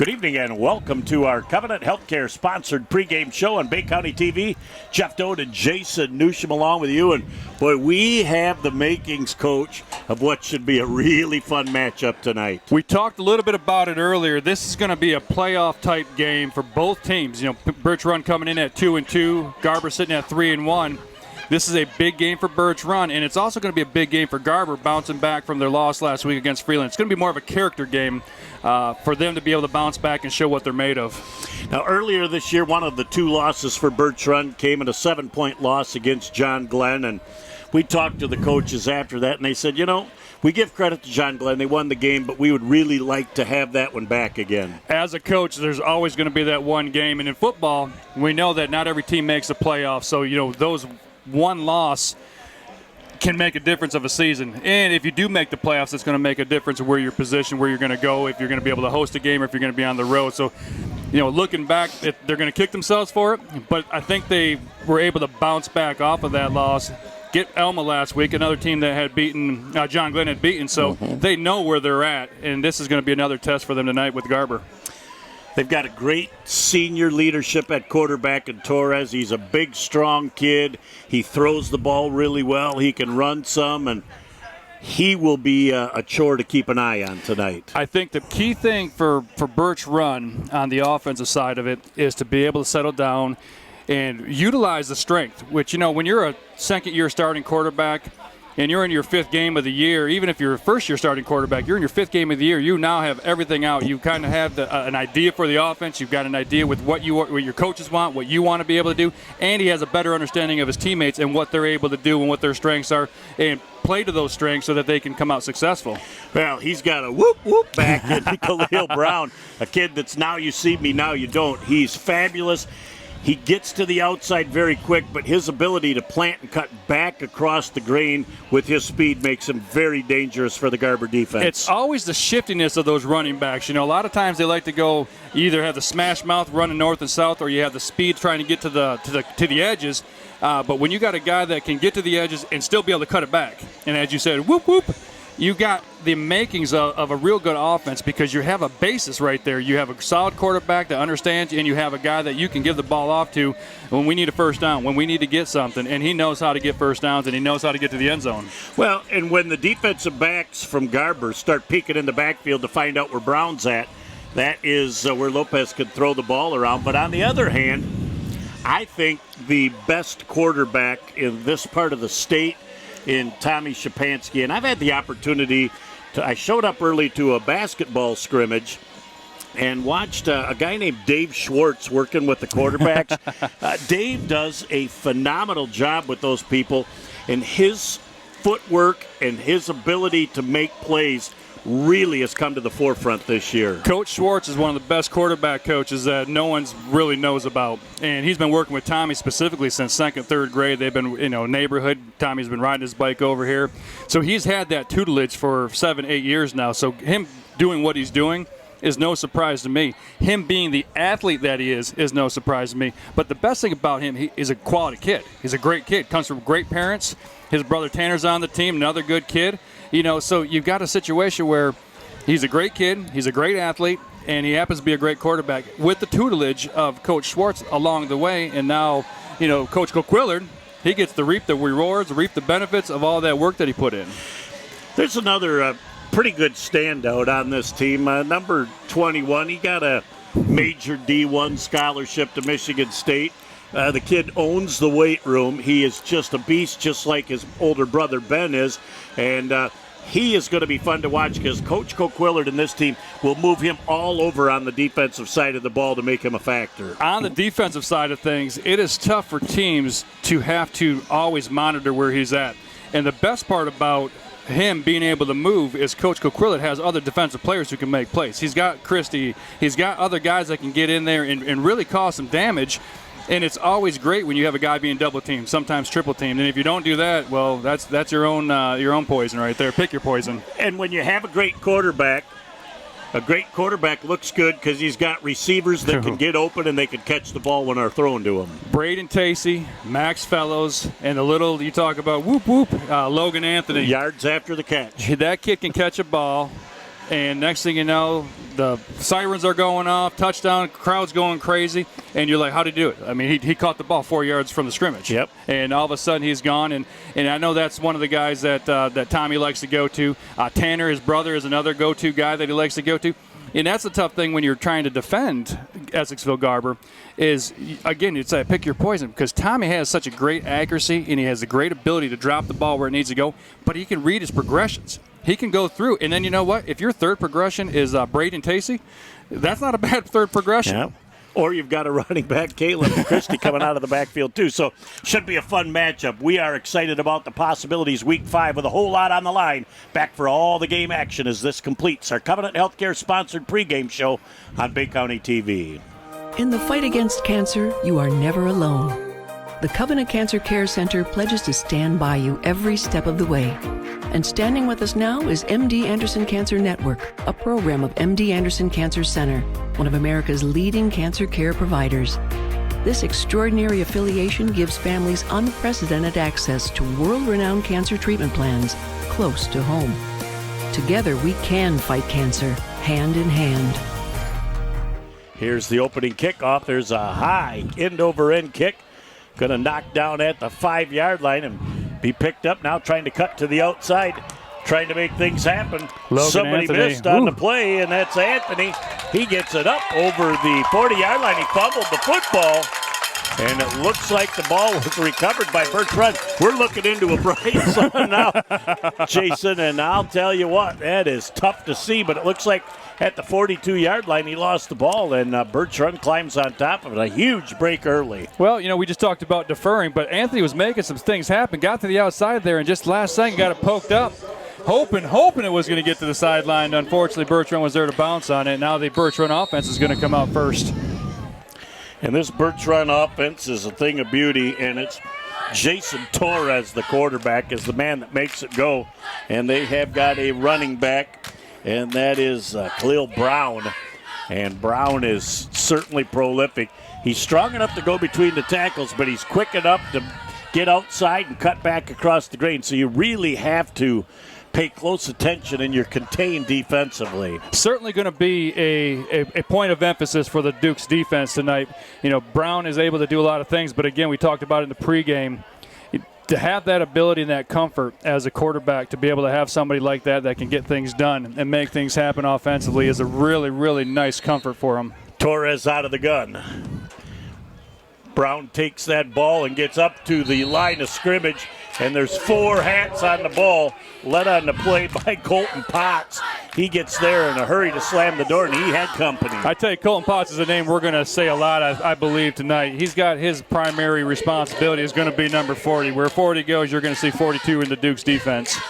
Good evening and welcome to our Covenant Healthcare sponsored pregame show on Bay County TV. Jeff Doan and Jason Newsham along with you. And boy, we have the makings, Coach, of what should be a really fun matchup tonight. We talked a little bit about it earlier. This is going to be a playoff type game for both teams. You know, Birch Run coming in at 2-2, Garber sitting at 3-1. This is a big game for Birch Run, and it's also going to be a big game for Garber, bouncing back from their loss last week against Freeland. It's going to be more of a character game for them to be able to bounce back and show what they're made of. Now, earlier this year, one of the two losses for Birch Run came in a 7-point loss against John Glenn, and we talked to the coaches after that, and they said, you know, we give credit to John Glenn. They won the game, but we would really like to have that one back again. As a coach, there's always going to be that one game, and in football, we know that not every team makes the playoffs, so, you know, those one loss can make a difference of a season. And if you do make the playoffs, it's going to make a difference of where you're positioned, where you're going to go, if you're going to be able to host a game or if you're going to be on the road. So, you know, looking back, they're going to kick themselves for it, but I think they were able to bounce back off of that loss, get Elma last week, another team that had beaten, John Glenn had beaten, so they know where they're at, and this is going to be another test for them tonight with Garber. They've got a great senior leadership at quarterback in Torres. He's a big, strong kid. He throws the ball really well. He can run some, and he will be a chore to keep an eye on tonight. I think the key thing for Birch Run on the offensive side of it is to be able to settle down and utilize the strength, which, you know, when you're a second-year starting quarterback and you're in your fifth game of the year, even if you're a first-year starting quarterback, you're in your fifth game of the year, you now have everything out. You kind of have an idea for the offense. You've got an idea with what your coaches want, what you want to be able to do, and he has a better understanding of his teammates and what they're able to do and what their strengths are, and play to those strengths so that they can come out successful. Well, he's got a whoop back in Khalil Brown, a kid that's now you see me, now you don't. He's fabulous. He gets to the outside very quick, but his ability to plant and cut back across the grain with his speed makes him very dangerous for the Garber defense. It's always the shiftiness of those running backs. You know, a lot of times they like to go, you either have the smash mouth running north and south, or you have the speed trying to get to the edges. But when you got a guy that can get to the edges and still be able to cut it back, and as you said, whoop, you got the makings of a real good offense because you have a basis right there. You have a solid quarterback that understands, and you have a guy that you can give the ball off to when we need a first down, when we need to get something, and he knows how to get first downs, and he knows how to get to the end zone. Well, and when the defensive backs from Garber start peeking in the backfield to find out where Brown's at, that is where Lopez could throw the ball around. But on the other hand, I think the best quarterback in this part of the state in Tommy Shapansky, and I've had the opportunity I showed up early to a basketball scrimmage and watched a guy named Dave Schwartz working with the quarterbacks. Dave does a phenomenal job with those people, and his footwork and his ability to make plays really has come to the forefront this year. Coach Schwartz is one of the best quarterback coaches that no one really knows about, and he's been working with Tommy specifically since second, third grade. They've been, neighborhood. Tommy's been riding his bike over here, so he's had that tutelage for 7-8 years now. So him doing what he's doing is no surprise to me. Him being the athlete that he is no surprise to me. But the best thing about him, he is a quality kid. He's a great kid. Comes from great parents. His brother Tanner's on the team, another good kid. So you've got a situation where he's a great kid, he's a great athlete, and he happens to be a great quarterback with the tutelage of Coach Schwartz along the way. And now, Coach Coquillard, he gets to reap the rewards, reap the benefits of all that work that he put in. There's another pretty good standout on this team. Number 21, he got a major D1 scholarship to Michigan State. The kid owns the weight room. He is just a beast, just like his older brother Ben is. And he is going to be fun to watch because Coach Coquillard and this team will move him all over on the defensive side of the ball to make him a factor. On the defensive side of things, it is tough for teams to have to always monitor where he's at. And the best part about him being able to move is Coach Coquillard has other defensive players who can make plays. He's got Christie. He's got other guys that can get in there and really cause some damage. And it's always great when you have a guy being double teamed, sometimes triple teamed. And if you don't do that, well, that's your own poison right there. Pick your poison. And when you have a great quarterback looks good because he's got receivers that can get open and they can catch the ball when they're thrown to him. Braden Tacey, Max Fellows, and the little you talk about Logan Anthony. Yards after the catch. That kid can catch a ball. and next thing you know, the sirens are going off, touchdown, crowd's going crazy, and you're like, how did he do it? I mean, he caught the ball 4 yards from the scrimmage. Yep. And all of a sudden he's gone, and I know that's one of the guys that Tommy likes to go to. Tanner, his brother, is another go-to guy that he likes to go to. And that's the tough thing when you're trying to defend Essexville Garber is, again, it's pick your poison, because Tommy has such a great accuracy and he has a great ability to drop the ball where it needs to go, but he can read his progressions. He can go through, and then you know what? If your third progression is Braden Tacey, that's not a bad third progression. Yeah. Or you've got a running back, Caleb Christie, coming out of the backfield, too. So, should be a fun matchup. We are excited about the possibilities. Week 5 with a whole lot on the line. Back for all the game action as this completes our Covenant Healthcare-sponsored pregame show on Bay County TV. In the fight against cancer, you are never alone. The Covenant Cancer Care Center pledges to stand by you every step of the way. And standing with us now is MD Anderson Cancer Network, a program of MD Anderson Cancer Center, one of America's leading cancer care providers. This extraordinary affiliation gives families unprecedented access to world-renowned cancer treatment plans close to home. Together, we can fight cancer, hand in hand. Here's the opening kickoff. There's a high end-over-end kick. Going to knock down at the 5-yard line and be picked up now, trying to cut to the outside, trying to make things happen. Somebody Anthony missed on the play, and that's Anthony. He gets it up over the 40-yard line. He fumbled the football, and it looks like the ball was recovered by Birch. We're looking into a bright sun now, Jason, and I'll tell you what, that is tough to see, but it looks like at the 42-yard line he lost the ball, and Birch climbs on top of it. A huge break early. Well, you know, we just talked about deferring, but Anthony was making some things happen, got to the outside there, and just last second got it poked up. Hoping it was going to get to the sideline. Unfortunately, Birch was there to bounce on it. Now the Birch offense is going to come out first. And this Birch offense is a thing of beauty, and it's Jason Torres, the quarterback, is the man that makes it go. And they have got a running back, and that is Khalil Brown. And Brown is certainly prolific. He's strong enough to go between the tackles, but he's quick enough to get outside and cut back across the grain. So you really have to pay close attention and you're contained defensively. Certainly going to be a point of emphasis for the Dukes defense tonight. You know, Brown is able to do a lot of things, but again, we talked about it in the pregame. To have that ability and that comfort as a quarterback, to be able to have somebody like that that can get things done and make things happen offensively, is a really, really nice comfort for him. Torres out of the gun. Brown takes that ball and gets up to the line of scrimmage, and there's 4 hats on the ball, led on the play by Colton Potts. He gets there in a hurry to slam the door, and he had company. I tell you, Colton Potts is a name we're going to say a lot, I believe, tonight. He's got his primary responsibility is going to be number 40. Where 40 goes, you're going to see 42 in the Dukes defense.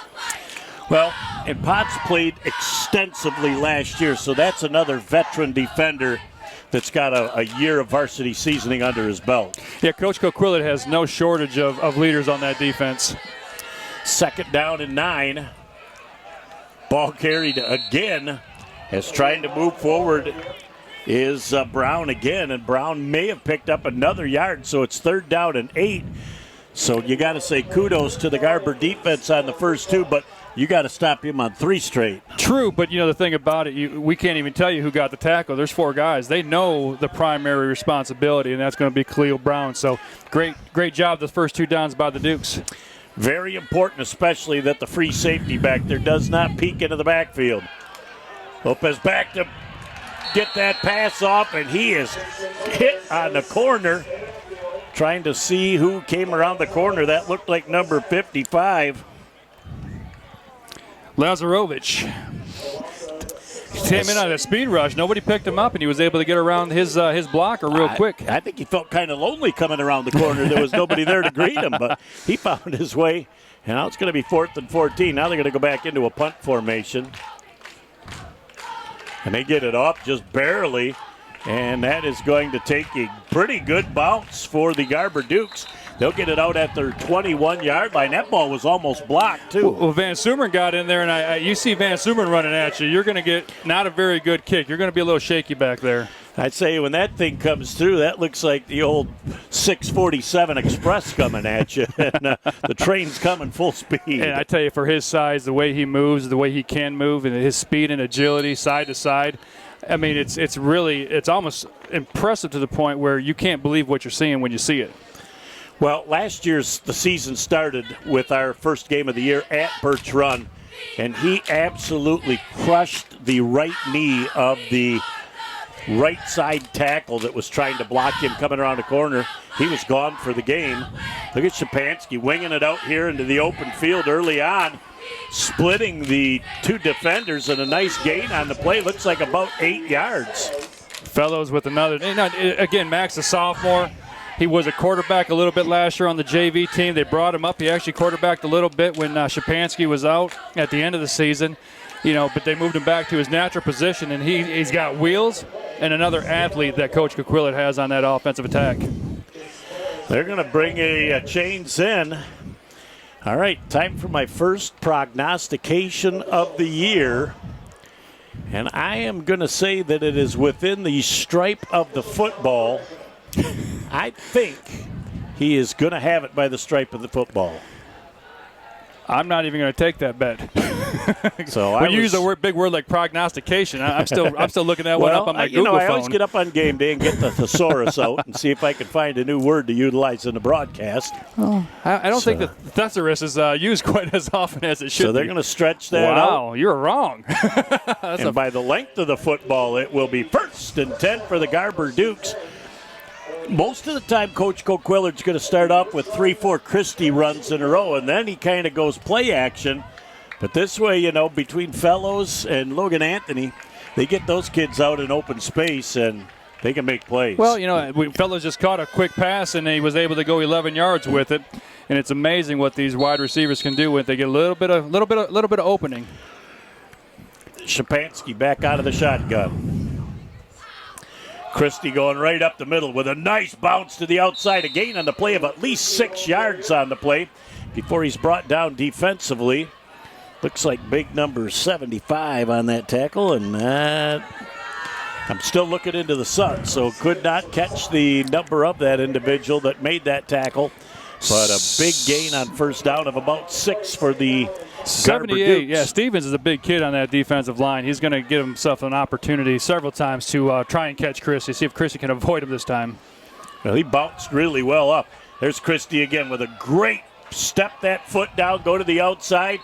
Well, and Potts played extensively last year, so that's another veteran defender that's got a year of varsity seasoning under his belt. Yeah, Coach Coquillette has no shortage of leaders on that defense. 2nd down and 9. Ball carried again as trying to move forward is Brown again, and Brown may have picked up another yard, so it's 3rd down and 8. So you got to say kudos to the Garber defense on the first 2, but you got to stop him on 3 straight. True, but you know the thing about it, we can't even tell you who got the tackle. There's 4 guys. They know the primary responsibility, and that's going to be Khalil Brown. So great job the first 2 downs by the Dukes. Very important, especially that the free safety back there does not peek into the backfield. Lopez back to get that pass off, and he is hit on the corner. Trying to see who came around the corner. That looked like number 55. Lazarovich came in on a speed rush. Nobody picked him up, and he was able to get around his blocker real quick. I think he felt kind of lonely coming around the corner. There was nobody there to greet him, but he found his way. And now it's going to be 4th and 14. Now they're going to go back into a punt formation. And they get it off just barely. And that is going to take a pretty good bounce for the Garber Dukes. They'll get it out at their 21-yard line. That ball was almost blocked, too. Well, Van Sumeren got in there, and you see Van Sumeren running at you. You're going to get not a very good kick. You're going to be a little shaky back there. I'd say when that thing comes through, that looks like the old 647 Express coming at you. And the train's coming full speed. And I tell you, for his size, the way he moves, the way he can move, and his speed and agility side to side, I mean, it's almost impressive to the point where you can't believe what you're seeing when you see it. Well, last year's the season started with our first game of the year at Birch Run, and he absolutely crushed the right knee of the right side tackle that was trying to block him coming around the corner. He was gone for the game. Look at Szczepanski winging it out here into the open field early on, splitting the two defenders, and a nice gain on the play. Looks like about 8 yards. Fellows with another. Again, Max, a sophomore. He was a quarterback a little bit last year on the JV team. They brought him up. He actually quarterbacked a little bit when Szczepanski was out at the end of the season. But they moved him back to his natural position, and he's got wheels and another athlete that Coach Coquillette has on that offensive attack. They're going to bring a chains in. All right, time for my first prognostication of the year. And I am going to say that it is within the stripe of the football. I think he is going to have it by the stripe of the football. I'm not even going to take that bet. So when you use a big word like prognostication, I'm still looking that one up on my Google phone. I always get up on game day and get the thesaurus out and see if I can find a new word to utilize in the broadcast. Oh, I don't think the thesaurus is used quite as often as it should. So they're going to stretch that out. Wow, you're wrong. And by the length of the football, it will be 1st and 10 for the Garber Dukes. Most of the time, Coach Coquillert's going to start off with 3-4 Christie runs in a row, and then he kind of goes play action. But this way, between Fellows and Logan Anthony, they get those kids out in open space, and they can make plays. Well, Fellows just caught a quick pass, and he was able to go 11 yards with it. And it's amazing what these wide receivers can do when they get a little bit of opening. Szczepanski back out of the shotgun. Christie going right up the middle with a nice bounce to the outside. A gain on the play of at least 6 yards on the play before he's brought down defensively. Looks like big number 75 on that tackle, and I'm still looking into the sun, so could not catch the number of that individual that made that tackle. But a big gain on first down of about 6 for the 78. Yeah, Stevens is a big kid on that defensive line. He's going to give himself an opportunity several times to try and catch Christie, see if Christie can avoid him this time. Well, he bounced really well up. There's Christie again with a great step that foot down, go to the outside,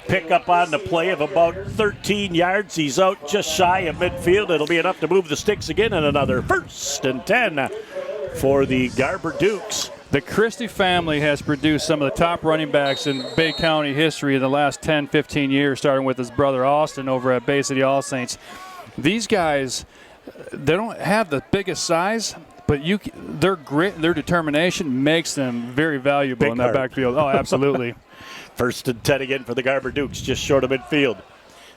pick up on the play of about 13 yards. He's out just shy of midfield. It'll be enough to move the sticks again, and another 1st and 10 for the Garber Dukes. The Christie family has produced some of the top running backs in Bay County history in the last 10, 15 years, starting with his brother Austin over at Bay City All Saints. These guys, they don't have the biggest size, but their grit, their determination makes them very valuable Big in that backfield. Oh, absolutely. 1st and 10 again for the Garber Dukes, just short of midfield.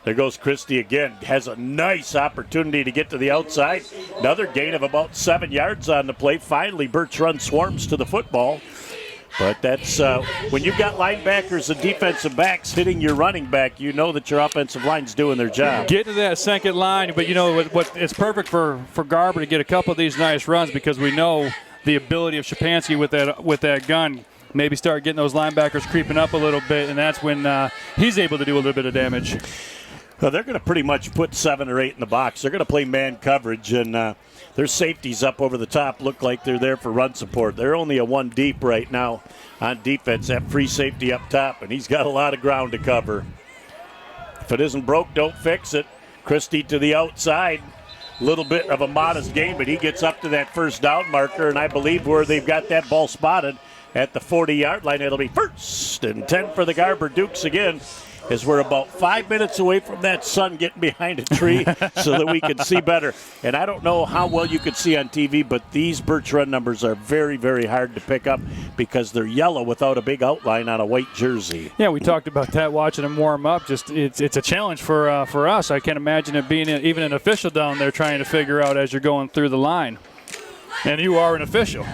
There goes Christie again. Has a nice opportunity to get to the outside. Another gain of about 7 yards on the play. Finally, Birch Run swarms to the football. But that's when you've got linebackers and defensive backs hitting your running back, you know that your offensive line's doing their job. Get to that second line, but it's perfect for Garber to get a couple of these nice runs because we know the ability of Szczepanski with that gun. Maybe start getting those linebackers creeping up a little bit, and that's when he's able to do a little bit of damage. Well, they're going to pretty much put 7 or 8 in the box. They're going to play man coverage, and their safeties up over the top look like they're there for run support. They're only a 1 deep right now on defense. That free safety up top, and he's got a lot of ground to cover. If it isn't broke, don't fix it. Christie to the outside. A little bit of a modest gain, but he gets up to that first down marker, and I believe where they've got that ball spotted at the 40-yard line, it'll be 1st and 10 for the Garber Dukes again, as we're about 5 minutes away from that sun getting behind a tree so that we can see better. And I don't know how well you can see on TV, but these Birch Run numbers are very, very hard to pick up because they're yellow without a big outline on a white jersey. Yeah, we talked about that watching them warm up. Just it's a challenge for us. I can't imagine it being even an official down there trying to figure out as you're going through the line. And you are an official.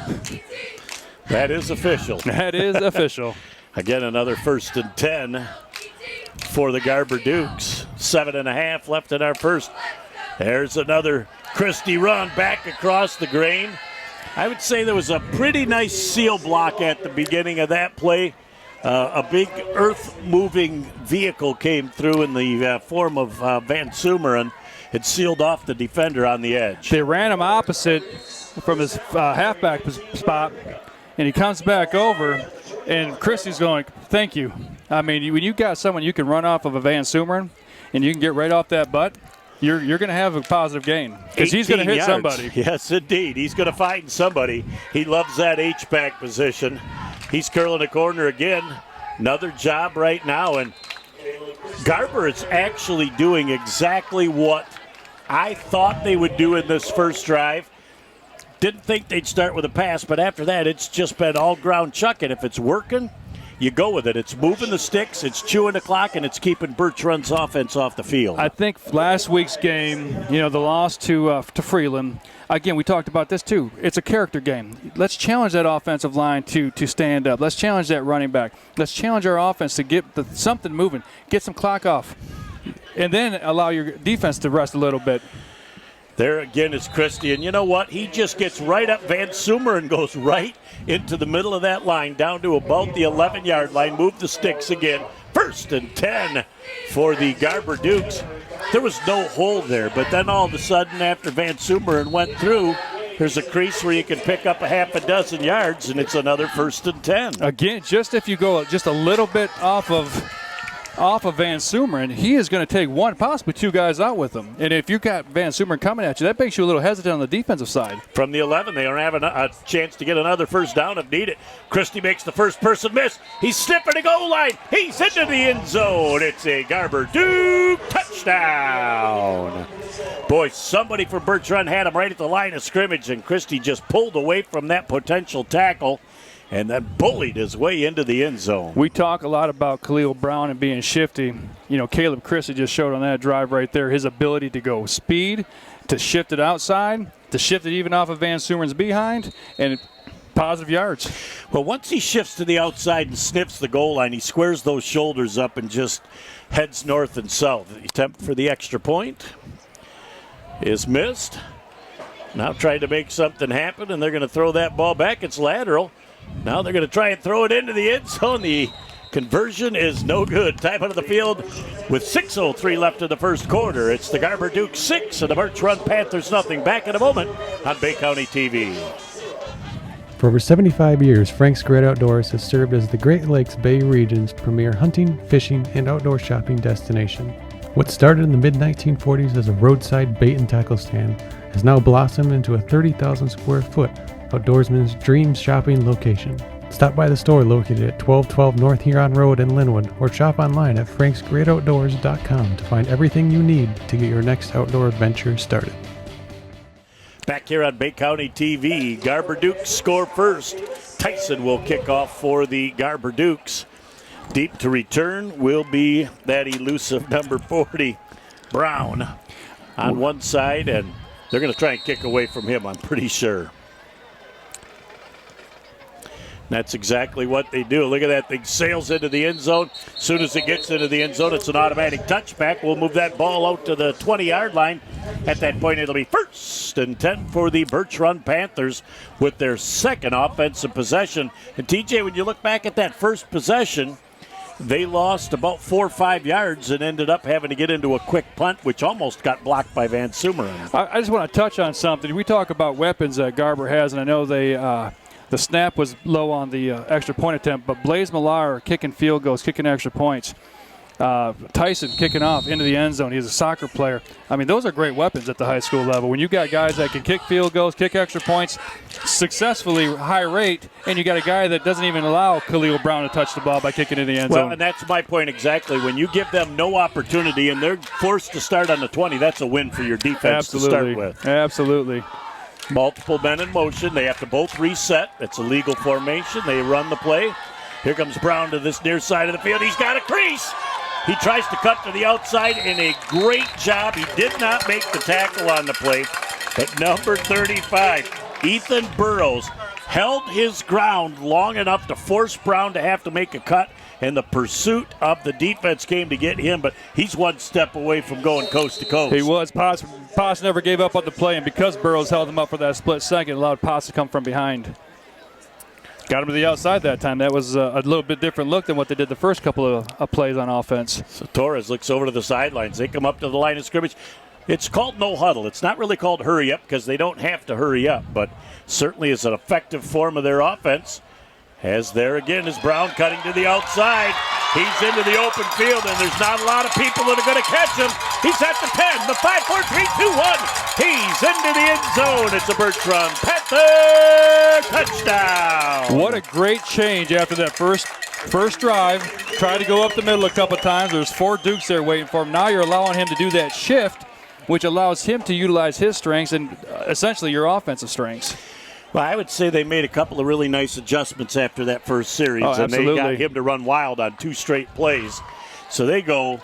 That is official. That is official. Again, another 1st and 10 for the Garber Dukes. 7.5 left in our first. There's another Christie run back across the grain. I would say there was a pretty nice seal block at the beginning of that play. A big earth-moving vehicle came through in the form of Van Sumeren. It sealed off the defender on the edge. They ran him opposite from his halfback spot, and he comes back over, and Christie's going, thank you. I mean, when you got someone you can run off of a Van Sumeren, and you can get right off that butt, you're going to have a positive gain because he's going to hit yards. somebody. Yes, indeed. He's going to find somebody. He loves that H-back position. He's curling a corner again. Another job right now, and Garber is actually doing exactly what I thought they would do in this first drive. Didn't think they'd start with a pass, but after that, it's just been all ground chucking. If it's working, you go with it. It's moving the sticks, it's chewing the clock, and it's keeping Birch Run's offense off the field. I think last week's game, the loss to Freeland, again, we talked about this too. It's a character game. Let's challenge that offensive line to stand up. Let's challenge that running back. Let's challenge our offense to get something moving, get some clock off, and then allow your defense to rest a little bit. There again is Christie, and you know what? He just gets right up Van Sumeren goes right into the middle of that line, down to about the 11-yard line. Move the sticks again. 1st and 10 for the Garber Dukes. There was no hole there, but then all of a sudden, after Van Sumeren went through, there's a crease where you can pick up a half a dozen yards, and it's another 1st and 10. Again, just if you go just a little bit off of Van Sumeren, he is going to take one, possibly two guys out with him. And if you got Van Sumeren coming at you, that makes you a little hesitant on the defensive side. From the 11, they are having a chance to get another first down if needed. Christie makes the first person miss. He's snipping the goal line. He's into the end zone. It's a Garber Duke touchdown. Boy, somebody for Birch Run had him right at the line of scrimmage, and Christie just pulled away from that potential tackle and then bullied his way into the end zone. We talk a lot about Khalil Brown and being shifty. Caleb Christie just showed on that drive right there his ability to go speed, to shift it outside, to shift it even off of Van Sumeren's behind, and positive yards. Well, once he shifts to the outside and sniffs the goal line, he squares those shoulders up and just heads north and south. The attempt for the extra point is missed. Now trying to make something happen, and they're going to throw that ball back. It's lateral. Now they're going to try and throw it into the end zone. The conversion is no good. Time out of the field with 6:03 left in the first quarter. It's the Garber Dukes 6 and the Birch Run Panthers nothing. Back in a moment on Bay County TV. For over 75 years, Frank's Great Outdoors has served as the Great Lakes Bay region's premier hunting, fishing, and outdoor shopping destination. What started in the mid-1940s as a roadside bait and tackle stand has now blossomed into a 30,000 square foot outdoorsman's dream shopping location. Stop by the store located at 1212 North Huron Road in Linwood, or shop online at franksgreatoutdoors.com to find everything you need to get your next outdoor adventure started. Back here on Bay County TV, Garber Dukes score first. Tyson will kick off for the Garber Dukes. Deep to return will be that elusive number 40, Brown, on one side, and they're going to try and kick away from him, I'm pretty sure. That's exactly what they do. Look at that thing, sails into the end zone. As soon as it gets into the end zone, it's an automatic touchback. We'll move that ball out to the 20-yard line. At that point, it'll be 1st and 10 for the Birch Run Panthers with their second offensive possession. And TJ, when you look back at that first possession, they lost about 4 or 5 yards and ended up having to get into a quick punt, which almost got blocked by Van Sumeren. I just want to touch on something. We talk about weapons that Garber has, and I know the snap was low on the extra point attempt, but Blaze Millar kicking field goals, kicking extra points. Tyson kicking off into the end zone. He's a soccer player. I mean, those are great weapons at the high school level. When you got guys that can kick field goals, kick extra points, successfully high rate, and you got a guy that doesn't even allow Khalil Brown to touch the ball by kicking in the end zone. Well, and that's my point exactly. When you give them no opportunity and they're forced to start on the 20, that's a win for your defense to start with. Absolutely. Multiple men in motion. They have to both reset. It's a legal formation. They run the play. Here comes Brown to this near side of the field. He's got a crease. He tries to cut to the outside in a great job. He did not make the tackle on the play. But number 35, Ethan Burrows, held his ground long enough to force Brown to have to make a cut. and the pursuit of the defense came to get him, but he's one step away from going coast to coast. He was. Potts never gave up on the play, and because Burrows held him up for that split second, allowed Potts to come from behind. Got him to the outside that time. That was a little bit different look than what they did the first couple of plays on offense. So Torres looks over to the sidelines. They come up to the line of scrimmage. It's called no huddle. It's not really called hurry up because they don't have to hurry up, but certainly is an effective form of their offense. As there again is Brown cutting to the outside. He's into the open field, and there's not a lot of people that are going to catch him. He's at the 10, the 5, 4, 3, 2, 1. He's into the end zone. It's a Birch run. Panther touchdown. What a great change after that first drive. Tried to go up the middle a couple times. There's 4 Dukes there waiting for him. Now you're allowing him to do that shift, which allows him to utilize his strengths and essentially your offensive strengths. Well, I would say they made a couple of really nice adjustments after that first series, and they got him to run wild on 2 straight plays. So they go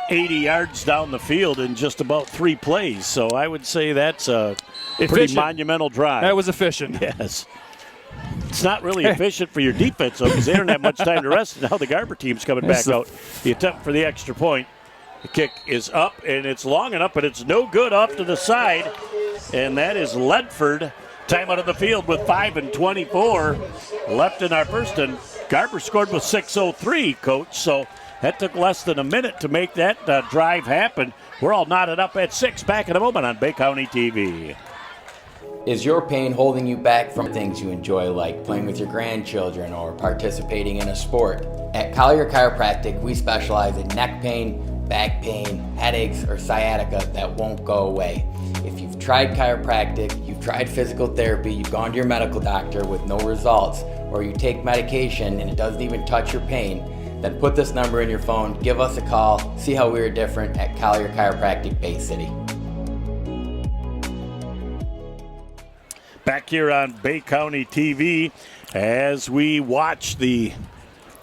80 yards down the field in just about 3 plays. So I would say that's a pretty monumental drive. That was efficient. Yes. It's not really efficient for your defense, though, because they don't have much time to rest. Now the Garber team's coming back out. The attempt for the extra point. The kick is up, and it's long enough, but it's no good off to the side. And that is Ledford. Time out of the field with 5:24 left in our first, and Garber scored with 6:03, Coach. So that took less than a minute to make that drive happen. We're all knotted up at 6. Back in a moment on Bay County TV. Is your pain holding you back from things you enjoy, like playing with your grandchildren or participating in a sport? At Collier Chiropractic, we specialize in neck pain, back pain, headaches, or sciatica that won't go away. If you've tried chiropractic, you've tried physical therapy, you've gone to your medical doctor with no results, or you take medication and it doesn't even touch your pain, then put this number in your phone, give us a call, see how we're different at Collier Chiropractic Bay City. Back here on Bay County TV as we watch the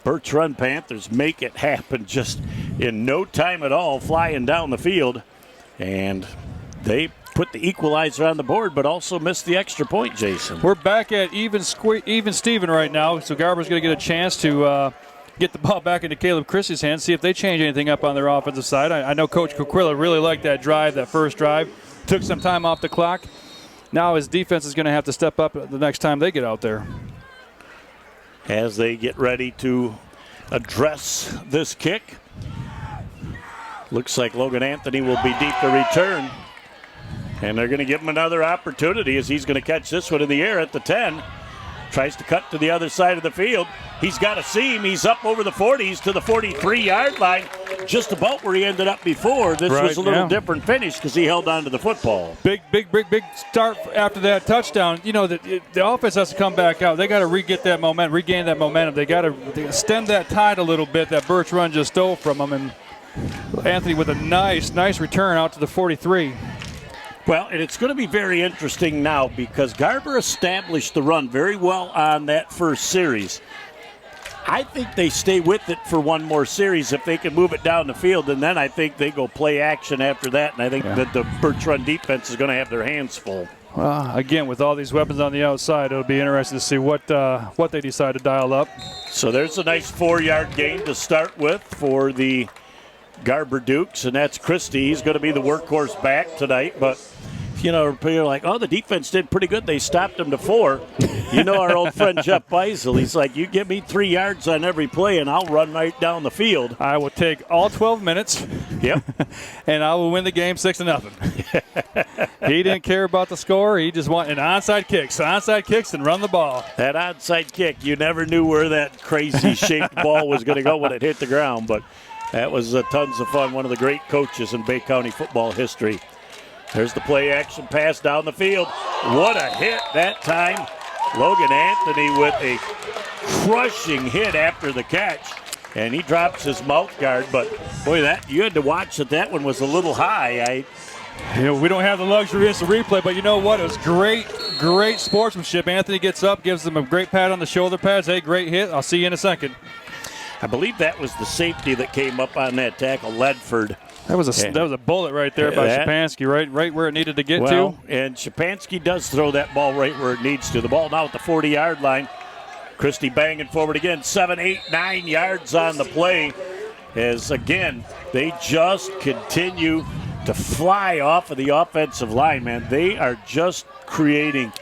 Birch Run Panthers make it happen just in no time at all, flying down the field. And they put the equalizer on the board, but also missed the extra point, Jason. We're back at even Steven right now, so Garber's going to get a chance to get the ball back into Caleb Christie's hands, see if they change anything up on their offensive side. I know Coach Coquilla really liked that drive, that first drive. Took some time off the clock. Now his defense is going to have to step up the next time they get out there. As they get ready to address this kick, looks like Logan Anthony will be deep to return. And they're going to give him another opportunity as he's going to catch this one in the air at the 10. Tries to cut to the other side of the field. He's got a seam. He's up over the 40s to the 43-yard line, just about where he ended up before. This was a little different finish because he held on to the football. Big start after that touchdown. You know, the offense has to come back out. They got to regain that momentum. They got to stem that tide a little bit that Birch Run just stole from them. And Anthony with a nice return out to the 43. Well, and it's going to be very interesting now because Garber established the run very well on that first series. I think they stay with it for one more series if they can move it down the field, and then I think they go play action after that, and I think that the Birch Run defense is going to have their hands full. Well, again, with all these weapons on the outside, it'll be interesting to see what they decide to dial up. So there's a nice 4-yard gain to start with for the Garber Dukes, and that's Christie. He's going to be the workhorse back tonight, but you know, you're like, oh, the defense did pretty good. They stopped them to 4. You know our old friend Jeff Beisel. He's like, you give me 3 yards on every play, and I'll run right down the field. I will take all 12 minutes. Yep. And I will win the game 6-0. He didn't care about the score. He just wanted onside kicks, and run the ball. That onside kick, you never knew where that crazy-shaped ball was going to go when it hit the ground, but that was tons of fun. One of the great coaches in Bay County football history. There's the play action pass down the field. What a hit that time. Logan Anthony with a crushing hit after the catch. And he drops his mouth guard. But, boy, that you had to watch that one was a little high. We don't have the luxury of the replay, but you know what? It was great sportsmanship. Anthony gets up, gives them a great pat on the shoulder pads. Hey, great hit. I'll see you in a second. I believe that was the safety that came up on that tackle, Ledford. That was a bullet right there by Shapansky, right where it needed to get to. And Shapansky does throw that ball right where it needs to. The ball now at the 40-yard line. Christie banging forward again, 7, 8, 9 yards on the play. As again, they just continue to fly off of the offensive line, man. They are just creating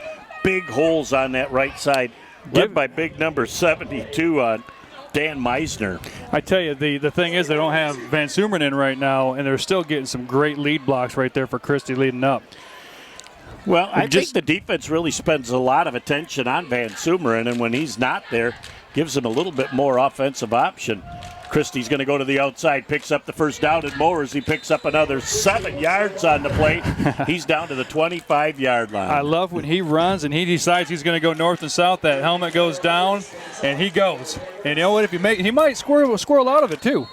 big holes on that right side, led by big number 72 on Dan Meisner. I tell you, the thing is they don't have Van Sumeren in right now, and they're still getting some great lead blocks right there for Christie leading up. Well, I think the defense really spends a lot of attention on Van Sumeren, and when he's not there, gives them a little bit more offensive option. Christie's going to go to the outside, picks up the first down, and Mowers, he picks up another 7 yards on the play. He's down to the 25-yard line. I love when he runs and he decides he's going to go north and south. That helmet goes down, and he goes. And you know what? If he might squirrel out of it too.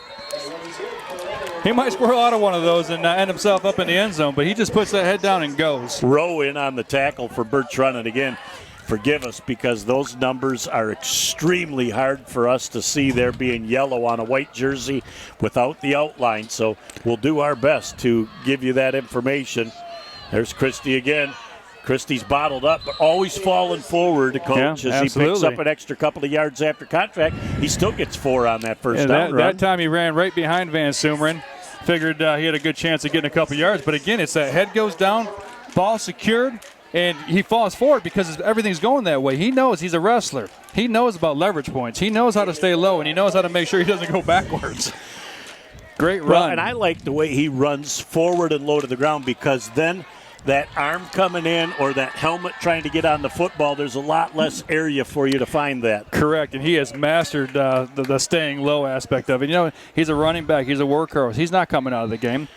He might squirrel out of one of those and end himself up in the end zone, but he just puts that head down and goes. Rowe in on the tackle for Birch running again. Forgive us because those numbers are extremely hard for us to see. They're being yellow on a white jersey without the outline, so we'll do our best to give you that information. There's Christie again. Christie's bottled up, but always falling forward, Coach, as he picks up an extra couple of yards after contact. He still gets 4 on that first down run. That time he ran right behind Van Sumeren. Figured he had a good chance of getting a couple yards, but again, it's that head goes down, ball secured, and he falls forward because everything's going that way. He knows he's a wrestler. He knows about leverage points. He knows how to stay low, and he knows how to make sure he doesn't go backwards. Great run. Well, and I like the way he runs forward and low to the ground because then that arm coming in or that helmet trying to get on the football, there's a lot less area for you to find that. Correct, and he has mastered the staying low aspect of it. You know, he's a running back. He's a workhorse. He's not coming out of the game.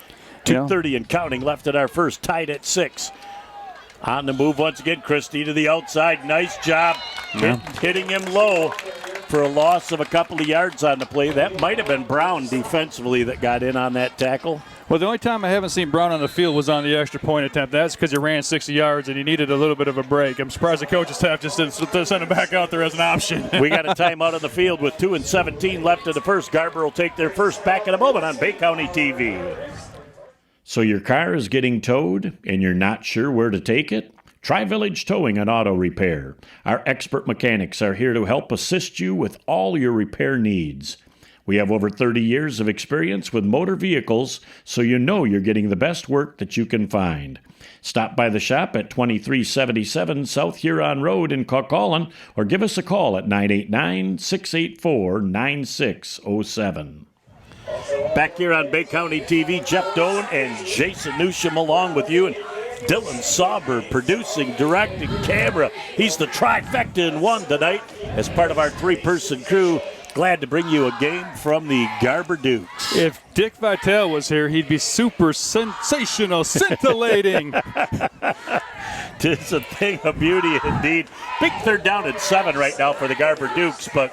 2:30 and counting left at our first, tied at 6. On the move once again, Christie to the outside. Nice job hitting him low for a loss of a couple of yards on the play. That might have been Brown defensively that got in on that tackle. Well, the only time I haven't seen Brown on the field was on the extra point attempt. That's because he ran 60 yards and he needed a little bit of a break. I'm surprised the coaching staff just didn't send him back out there as an option. We got a timeout on the field with 2:17 left in the first. Garber will take their first back in a moment on Bay County TV. So your car is getting towed and you're not sure where to take it? Try Village Towing and Auto Repair. Our expert mechanics are here to help assist you with all your repair needs. We have over 30 years of experience with motor vehicles, so you know you're getting the best work that you can find. Stop by the shop at 2377 South Huron Road in Caucaulin or give us a call at 989-684-9607. Back here on Bay County TV, Jeff Doan and Jason Newsham along with you. And Dylan Sauber producing, directing, camera. He's the trifecta in one tonight as part of our 3-person crew. Glad to bring you a game from the Garber Dukes. If Dick Vitale was here, he'd be super sensational, scintillating. It's a thing of beauty indeed. Big 3rd down and 7 right now for the Garber Dukes, but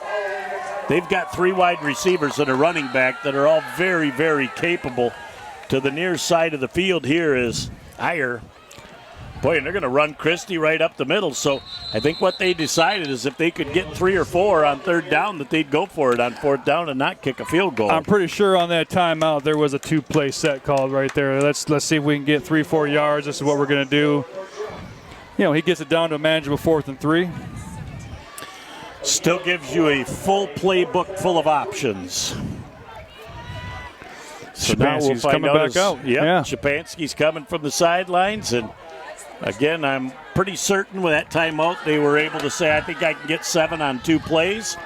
they've got 3 wide receivers and a running back that are all very, very capable. To the near side of the field here is Iyer. Boy, and they're going to run Christie right up the middle. So I think what they decided is if they could get 3 or 4 on 3rd down, that they'd go for it on 4th down and not kick a field goal. I'm pretty sure on that timeout there was a 2-play set called right there. Let's see if we can get 3-4 yards. This is what we're going to do. You know, he gets it down to a manageable 4th and 3. Still gives you a full playbook full of options. So now we'll find coming out back out. Yeah, Shapansky's coming from the sidelines, and again, I'm pretty certain with that timeout they were able to say, I think I can get 7 on 2 plays.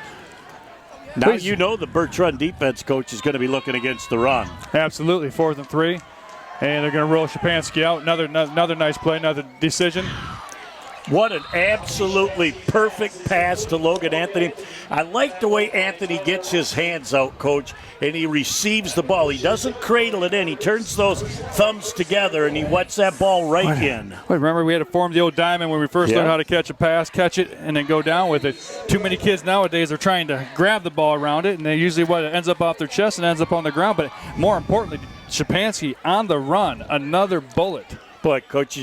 Now you know the Birch run defense coach is going to be looking against the run. Absolutely, 4th and 3. And they're going to roll Shapansky out. Another nice play, another decision. What an absolutely perfect pass to Logan Anthony. I like the way Anthony gets his hands out, Coach, and he receives the ball. He doesn't cradle it in. He turns those thumbs together, and he wets that ball right in. Wait, remember we had to form the old diamond when we first learned how to catch a pass, catch it, and then go down with it. Too many kids nowadays are trying to grab the ball around it, and they usually it ends up off their chest and ends up on the ground. But more importantly, Shapansky on the run, another bullet. Boy, Coach,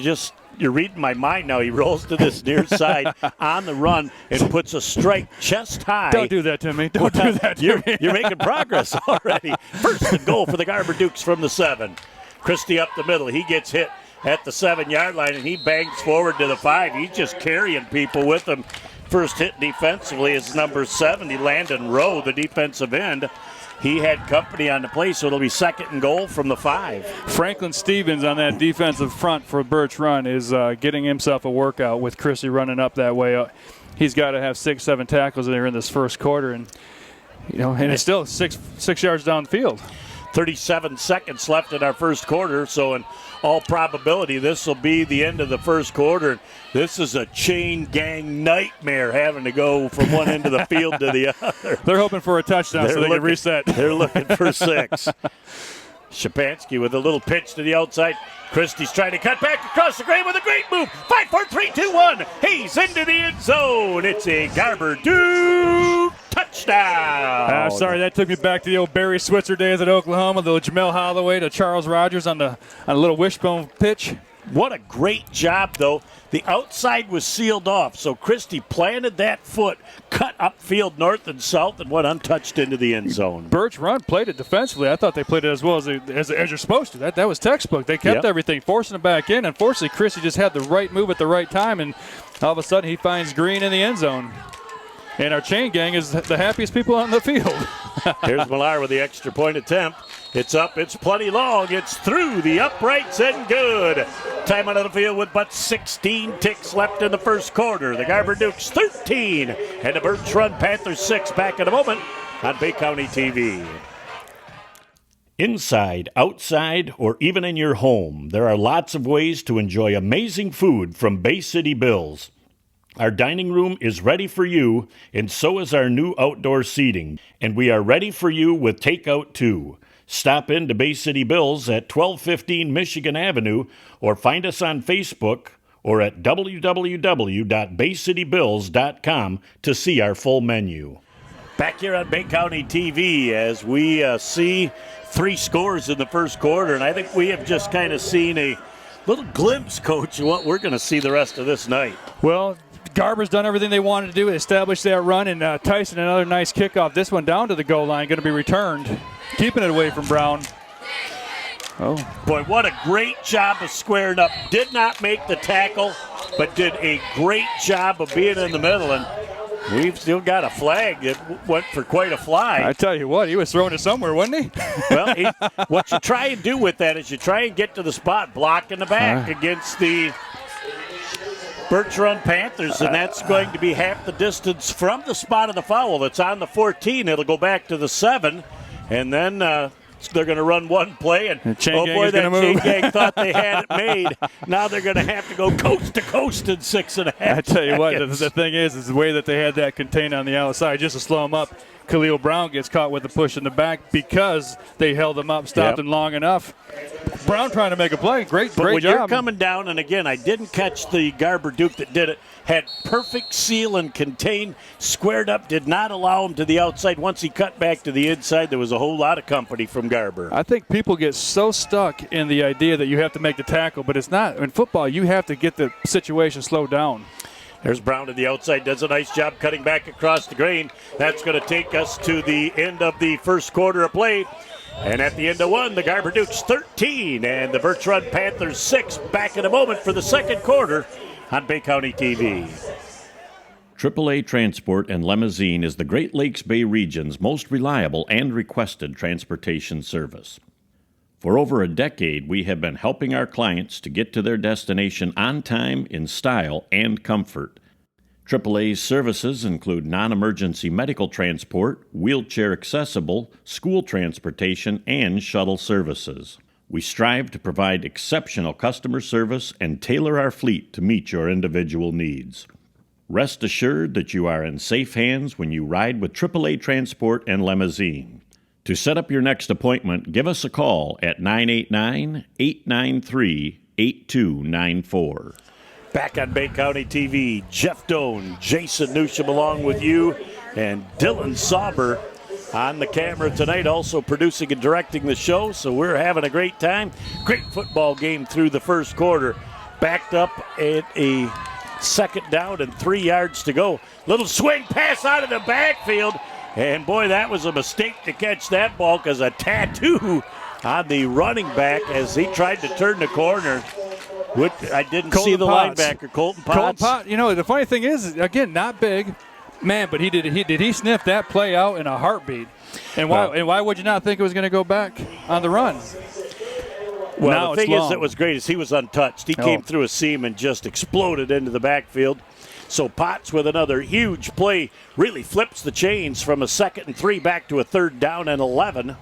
you're reading my mind now. He rolls to this near side on the run and puts a strike chest high. Don't do that to me. Don't do that to me. You're making progress already. First and goal for the Garber Dukes from the 7. Christie up the middle. He gets hit at the 7-yard line, and he bangs forward to the 5. He's just carrying people with him. First hit defensively is number 70, Landon Rowe, the defensive end. He had company on the play, so it'll be 2nd and goal from the 5. Franklin Stevens on that defensive front for Birch Run is getting himself a workout with Chrissy running up that way. He's got to have 6-7 tackles there in this first quarter, and it's still six yards downfield. 37 seconds left in our first quarter, so in all probability this will be the end of the first quarter. This is a chain gang nightmare having to go from one end of the field to the other. They're hoping for a touchdown so they can reset. They're looking for 6. Shapansky with a little pitch to the outside. Christie's trying to cut back across the green with a great move. 5, 4, 3, 2, 1. He's into the end zone. It's a Garber Duke touchdown. I'm sorry, that took me back to the old Barry Switzer days at Oklahoma. The Jamel Holloway to Charles Rogers on a little wishbone pitch. What a great job, though. The outside was sealed off, so Christie planted that foot, cut upfield north and south, and went untouched into the end zone. Birch Run played it defensively. I thought they played it as well as you're supposed to. That was textbook. They kept everything, forcing it back in. Unfortunately, Christie just had the right move at the right time, and all of a sudden he finds Green in the end zone. And our chain gang is the happiest people on the field. Here's Millar with the extra point attempt. It's up, it's plenty long, it's through the uprights and good. Time out of the field with but 16 ticks left in the first quarter. The Garber Dukes 13 and the Birch Run Panthers 6. Back in a moment on Bay County TV. Inside, outside, or even in your home, there are lots of ways to enjoy amazing food from Bay City Bills. Our dining room is ready for you, and so is our new outdoor seating. And we are ready for you with takeout too. Stop in to Bay City Bills at 1215 Michigan Avenue or find us on Facebook or at www.baycitybills.com to see our full menu. Back here on Bay County TV as we see 3 scores in the first quarter, and I think we have just kind of seen a little glimpse, Coach, of what we're going to see the rest of this night. Well, Garber's done everything they wanted to do, establish that run, and Tyson another nice kickoff. This one down to the goal line, going to be returned, keeping it away from Brown. Oh, boy, what a great job of squaring up. Did not make the tackle, but did a great job of being in the middle, and we've still got a flag that went for quite a fly. I tell you what, he was throwing it somewhere, wasn't he? Well, what you try and do with that is you try and get to the spot, block in the back against the Birch Run Panthers, and that's going to be half the distance from the spot of the foul. That's on the 14. It'll go back to the 7, and then they're going to run one play, and oh boy, that chain gang thought they had it made. Now they're going to have to go coast to coast in 6.5 I tell you what, seconds. the thing is the way that they had that contained on the outside, just to slow him up. Khalil Brown gets caught with the push in the back because they held him up, stopped him long enough. Brown trying to make a play. Great when job. You're coming down, and again, I didn't catch the Garber Duke that did it, had perfect seal and contained, squared up, did not allow him to the outside. Once he cut back to the inside, there was a whole lot of company from Garber. I think people get so stuck in the idea that you have to make the tackle, but it's not. In football, you have to get the situation slowed down. There's Brown to the outside, does a nice job cutting back across the grain. That's going to take us to the end of the first quarter of play. And at the end of one, the Garber Dukes 13 and the Birch Run Panthers 6. Back in a moment for the second quarter on Bay County TV. AAA Transport and Limousine is the Great Lakes Bay region's most reliable and requested transportation service. For over a decade, we have been helping our clients to get to their destination on time, in style, and comfort. AAA's services include non-emergency medical transport, wheelchair accessible, school transportation, and shuttle services. We strive to provide exceptional customer service and tailor our fleet to meet your individual needs. Rest assured that you are in safe hands when you ride with AAA Transport and Limousine. To set up your next appointment, give us a call at 989-893-8294. Back on Bay County TV, Jeff Doan, Jason Newsham along with you, and Dylan Sauber on the camera tonight, also producing and directing the show, so we're having a great time. Great football game through the first quarter. Backed up at a second down and 3 yards to go. Little swing pass out of the backfield. And, boy, that was a mistake to catch that ball because a tattoo on the running back as he tried to turn the corner. I didn't Colton see the Potts. linebacker, Colton Potts. Colton Potts, the funny thing is, again, not big. Man, but he sniff that play out in a heartbeat. And why would you not think it was going to go back on the run? Well, now the thing it's long. that was great is he was untouched. He came through a seam and just exploded into the backfield. So Potts with another huge play really flips the chains from a 2nd and 3 back to a 3rd down and 11.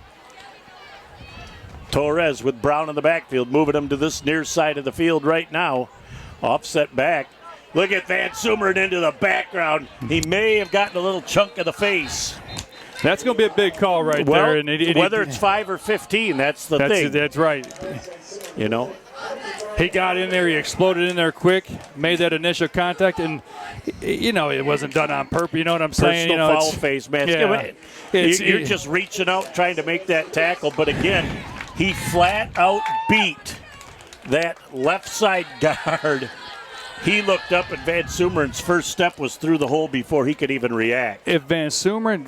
Torres with Brown in the backfield, moving him to this near side of the field right now. Offset back. Look at Van Sumeren into the background. He may have gotten a little chunk of the face. That's going to be a big call right there. And whether it's 5 or 15, that's the thing. That's right. He got in there. He exploded in there quick, made that initial contact, and, it wasn't done on purpose. You know what I'm saying? Personal foul face, man. Yeah. You're just reaching out, trying to make that tackle. But, again, he flat out beat that left side guard. He looked up, and Van Sumeren's first step was through the hole before he could even react. If Van Sumeren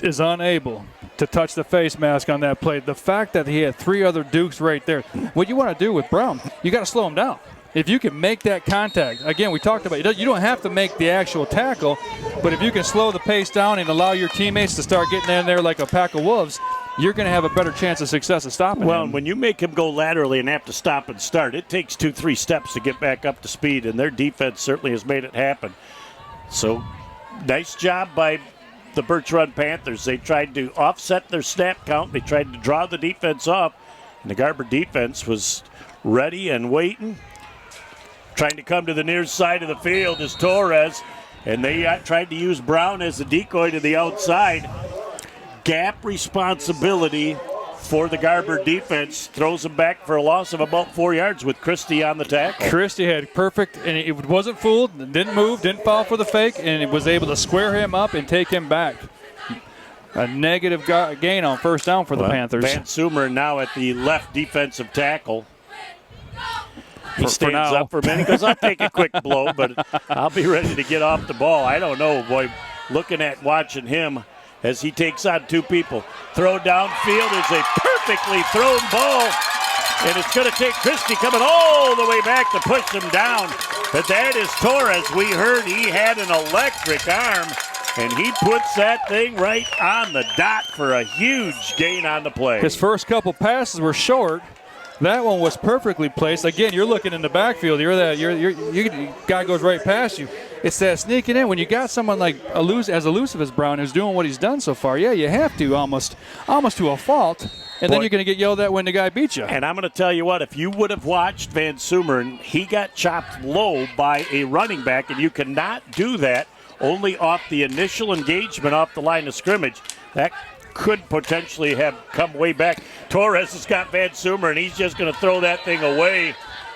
is unable to touch the face mask on that play, the fact that he had 3 other Dukes right there, what you want to do with Brown, you got to slow him down. If you can make that contact, again, we talked about you don't have to make the actual tackle, but if you can slow the pace down and allow your teammates to start getting in there like a pack of wolves, you're going to have a better chance of success of stopping him. Well, when you make him go laterally and have to stop and start, it takes 2-3 steps to get back up to speed, and their defense certainly has made it happen. So, nice job by the Birch Run Panthers. They tried to offset their snap count. They tried to draw the defense off, and the Garber defense was ready and waiting. Trying to come to the near side of the field is Torres, and they tried to use Brown as a decoy to the outside. Gap responsibility for the Garber defense. Throws him back for a loss of about 4 yards with Christie on the tackle. Christie had perfect, and it wasn't fooled, didn't move, didn't fall for the fake, and it was able to square him up and take him back. A negative gain on first down for the Panthers. Van Sumeren now at the left defensive tackle. He stands up for a minute. He goes, I'll take a quick blow, but I'll be ready to get off the ball. I don't know, boy. Watching him as he takes on 2 people. Throw downfield is a perfectly thrown ball, and it's going to take Christie coming all the way back to push him down. But that is Torres. We heard he had an electric arm, and he puts that thing right on the dot for a huge gain on the play. His first couple passes were short. That one was perfectly placed. Again, you're looking in the backfield. Guy goes right past you. It's that sneaking in. When you got someone like as elusive as Brown who's doing what he's done so far, you have to almost to a fault. And then you're going to get yelled at when the guy beats you. And I'm going to tell you what, if you would have watched Van Sumeren, he got chopped low by a running back, and you cannot do that only off the initial engagement off the line of scrimmage. That could potentially have come way back. Torres has got Van Sumeren, and he's just going to throw that thing away.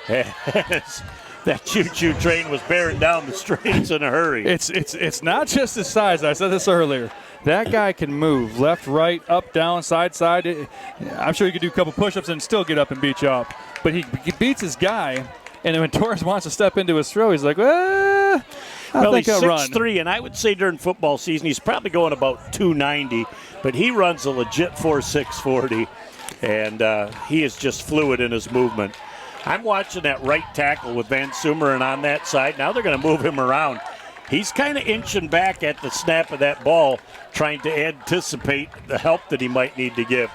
That choo-choo train was bearing down the streets in a hurry. It's not just his size. I said this earlier. That guy can move left, right, up, down, side. I'm sure he could do a couple push-ups and still get up and beat you up. But he beats his guy, and when Torres wants to step into his throw, he's like, I think I'll run. He's 6'3", and I would say during football season he's probably going about 290, but he runs a legit 4.6 40, and he is just fluid in his movement. I'm watching that right tackle with Van Sumeren on that side. Now they're going to move him around. He's kind of inching back at the snap of that ball, trying to anticipate the help that he might need to give.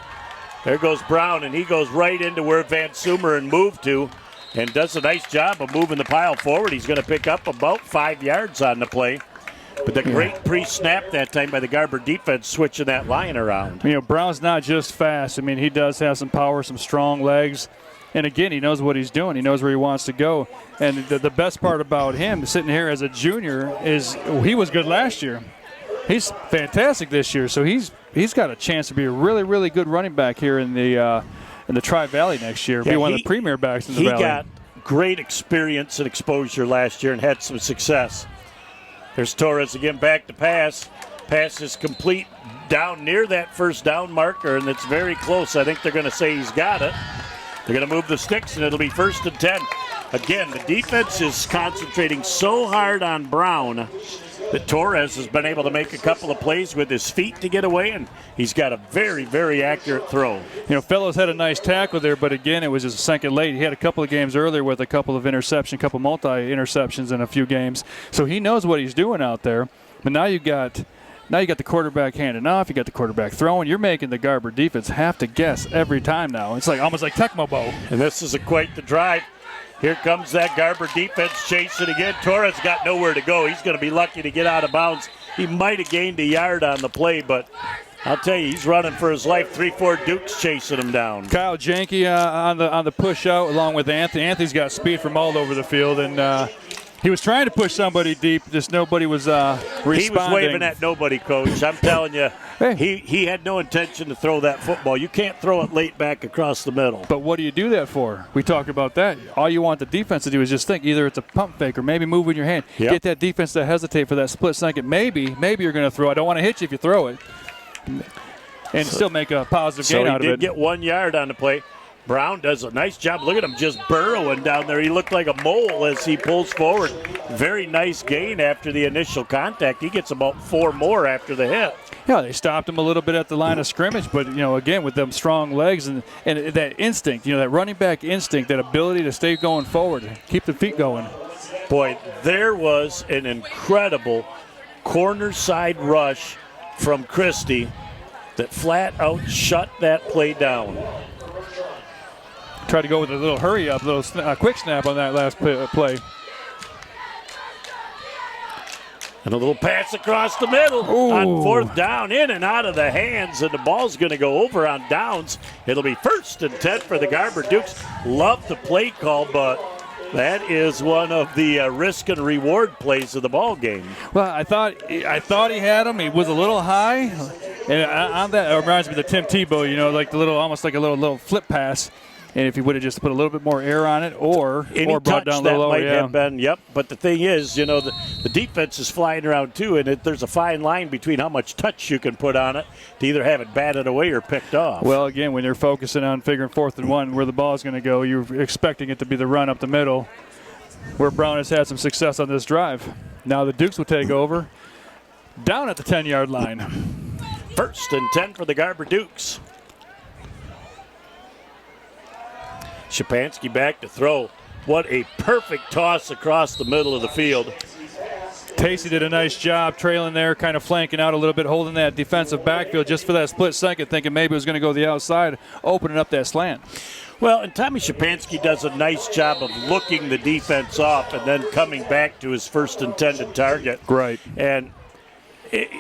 There goes Brown, and he goes right into where Van Sumeren moved to and does a nice job of moving the pile forward. He's going to pick up about 5 yards on the play. But the great pre-snap that time by the Garber defense switching that line around. Brown's not just fast. He does have some power, some strong legs. And again, he knows what he's doing. He knows where he wants to go. And the best part about him sitting here as a junior is he was good last year. He's fantastic this year. So he's got a chance to be a really, really good running back here in the Tri-Valley next year. Be one of the premier backs in the Valley. He got great experience and exposure last year and had some success. There's Torres again back to pass. Pass is complete down near that first down marker, and it's very close. I think they're going to say he's got it. They're going to move the sticks, and it'll be 1st and 10. again, the defense is concentrating so hard on Brown that Torres has been able to make a couple of plays with his feet to get away, and he's got a very, very accurate throw. You know, Fellows had a nice tackle there, but again, it was just a second late. He had a couple of games earlier with a couple of interceptions, a couple multi-interceptions in a few games. So he knows what he's doing out there. But now you got the quarterback handing off, you got the quarterback throwing. You're making the Garber defense have to guess every time now. It's like almost like Tecmo Bowl. And this is quite the drive. Here comes that Garber defense chasing again. Torres got nowhere to go. He's going to be lucky to get out of bounds. He might have gained a yard on the play, but I'll tell you, he's running for his life. 3-4 Dukes chasing him down. Kyle Janke on the push out along with Anthony. Anthony's got speed from all over the field, and he was trying to push somebody deep, just nobody was responding. He was waving at nobody, Coach. I'm telling you, hey. he had no intention to throw that football. You can't throw it late back across the middle. But what do you do that for? We talked about that. All you want the defense to do is just think. Either it's a pump fake or maybe move with your hand. Yep. Get that defense to hesitate for that split second. Maybe you're going to throw. I don't want to hit you if you throw it. And still make a positive gain out of it. So he did get 1 yard on the play. Brown does a nice job. Look at him just burrowing down there. He looked like a mole as he pulls forward. Very nice gain after the initial contact. He gets about 4 more after the hit. Yeah, they stopped him a little bit at the line of scrimmage, but, again, with them strong legs and that instinct, that running back instinct, that ability to stay going forward, keep the feet going. Boy, there was an incredible corner side rush from Christie that flat out shut that play down. Tried to go with a little hurry up, little quick snap on that last play. And a little pass across the middle. Ooh. On 4th down, in and out of the hands, and the ball's going to go over on downs. It'll be 1st and 10 for the Garber Dukes. Love the play call, but that is one of the risk and reward plays of the ball game. Well, I thought he had him. He was a little high, and on that, it reminds me of the Tim Tebow. Like the almost like a little flip pass. And if he would have just put a little bit more air on it or brought down a little lower. Might have been, yep. But the thing is, the defense is flying around too, and there's a fine line between how much touch you can put on it to either have it batted away or picked off. Well, again, when you're focusing on figuring 4th and 1 where the ball is going to go, you're expecting it to be the run up the middle where Brown has had some success on this drive. Now the Dukes will take over down at the 10-yard line. 1st and 10 for the Garber Dukes. Shapansky back to throw. What a perfect toss across the middle of the field. Tacey did a nice job trailing there, kind of flanking out a little bit, holding that defensive backfield just for that split second, thinking maybe it was going to go the outside, opening up that slant. Well, and Tommy Shapansky does a nice job of looking the defense off and then coming back to his first intended target. Right. And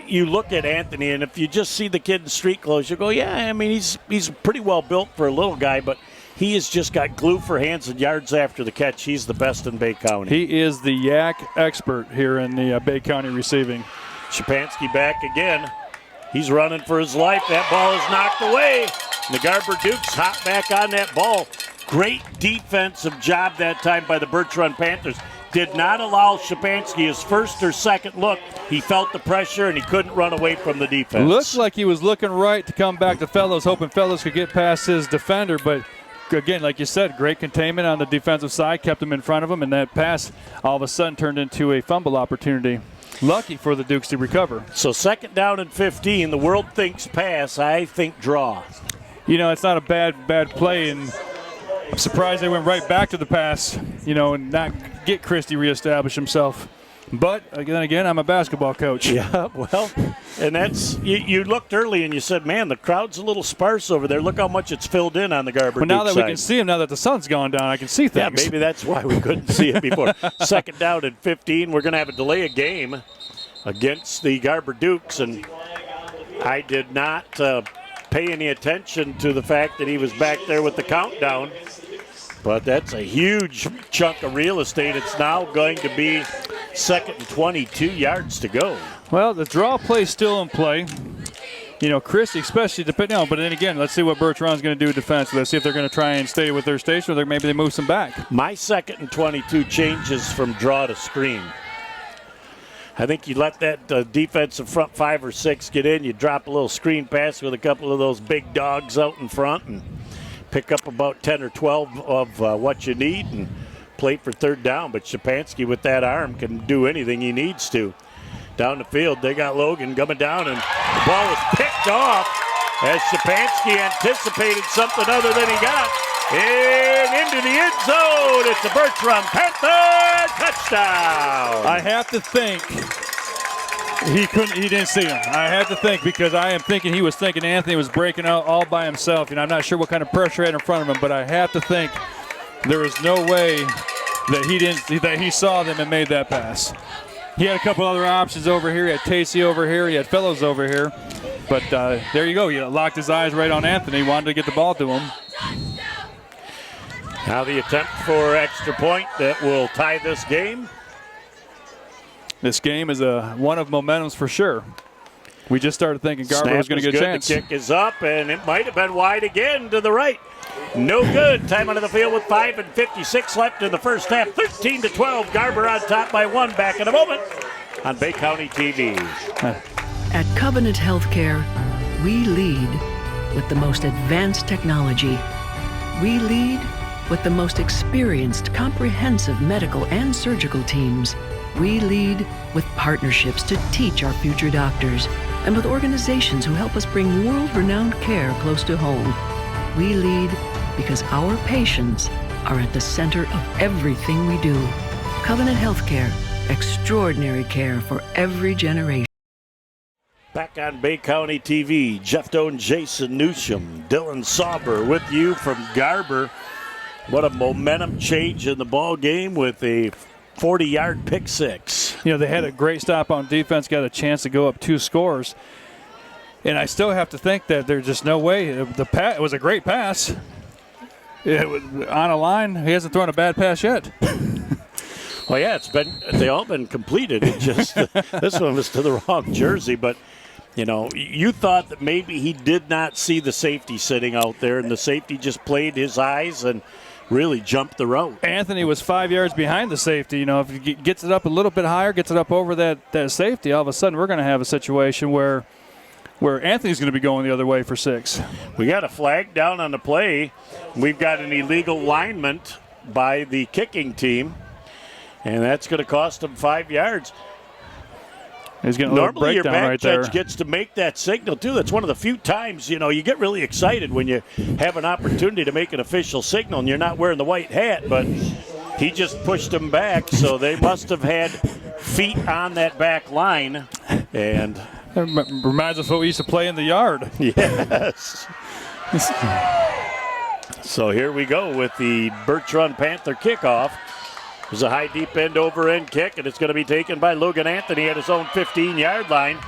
you look at Anthony, and if you just see the kid in street clothes, you go, yeah, I mean, he's pretty well built for a little guy, but he has just got glue for hands and yards after the catch. He's the best in Bay County. He is the yak expert here in the Bay County receiving. Shapansky back again. He's running for his life. That ball is knocked away. The Garber Dukes hop back on that ball. Great defensive job that time by the Birch Run Panthers. Did not allow Shapansky his first or second look. He felt the pressure, and he couldn't run away from the defense. Looks like he was looking right to come back to Fellows, hoping Fellows could get past his defender, but again, like you said, great containment on the defensive side, kept him in front of him, and that pass all of a sudden turned into a fumble opportunity. Lucky for the Dukes to recover. So 2nd down and 15. The world thinks pass. I think draw. It's not a bad play, and I'm surprised they went right back to the pass, and not get Christie reestablish himself. But, again, I'm a basketball coach. Yeah, well, and that's you looked early and you said, man, the crowd's a little sparse over there. Look how much it's filled in on the Garber But now that side. we can see him, now that the sun's gone down, I can see things. Yeah, maybe that's why we couldn't see it before. 2nd down and 15. We're going to have a delay of game against the Garber Dukes, and I did not pay any attention to the fact that he was back there with the countdown. But that's a huge chunk of real estate. It's now going to be 2nd and 22 yards to go. Well, the draw play still in play. Chris, especially depending on, but then again, let's see what Birch Run's going to do defensively. Let's see if they're going to try and stay with their station or maybe they move some back. My 2nd and 22 changes from draw to screen. I think you let that defensive front 5 or 6 get in. You drop a little screen pass with a couple of those big dogs out in front and pick up about 10 or 12 of what you need and plate for third down, but Szczepanski with that arm can do anything he needs to. Down the field, they got Logan coming down, and the ball was picked off as Szczepanski anticipated something other than he got. And into the end zone, it's a Birch run, Panther touchdown. I have to think he didn't see him. I had to think, because I am thinking he was thinking Anthony was breaking out all by himself. I'm not sure what kind of pressure he had in front of him, but I have to think there was no way that he saw them and made that pass. He had a couple other options over here. He had Tacey over here. He had Fellows over here. But there you go. He locked his eyes right on Anthony, wanted to get the ball to him. Now the attempt for extra point that will tie this game. This game is one of momentum's for sure. We just started thinking Garber was going to get a chance. The kick is up, and it might have been wide again to the right. No good. Time out of the field with 5:56 left in the first half. 13-12. Garber on top by 1. Back in a moment on Bay County TV. At Covenant Healthcare, we lead with the most advanced technology. We lead with the most experienced, comprehensive medical and surgical teams. We lead with partnerships to teach our future doctors, and with organizations who help us bring world-renowned care close to home. We lead because our patients are at the center of everything we do. Covenant Healthcare, extraordinary care for every generation. Back on Bay County TV, Jeff Doan, Jason Newsham, Dylan Sauber with you from Garber. What a momentum change in the ball game with a 40-yard pick six. They had a great stop on defense, got a chance to go up 2 scores. And I still have to think that there's just no way. It was a great pass. It was on a line. He hasn't thrown a bad pass yet. Well, yeah, they all been completed. It just this one was to the wrong jersey, but you thought that maybe he did not see the safety sitting out there, and the safety just played his eyes and really jumped the route. Anthony was 5 yards behind the safety. If he gets it up a little bit higher, gets it up over that safety, all of a sudden we're going to have a situation where Anthony's going to be going the other way for 6. We got a flag down on the play. We've got an illegal alignment by the kicking team, and that's going to cost him 5 yards. He's getting a Normally your back right judge there. gets to make that signal, too. That's one of the few times, you get really excited when you have an opportunity to make an official signal and you're not wearing the white hat, but he just pushed him back, so they must have had feet on that back line. And that reminds us of what we used to play in the yard. Yes. So here we go with the Birch Run Panther kickoff. There's a high deep end over end kick, and it's going to be taken by Logan Anthony at his own 15-yard line.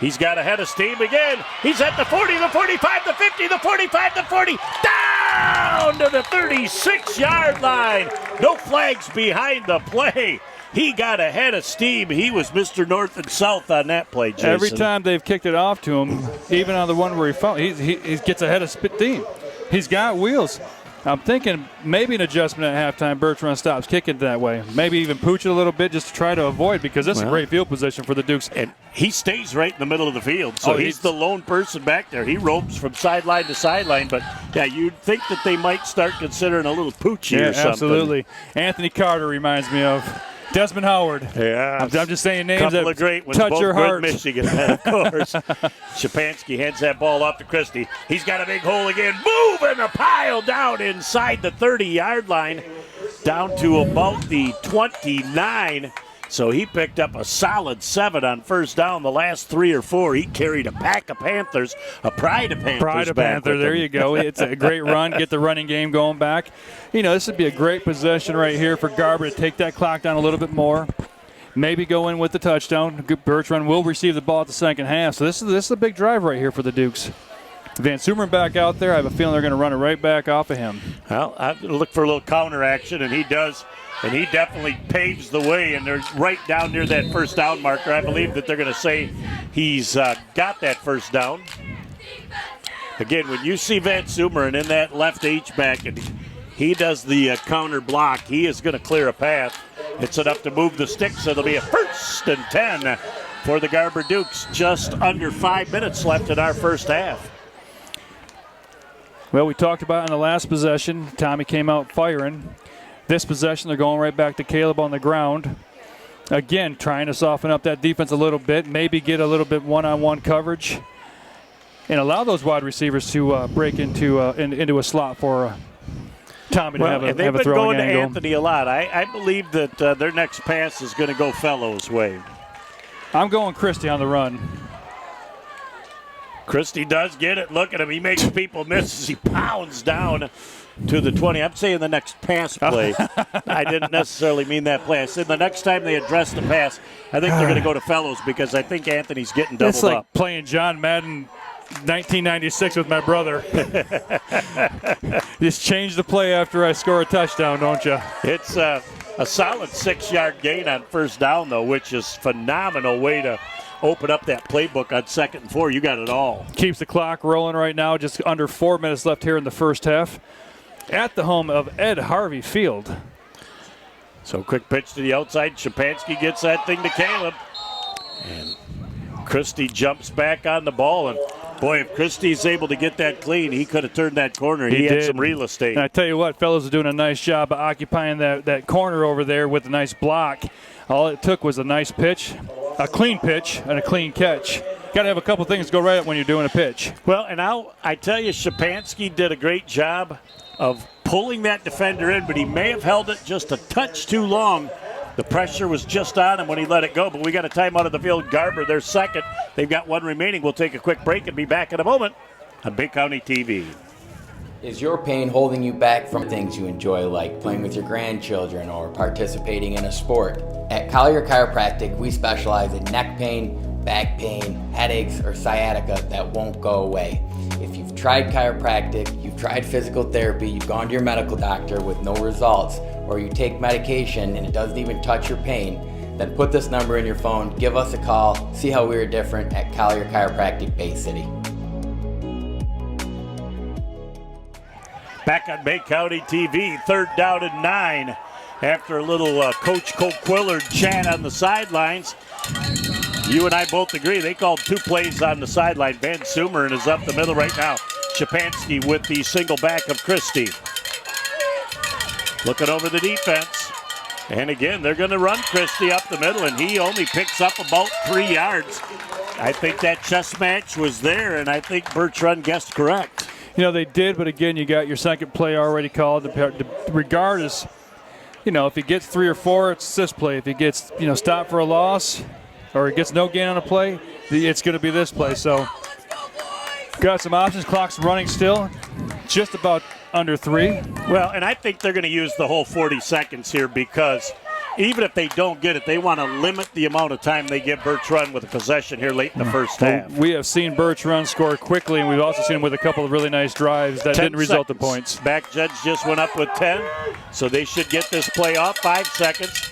He's got a head of steam again. He's at the 40, the 45, the 50, the 45, the 40, down to the 36-yard line. No flags behind the play. He got a head of steam. He was Mr. North and South on that play, Jason. Every time they've kicked it off to him, even on the one where he gets a head of steam. He's got wheels. I'm thinking maybe an adjustment at halftime. Birch Run stops kicking that way. Maybe even pooch it a little bit just to try to avoid, because this is a great field position for the Dukes. And he stays right in the middle of the field, so he's the lone person back there. He roams from sideline to sideline, but yeah, you'd think that they might start considering a little poochy or something. Absolutely. Anthony Carter reminds me of Desmond Howard. Yeah. I'm just saying names that of great ones, touch both your heart. Michigan, of course. Szczepanski hands that ball off to Christie. He's got a big hole again. Moving a pile down inside the 30-yard line, down to about the 29. So he picked up a solid 7 on first down. The last 3 or 4, he carried a pack of Panthers, a pride of Panthers. Pride of Panther, there you go. It's a great run, get the running game going back. This would be a great possession right here for Garber to take that clock down a little bit more. Maybe go in with the touchdown. Birch Run will receive the ball at the second half. So this is a big drive right here for the Dukes. Van Sumeren back out there. I have a feeling they're going to run it right back off of him. Well, I look for a little counter action, and he does. And he definitely paves the way, and they're right down near that first down marker. I believe that they're going to say he's got that first down. Again, when you see Van Sumeren in that left H-back, and he does the counter block, he is going to clear a path. It's enough to move the sticks, so it'll be a 1st and 10 for the Garber Dukes. Just under 5 minutes left in our first half. Well, we talked about in the last possession, Tommy came out firing. This possession, they're going right back to Caleb on the ground. Again, trying to soften up that defense a little bit, maybe get a little bit one-on-one coverage, and allow those wide receivers to break into a slot for Tommy to have a throwing angle. They've been going to Anthony a lot. I believe that their next pass is going to go Fellows' way. I'm going Christie on the run. Christie does get it. Look at him. He makes people miss as he pounds down to the 20. I'm saying the next pass play. I didn't necessarily mean that play. I said the next time they address the pass, I think they're going to go to Fellows because I think Anthony's getting doubled It's like up. playing John Madden 1996 with my brother. Just change the play after I score a touchdown, don't you? It's a solid 6-yard gain on first down, though, which is phenomenal way to open up that playbook on 2nd and 4. You got it all. Keeps the clock rolling right now. Just under 4 minutes left here in the first half. At the home of Ed Harvey Field. So quick pitch to the outside. Shapansky gets that thing to Caleb. And Christie jumps back on the ball. And, boy, if Christie's able to get that clean, he could have turned that corner. He had some real estate. And I tell you what, fellows are doing a nice job of occupying that corner over there with a nice block. All it took was a nice pitch, a clean pitch, and a clean catch. Got to have a couple things go right when you're doing a pitch. Well, and I tell you, Shapansky did a great job of pulling that defender in, but he may have held it just a touch too long. The pressure was just on him when he let it go, but we got a timeout of the field. Garber, they're second. They've got one remaining. We'll take a quick break and be back in a moment on Bay County TV. Is your pain holding you back from things you enjoy, like playing with your grandchildren or participating in a sport? At Collier Chiropractic, we specialize in neck pain, back pain, headaches, or sciatica that won't go away. If you've tried chiropractic, you've tried physical therapy, you've gone to your medical doctor with no results, or you take medication and it doesn't even touch your pain, then put this number in your phone, give us a call, see how we're different at Collier Chiropractic Bay City. Back on Bay County TV, 3rd down and 9. After a little Coach Coquillard chat on the sidelines, you and I both agree they called 2 plays on the sideline. Van Sumeren is up the middle right now. Shapansky with the single back of Christie. Looking over the defense. And again, they're going to run Christie up the middle, and he only picks up about 3 yards. I think that chess match was there, and I think Birch run guessed correct. You know, they did, but again, you got your second play already called. Regardless, you know, if he gets 3 or 4, it's this play. If he gets, stopped for a loss or he gets no gain on a play, it's going to be this play. So, got some options. Clock's running still, just about under 3. Well, and I think they're going to use the whole 40 seconds here because even if they don't get it, they want to limit the amount of time they give Birch run with a possession here late in the first half. We have seen Birch run score quickly, and we've also seen him with a couple of really nice drives that didn't result in points. Back judge just went up with 10, so they should get this play off. 5 seconds.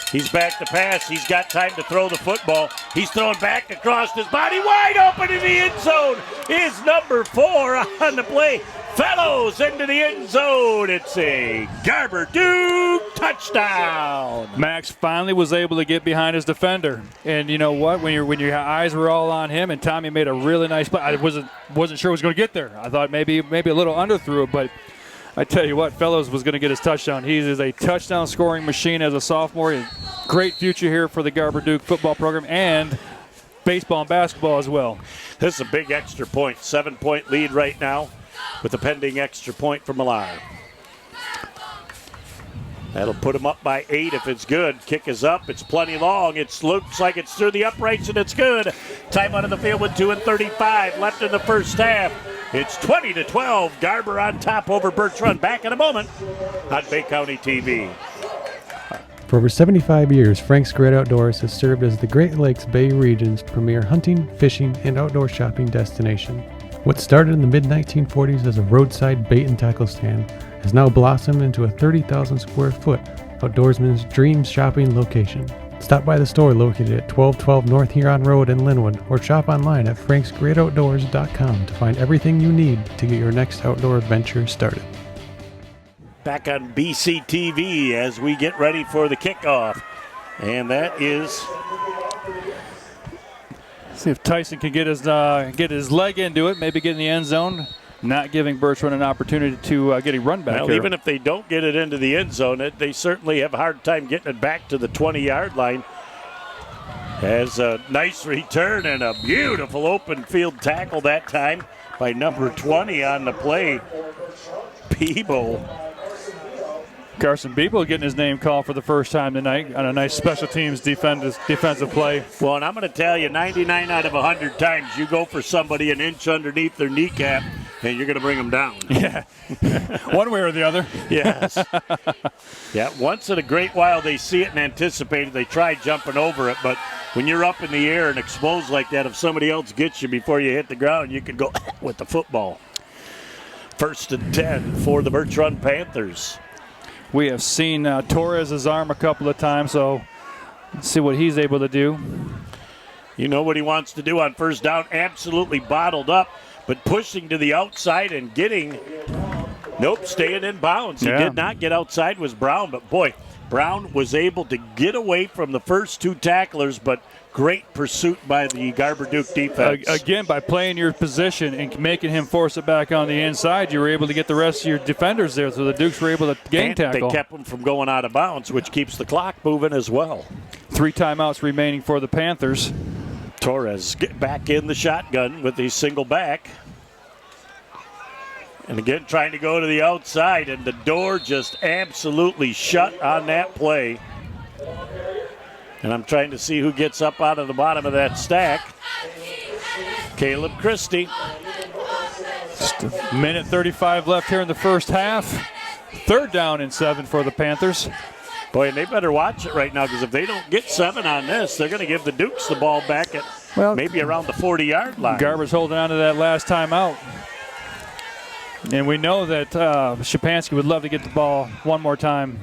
He's back to pass. He's got time to throw the football. He's throwing back across his body. Wide open in the end zone is number 4 on the play. Fellows into the end zone. It's a Garber Duke touchdown. Max finally was able to get behind his defender. And you know what? When your eyes were all on him and Tommy made a really nice play, I wasn't sure he was going to get there. I thought maybe a little under threw it, but I tell you what, Fellows was going to get his touchdown. He is a touchdown scoring machine as a sophomore. Great future here for the Garber Duke football program and baseball and basketball as well. This is a big extra point. 7-point lead right now with a pending extra point for Millar. That'll put him up by 8 if it's good. Kick is up. It's plenty long. It looks like it's through the uprights, and it's good. Time out of the field with 2:35 left in the first half. It's 20-12. Garber on top over Birch Run. Back in a moment on Bay County TV. For over 75 years, Frank's Great Outdoors has served as the Great Lakes Bay region's premier hunting, fishing, and outdoor shopping destination. What started in the mid-1940s as a roadside bait and tackle stand has now blossomed into a 30,000 square foot outdoorsman's dream shopping location. Stop by the store located at 1212 North Huron Road in Linwood or shop online at franksgreatoutdoors.com to find everything you need to get your next outdoor adventure started. Back on BCTV as we get ready for the kickoff. And that is... See if Tyson can get his leg into it, maybe get in the end zone. not giving Birch an opportunity to get a run back Well, here. even if they don't get it into the end zone, they certainly have a hard time getting it back to the 20-yard line. Has a nice return and a beautiful open field tackle that time by number 20 on the play, Peeble. Carson Beeble getting his name called for the first time tonight on a nice special teams defensive play. Well, and I'm going to tell you, 99 out of 100 times you go for somebody an inch underneath their kneecap, and you're going to bring them down. Yeah, one way or the other. Yes. Yeah, once in a great while they see it and anticipate it, they try jumping over it, but when you're up in the air and exposed like that, if somebody else gets you before you hit the ground, you can go with the football. 1st and 10 for the Birch Run Panthers. We have seen Torres' arm a couple of times, so let's see what he's able to do. You know what he wants to do on first down, absolutely bottled up, but pushing to the outside and getting, staying in bounds. Yeah. He did not get outside, was Brown, but boy, Brown was able to get away from the first two tacklers, but great pursuit by the Garber Duke defense. Again, by playing your position and making him force it back on the inside, you were able to get the rest of your defenders there, so the Dukes were able to gain tackle. They kept them from going out of bounds, which keeps the clock moving as well. 3 timeouts remaining for the Panthers. Torres get back in the shotgun with the single back. And again, trying to go to the outside, and the door just absolutely shut on that play. And I'm trying to see who gets up out of the bottom of that stack. Caleb Christie. Just a minute 35 left here in the first half. 3rd down and 7 for the Panthers. Boy, and they better watch it right now, because if they don't get 7 on this, they're going to give the Dukes the ball back at maybe around the 40-yard line. Garber's holding on to that last timeout. And we know that Shapansky would love to get the ball one more time.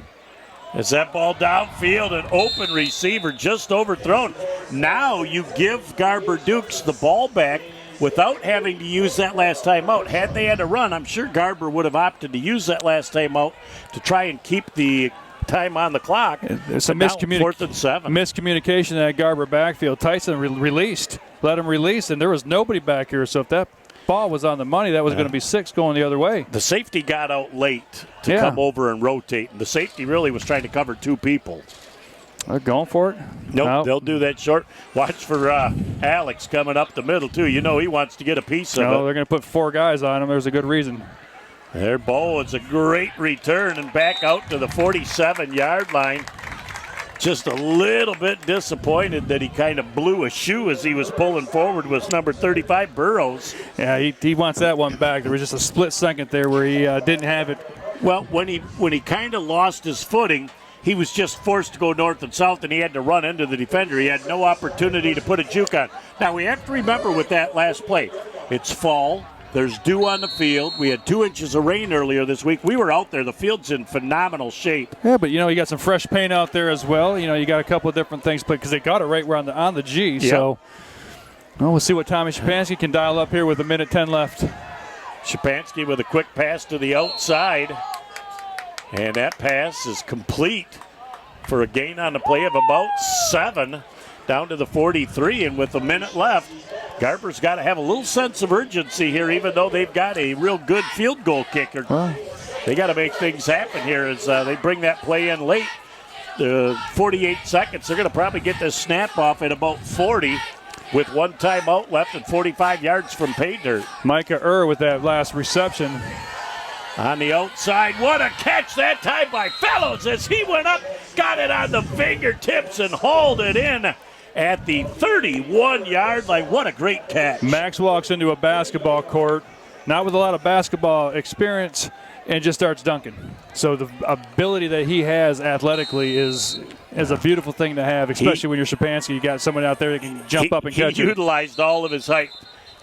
As that ball downfield, an open receiver just overthrown. Now you give Garber Dukes the ball back without having to use that last timeout. Had they had to run, I'm sure Garber would have opted to use that last timeout to try and keep the time on the clock. It's a 4th and 7. Miscommunication in that Garber backfield. Tyson released, let him release, and there was nobody back here. So if that ball was on the money, that was going to be 6 going the other way. The safety got out late to come over and rotate. And the safety really was trying to cover 2 people. They're going for it? Nope, they'll do that short. Watch for Alex coming up the middle, too. You know he wants to get a piece of it. They're going to put 4 guys on him. There's a good reason. Their ball is a great return and back out to the 47-yard line. Just a little bit disappointed that he kind of blew a shoe as he was pulling forward with number 35, Burrows. Yeah, he wants that one back. There was just a split second there where he didn't have it. Well, when he kind of lost his footing, he was just forced to go north and south, and he had to run into the defender. He had no opportunity to put a juke on. Now, we have to remember with that last play, it's fall. There's dew on the field. We had 2 inches of rain earlier this week. We were out there. The field's in phenomenal shape. Yeah, but, you got some fresh paint out there as well. You got a couple of different things, because they got it right where on the G. Yep. So we'll see what Tommy Shapansky can dial up here with 1:10 left. Shapansky with a quick pass to the outside. And that pass is complete for a gain on the play of about 7 down to the 43. And with a minute left, Garber's got to have a little sense of urgency here, even though they've got a real good field goal kicker. They got to make things happen here as they bring that play in late. 48 seconds. They're going to probably get this snap off at about 40 with 1 timeout left and 45 yards from pay dirt. Micah with that last reception. On the outside, what a catch that time by Fellows as he went up, got it on the fingertips and hauled it in at the 31-yard line. What a great catch. Max walks into a basketball court, not with a lot of basketball experience, and just starts dunking. So the ability that he has athletically is a beautiful thing to have, especially when you're Shapansky. You got someone out there that can jump up and catch you. He utilized all of his height.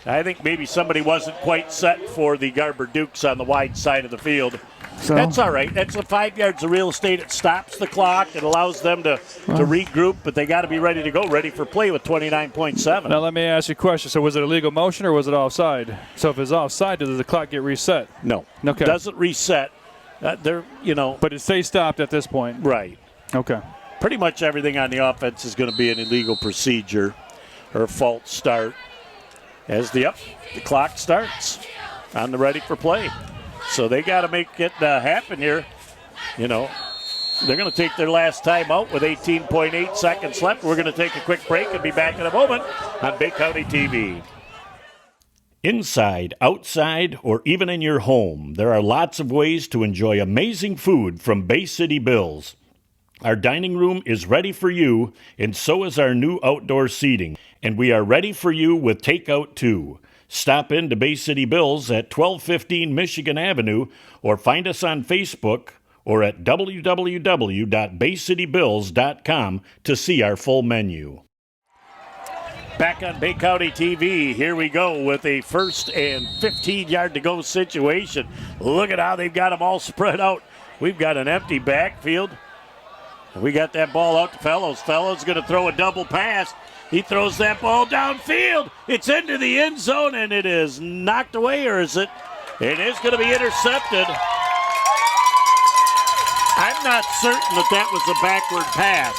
I think maybe somebody wasn't quite set for the Garber Dukes on the wide side of the field. So that's all right. That's 5 yards of real estate. It stops the clock. It allows them to regroup, but they got to be ready to go, ready for play with 29.7. Now let me ask you a question. So was it a legal motion or was it offside? So if it's offside, does the clock get reset? No. Okay. It doesn't reset. But it stays stopped at this point. Right. Okay. Pretty much everything on the offense is going to be an illegal procedure or a false start as the clock starts. on the ready for play. So they got to make it happen here. You know, they're going to take their last time out with 18.8 seconds left. We're going to take a quick break and be back in a moment on Bay County TV. Inside, outside, or even in your home, there are lots of ways to enjoy amazing food from Bay City Bills. Our dining room is ready for you, and so is our new outdoor seating. And we are ready for you with takeout too. Stop in to Bay City Bills at 1215 Michigan Avenue, or find us on Facebook or at www.baycitybills.com to see our full menu. Back on Bay County TV, here we go with a 1st and 15-yard to go situation. Look at how they've got them all spread out. We've got an empty backfield. We got that ball out to Fellows. Fellows going to throw a double pass. He throws that ball downfield. It's into the end zone, and it is knocked away, or is it? It is going to be intercepted. I'm not certain that was a backward pass.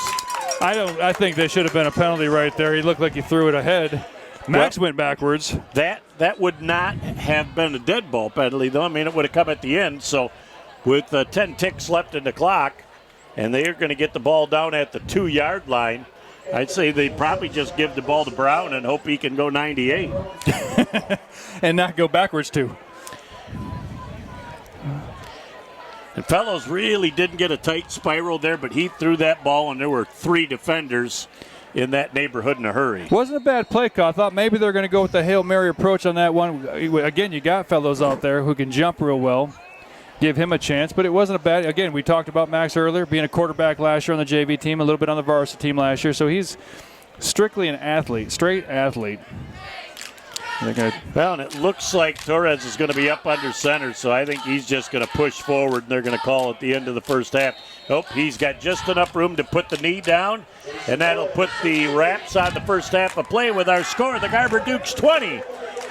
I think there should have been a penalty right there. He looked like he threw it ahead. Max went backwards. That would not have been a dead ball penalty, though. I mean, it would have come at the end. So with 10 ticks left in the clock, and they are going to get the ball down at the 2-yard line, I'd say they'd probably just give the ball to Brown and hope he can go 98. And not go backwards, too. And Fellows really didn't get a tight spiral there, but he threw that ball, and there were 3 defenders in that neighborhood in a hurry. Wasn't a bad play call. I thought maybe they're going to go with the Hail Mary approach on that one. Again, you got Fellows out there who can jump real well. Give him a chance, but it wasn't a bad. Again, we talked about Max earlier, being a quarterback last year on the JV team, a little bit on the varsity team last year, so he's strictly an athlete, straight athlete. Well, and it looks like Torres is going to be up under center, so I think he's just going to push forward, and they're going to call at the end of the first half. Nope, he's got just enough room to put the knee down, and that'll put the wraps on the first half of play with our score, the Garber Dukes 20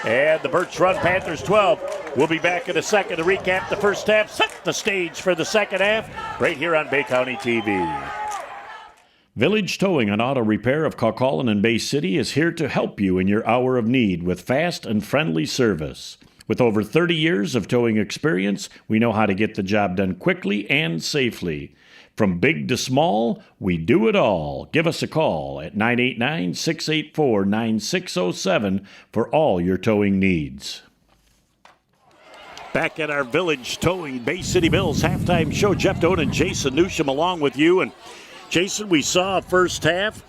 and the Birch Run Panthers 12. We'll be back in a second to recap the first half, set the stage for the second half, right here on Bay County TV. Village Towing and Auto Repair of Kaukaulin and Bay City is here to help you in your hour of need with fast and friendly service. With over 30 years of towing experience, we know how to get the job done quickly and safely. From big to small, we do it all. Give us a call at 989-684-9607 for all your towing needs. Back at our Village Towing Bay City Bills halftime show, Jeff Doan and Jason Newsham along with you. And Jason, we saw a first half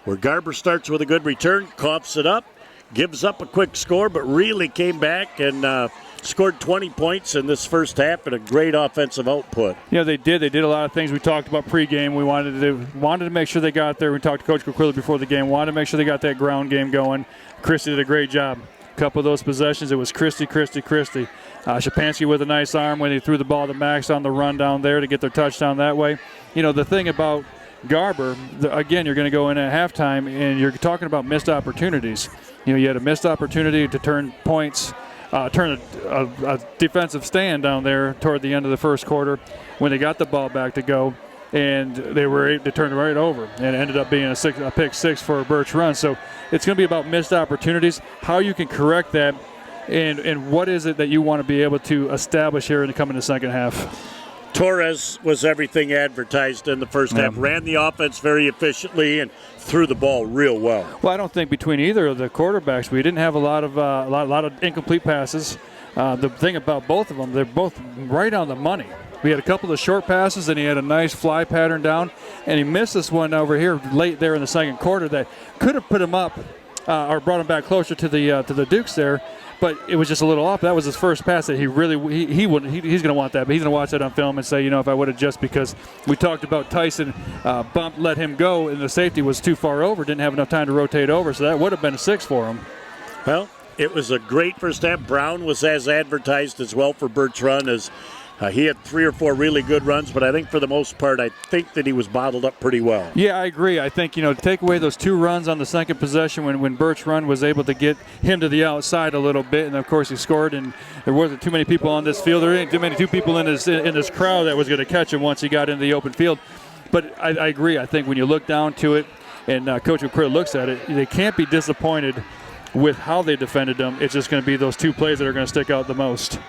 where Garber starts with a good return, coughs it up, gives up a quick score, but really came back and scored 20 points in this first half and a great offensive output. Yeah, they did. They did a lot of things. We talked about pregame. We wanted to make sure they got there. We talked to Coach Coquilla before the game. Wanted to make sure they got that ground game going. Christie did a great job. A couple of those possessions, it was Christie. Shapansky with a nice arm when he threw the ball to Max on the run down there to get their touchdown that way. You know, the thing about Garber, again, you're going to go in at halftime and you're talking about missed opportunities. You know, you had a missed opportunity to turn points, turn a defensive stand down there toward the end of the first quarter when they got the ball back to go, and they were able to turn it right over, and it ended up being a pick six for a Birch run. So it's going to be about missed opportunities, how you can correct that, and what is it that you want to be able to establish here in the coming second half. Torres was everything advertised in the first half, ran the offense very efficiently and threw the ball real well. Well, I don't think between either of the quarterbacks, we didn't have a lot of incomplete passes. The thing about both of them, they're both right on the money. We had a couple of short passes, and he had a nice fly pattern down, and he missed this one over here late there in the second quarter that could have put him up or brought him back closer to the Dukes there. But it was just a little off. That was his first pass that he really he's going to want that. But he's going to watch that on film and say, you know, if I would have just, because we talked about Tyson bump, let him go, and the safety was too far over, didn't have enough time to rotate over. So that would have been a 6 for him. Well, it was a great first half. Brown was as advertised as well for Birch Run as he had 3 or 4 really good runs, but I think for the most part, I think that he was bottled up pretty well. Yeah, I agree. I think, you know, take away those 2 runs on the second possession when Birch Run was able to get him to the outside a little bit, and of course he scored, and there wasn't too many people on this field. There ain't too many people in this crowd that was going to catch him once he got into the open field. But I agree. I think when you look down to it and Coach McCreary looks at it, they can't be disappointed with how they defended them, it's just going to be those two plays that are going to stick out the most.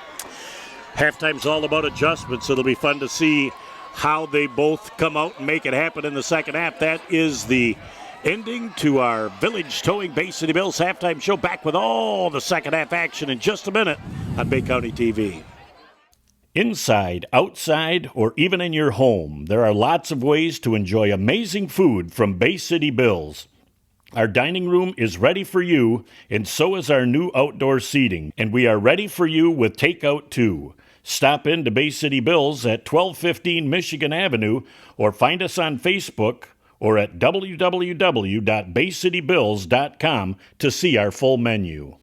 Halftime's all about adjustments, so it'll be fun to see how they both come out and make it happen in the second half. That is the ending to our Village Towing Bay City Bills halftime show. Back with all the second half action in just a minute on Bay County TV. Inside, outside, or even in your home, there are lots of ways to enjoy amazing food from Bay City Bills. Our dining room is ready for you, and so is our new outdoor seating. And we are ready for you with takeout too. Stop in to Bay City Bills at 1215 Michigan Avenue, or find us on Facebook or at www.baycitybills.com to see our full menu.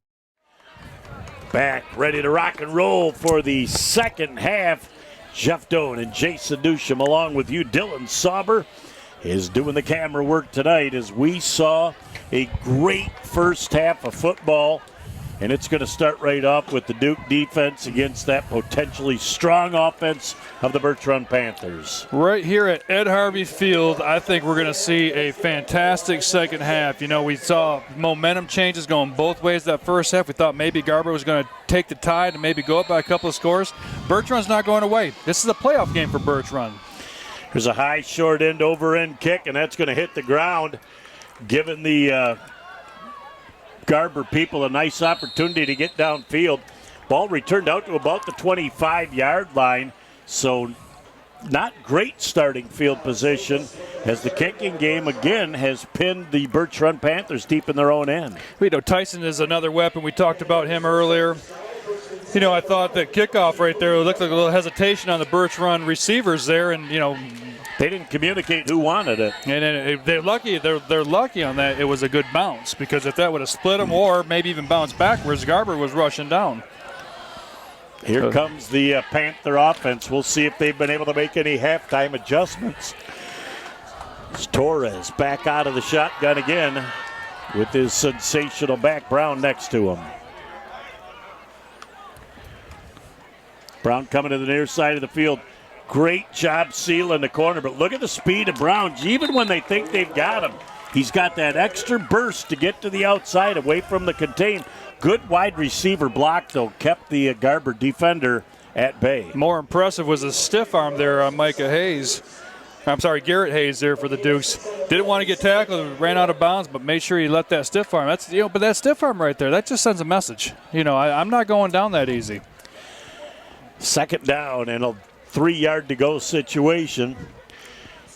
Back, ready to rock and roll for the second half. Jeff Doan and Jason Dusham, along with you, Dylan Sauber, is doing the camera work tonight as we saw a great first half of football. And it's going to start right off with the Duke defense against that potentially strong offense of the Birch Run Panthers. Right here at Ed Harvey Field, I think we're going to see a fantastic second half. You know, we saw momentum changes going both ways that first half. We thought maybe Garber was going to take the tide and maybe go up by a couple of scores. Birch Run's not going away. This is a playoff game for Birch Run. There's a high short end over end kick, and that's going to hit the ground, giving the Garber people a nice opportunity to get downfield. Ball returned out to about the 25-yard line, so not great starting field position as the kicking game again has pinned the Birch Run Panthers deep in their own end. You know, Tyson is another weapon. We talked about him earlier. You know, I thought that kickoff right there looked like a little hesitation on the Birch Run receivers there, and, you know, they didn't communicate who wanted it. And they're lucky. They're lucky on that. It was a good bounce, because if that would have split them or maybe even bounced backwards, Garber was rushing down. Here comes the Panther offense. We'll see if they've been able to make any halftime adjustments. It's Torres back out of the shotgun again with his sensational back, Brown next to him. Brown coming to the near side of the field. Great job sealing the corner, but look at the speed of Brown. Even when they think they've got him, he's got that extra burst to get to the outside away from the contain. Good wide receiver block, though, kept the Garber defender at bay. More impressive was a stiff arm there on Garrett Hayes there for the Dukes. Didn't want to get tackled, ran out of bounds, but made sure he let that stiff arm. But that stiff arm right there, that just sends a message. You know, I'm not going down that easy. Second down and a 3-yard to go situation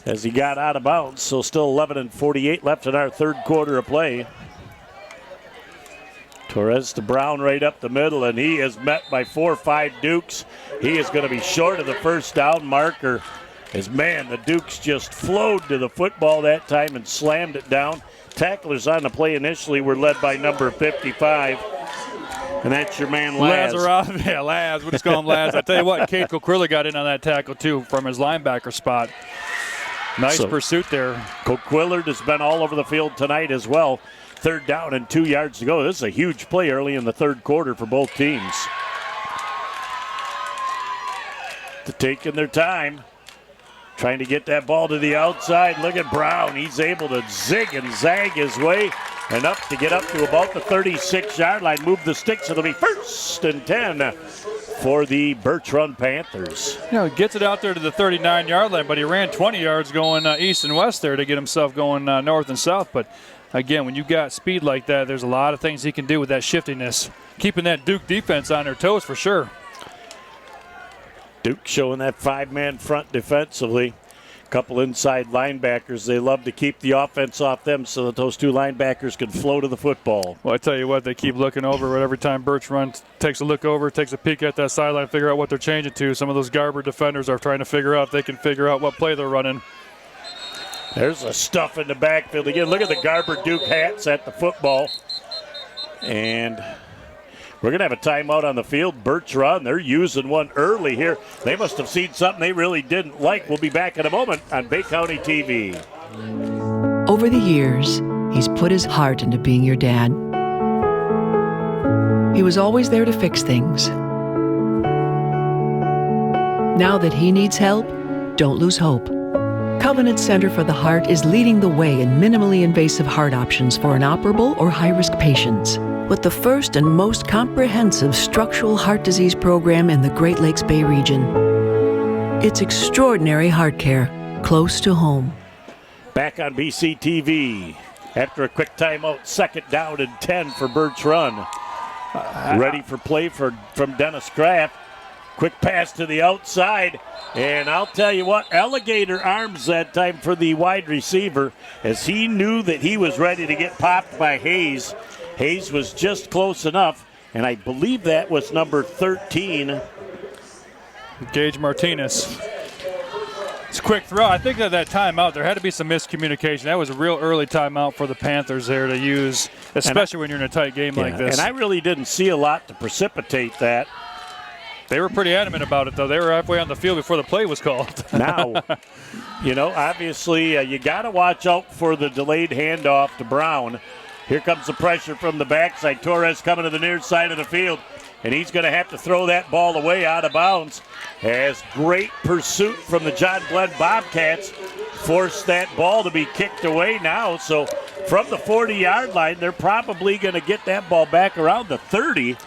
as he got out of bounds. So still 11:48 left in our third quarter of play. Torres to Brown right up the middle, and he is met by 4 or 5 Dukes. He is going to be short of the first down marker as, man, the Dukes just flowed to the football that time and slammed it down. Tacklers on the play initially were led by number 55. And that's your man, Laz. Yeah, Laz. We'll just call him Laz. I tell you what, Kate Coquilla got in on that tackle, too, from his linebacker spot. Nice pursuit there. Coquillard has been all over the field tonight as well. Third down and 2 yards to go. This is a huge play early in the third quarter for both teams. They're taking their time, trying to get that ball to the outside. Look at Brown. He's able to zig and zag his way and up to get up to about the 36-yard line. Move the sticks. It'll be 1st and 10 for the Birch Run Panthers. You know, he gets it out there to the 39-yard line, but he ran 20 yards going east and west there to get himself going north and south. But, again, when you've got speed like that, there's a lot of things he can do with that shiftiness, keeping that Duke defense on their toes for sure. Duke showing that 5-man front defensively. Couple inside linebackers. They love to keep the offense off them so that those 2 linebackers can flow to the football. Well, I tell you what, they keep looking over. Every time Birch Run takes a look over, takes a peek at that sideline, figure out what they're changing to. Some of those Garber defenders are trying to figure out if they can figure out what play they're running. There's a stuff in the backfield. Again, look at the Garber Duke hats at the football. And we're going to have a timeout on the field. Birch Run, they're using one early here. They must have seen something they really didn't like. We'll be back in a moment on Bay County TV. Over the years, he's put his heart into being your dad. He was always there to fix things. Now that he needs help, don't lose hope. Covenant Center for the Heart is leading the way in minimally invasive heart options for inoperable or high-risk patients. with the first and most comprehensive structural heart disease program in the Great Lakes Bay region. It's extraordinary heart care, close to home. Back on BCTV after a quick timeout, 2nd down and 10 for Birch run. Ready for play from Dennis Kraft. Quick pass to the outside, and I'll tell you what, alligator arms that time for the wide receiver, as he knew that he was ready to get popped by Hayes. Hayes was just close enough, and I believe that was number 13. Gage Martinez. It's a quick throw. I think that timeout, there had to be some miscommunication. That was a real early timeout for the Panthers there to use, especially when you're in a tight game like this. And I really didn't see a lot to precipitate that. They were pretty adamant about it, though. They were halfway on the field before the play was called. Now, obviously you got to watch out for the delayed handoff to Brown. Here comes the pressure from the backside. Torres coming to the near side of the field, and he's going to have to throw that ball away out of bounds, as great pursuit from the John Glenn Bobcats forced that ball to be kicked away now. So from the 40-yard line, they're probably going to get that ball back around the 30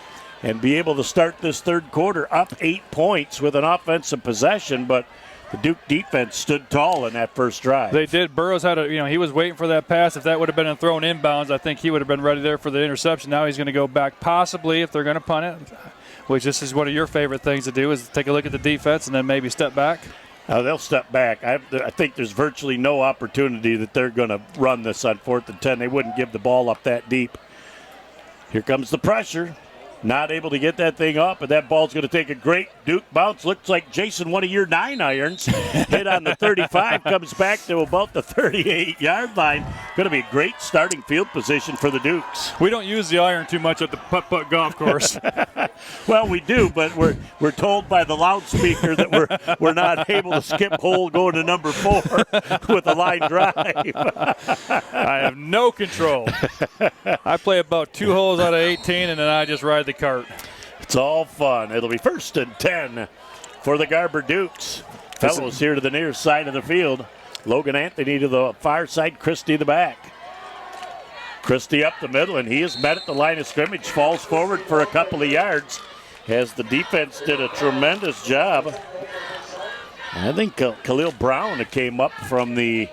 and be able to start this third quarter up 8 points with an offensive possession, but the Duke defense stood tall in that first drive. They did. Burrows had he was waiting for that pass. If that would have been thrown inbounds, I think he would have been ready there for the interception. Now he's going to go back, possibly, if they're going to punt it, which this is one of your favorite things to do, is take a look at the defense and then maybe step back. They'll step back. I think there's virtually no opportunity that they're going to run this on 4th and 10. They wouldn't give the ball up that deep. Here comes the pressure. Not able to get that thing up, and that ball's going to take a great Duke bounce. Looks like, Jason, one of your 9-irons hit on the 35, comes back to about the 38-yard line. Going to be a great starting field position for the Dukes. We don't use the iron too much at the putt-putt golf course. Well, we do, but we're told by the loudspeaker that we're not able to skip hole going to number 4 with a line drive. I have no control. I play about 2 holes out of 18, and then I just ride the cart. It's all fun. It'll be 1st and 10 for the Garber Dukes. Fellows here to the near side of the field. Logan Anthony to the far side, Christie the back. Christie up the middle, and he is met at the line of scrimmage, falls forward for a couple of yards as the defense did a tremendous job. I think Khalil Brown came up from the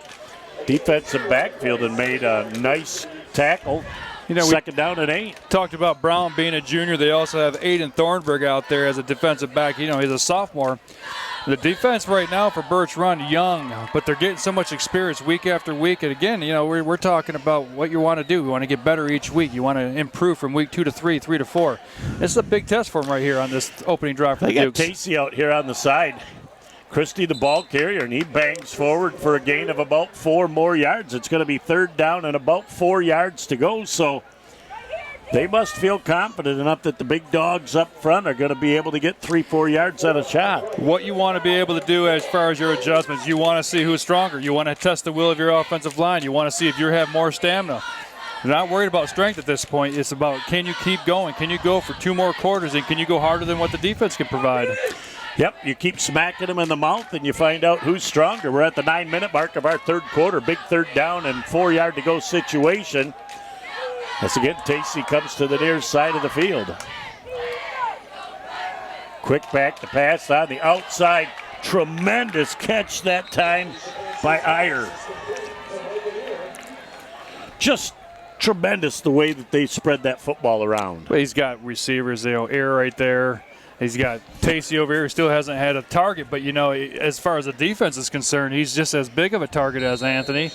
defensive backfield and made a nice tackle. 2nd down and 8. Talked about Brown being a junior. They also have Aiden Thornburg out there as a defensive back. He's a sophomore. The defense right now for Birch Run, young, but they're getting so much experience week after week. And again, we're talking about what you want to do. You want to get better each week. You want to improve from week 2 to 3, 3 to 4. This is a big test for them right here on this opening drive for the Dukes. They got Casey out here on the side. Christie the ball carrier, and he bangs forward for a gain of about 4 more yards. It's going to be 3rd down and about 4 yards to go, so they must feel confident enough that the big dogs up front are going to be able to get 3-4 yards on a shot. What you want to be able to do as far as your adjustments, you want to see who's stronger. You want to test the will of your offensive line. You want to see if you have more stamina. You're not worried about strength at this point. It's about, can you keep going? Can you go for 2 more quarters, and can you go harder than what the defense can provide? Yep, you keep smacking them in the mouth, and you find out who's stronger. We're at the 9-minute mark of our third quarter. Big 3rd down and 4-yard-to-go situation. As again, Tacey comes to the near side of the field. Quick back to pass on the outside. Tremendous catch that time by Iyer. Just tremendous the way that they spread that football around. But he's got receivers, Air right there. He's got Tacey over here who still hasn't had a target, but as far as the defense is concerned, he's just as big of a target as Anthony.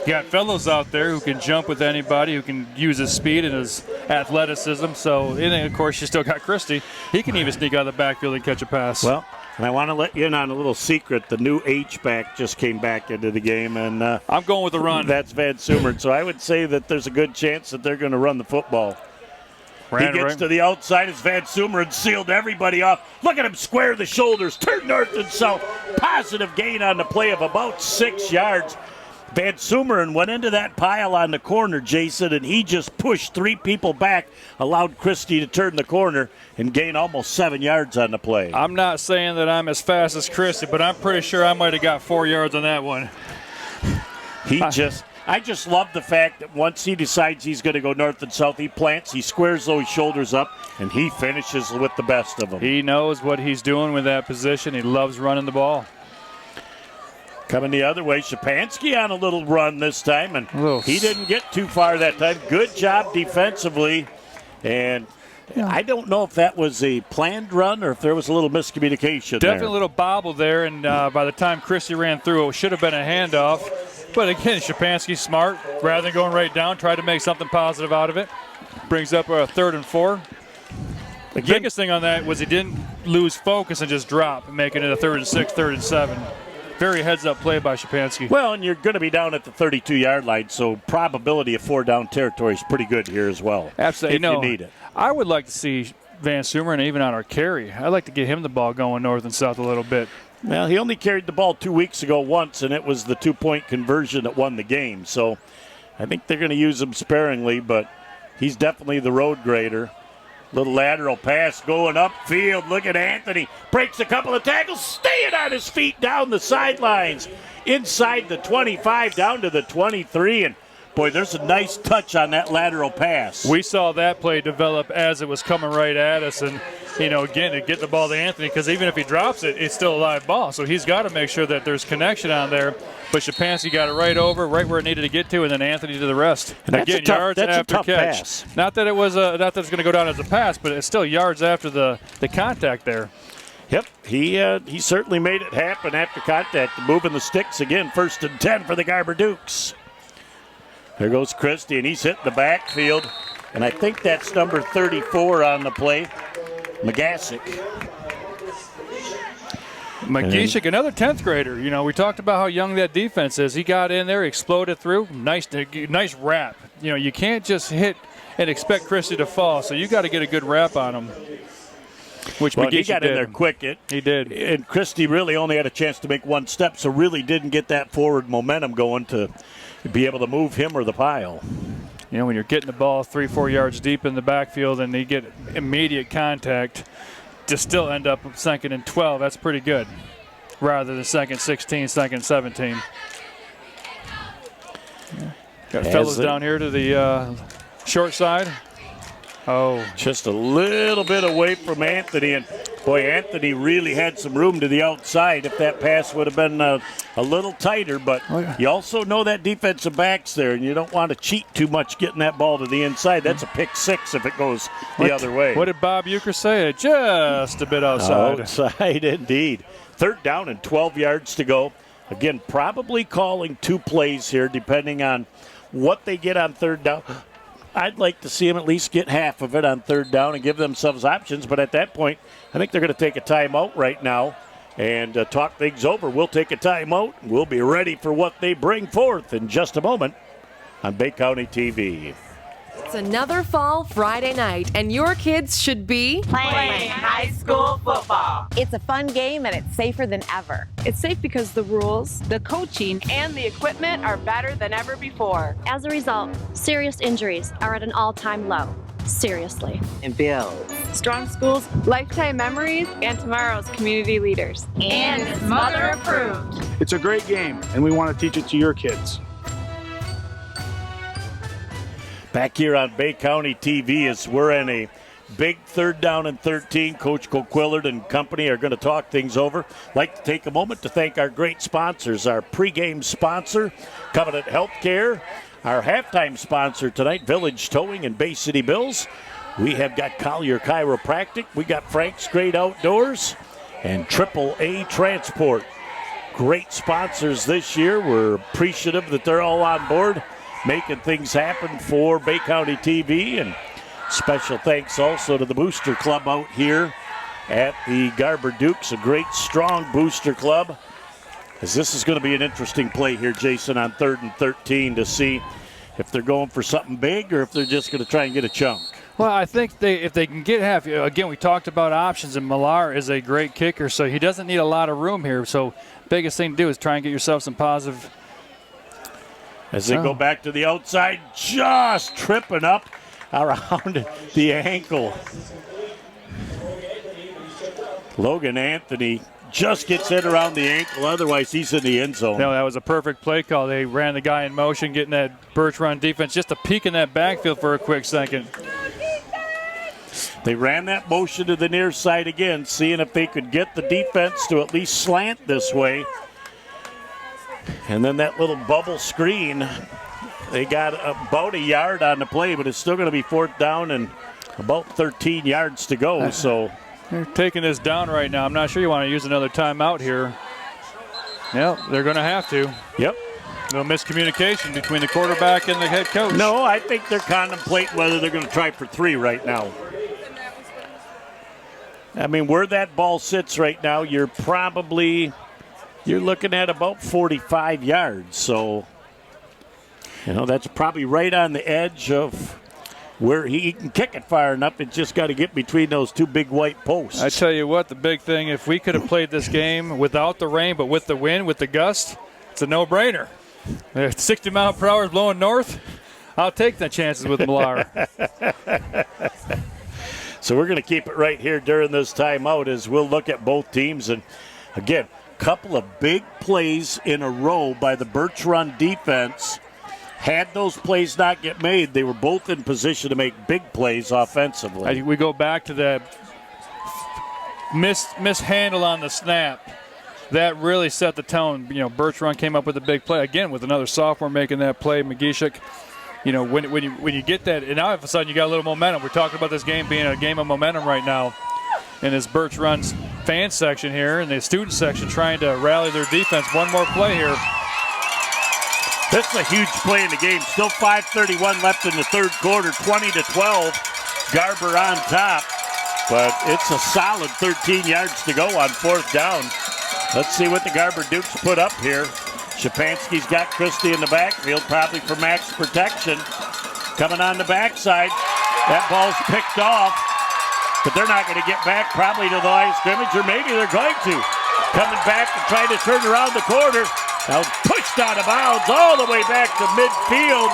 You got fellows out there who can jump with anybody, who can use his speed and his athleticism. So, and then of course, you still got Christie. He can even sneak out of the backfield and catch a pass. Well, and I want to let you in on a little secret. The new H-back just came back into the game, and I'm going with the run. That's Van Sumert. So I would say that there's a good chance that they're going to run the football. He gets to the outside as Van Sumeren sealed everybody off. Look at him square the shoulders, turn north and south. Positive gain on the play of about 6 yards. Van Sumeren went into that pile on the corner, Jason, and he just pushed 3 people back, allowed Christie to turn the corner and gain almost 7 yards on the play. I'm not saying that I'm as fast as Christie, but I'm pretty sure I might have got 4 yards on that one. I just love the fact that once he decides he's going to go north and south, he plants, he squares those shoulders up, and he finishes with the best of them. He knows what he's doing with that position. He loves running the ball. Coming the other way, Shapansky on a little run this time, and he didn't get too far that time. Good job defensively, and I don't know if that was a planned run or if there was a little miscommunication Definitely there. a little bobble there, and by the time Christie ran through, it should have been a handoff. But again, Shapansky smart. Rather than going right down, tried to make something positive out of it. Brings up a 3rd and 4. The biggest thing on that was he didn't lose focus and just drop, making it a 3rd and 6, 3rd and 7. Very heads-up play by Shapansky. Well, and you're going to be down at the 32-yard line, so probability of 4-down territory is pretty good here as well. Absolutely. If you need it. I would like to see Van Sumeren even on our carry. I'd like to get him the ball going north and south a little bit. Well, he only carried the ball 2 weeks ago once, and it was the 2-point conversion that won the game. So I think they're going to use him sparingly, but he's definitely the road grader. Little lateral pass going upfield. Look at Anthony. Breaks a couple of tackles, staying on his feet down the sidelines. Inside the 25, down to the 23. And, boy, there's a nice touch on that lateral pass. We saw that play develop as it was coming right at us. And, again, to get the ball to Anthony, because even if he drops it, it's still a live ball. So he's got to make sure that there's connection on there. But Shapansky got it right over, right where it needed to get to, and then Anthony did the rest. And again, yards after catch. Pass. Not that it's going to go down as a pass, but it's still yards after the contact there. Yep, he certainly made it happen after contact. Moving the sticks again, 1st and 10 for the Garber Dukes. There goes Christie, and he's hitting the backfield. And I think that's number 34 on the play, McGasick. McGeeshik, another 10th grader. We talked about how young that defense is. He got in there, exploded through. Nice wrap. You can't just hit and expect Christie to fall, so you got to get a good wrap on him. Which well, McGeeshik he got did. in there quick. He did. And Christie really only had a chance to make one step, so really didn't get that forward momentum going to be able to move him or the pile. When you're getting the ball 3-4 yards deep in the backfield and you get immediate contact, to still end up 2nd and 12, that's pretty good, rather than 2nd 16, 2nd 17. Got fellas down here to the short side. Oh, just a little bit away from Anthony, and boy, Anthony really had some room to the outside if that pass would have been a little tighter, but you also know that defensive back's there, and you don't want to cheat too much getting that ball to the inside. That's a pick 6 if it goes the other way. What did Bob Euchre say? Just a bit outside. Outside indeed. 3rd down and 12 yards to go. Again, probably calling 2 plays here depending on what they get on 3rd down. I'd like to see them at least get half of it on 3rd down and give themselves options. But at that point, I think they're going to take a timeout right now and talk things over. We'll take a timeout. We'll be ready for what they bring forth in just a moment on Bay County TV. It's another fall Friday night, and your kids should be playing high school football. It's a fun game, and it's safer than ever. It's safe because the rules, the coaching, and the equipment are better than ever before. As a result, serious injuries are at an all-time low. Seriously. And build strong schools, lifetime memories, and tomorrow's community leaders. And it's mother approved. It's a great game, and we want to teach it to your kids. Back here on Bay County TV as we're in a big 3rd down and 13. Coach Coquillard and company are going to talk things over. Like to take a moment to thank our great sponsors. Our pregame sponsor, Covenant Healthcare. Our halftime sponsor tonight, Village Towing and Bay City Bills. We have got Collier Chiropractic. We got Frank's Great Outdoors and AAA Transport. Great sponsors this year. We're appreciative that they're all on board, making things happen for Bay County TV. And special thanks also to the Booster Club out here at the Garber Dukes, a great, strong booster club. As this is going to be an interesting play here, Jason, on 3rd and 13 to see if they're going for something big or if they're just going to try and get a chunk. Well, I think if they can get half, again, we talked about options, and Millar is a great kicker, so he doesn't need a lot of room here. So biggest thing to do is try and get yourself some positive. As they go back to the outside, just tripping up around the ankle. Logan Anthony just gets it around the ankle. Otherwise, he's in the end zone. No, that was a perfect play call. They ran the guy in motion, getting that Birch run defense just to peek in that backfield for a quick second. They ran that motion to the near side again, seeing if they could get the defense to at least slant this way. And then that little bubble screen, they got about a yard on the play, but it's still going to be 4th down and about 13 yards to go. So they're taking this down right now. I'm not sure you want to use another timeout here. Yep, they're going to have to. Yep. No miscommunication between the quarterback and the head coach. No, I think they're contemplating whether they're going to try for 3 right now. I mean, where that ball sits right now, you're looking at about 45 yards. So, that's probably right on the edge of where he can kick it far enough. It's just got to get between those 2 big white posts. I tell you what, the big thing, if we could have played this game without the rain but with the wind, with the gust, it's a no-brainer. 60 mile per hour blowing north. I'll take the chances with Millar. So we're going to keep it right here during this timeout as we'll look at both teams. And, again, a couple of big plays in a row by the Birch run defense. Had those plays not get made, they were both in position to make big plays offensively. We go back to that mishandle on the snap. That really set the tone. Birch run came up with a big play. Again, with another sophomore making that play, McGeeshik. When you get that, and now all of a sudden you got a little momentum. We're talking about this game being a game of momentum right now. In this Birch Run's fan section here and the student section trying to rally their defense. One more play here. This is a huge play in the game. Still 5:31 left in the third quarter, 20-12. Garber on top, but it's a solid 13 yards to go on 4th down. Let's see what the Garber Dukes put up here. Shapansky's got Christie in the backfield, probably for max protection. Coming on the backside. That ball's picked off, but they're not going to get back probably to the line of scrimmage, or maybe they're going to. Coming back and trying to turn around the corner. Now pushed out of bounds all the way back to midfield.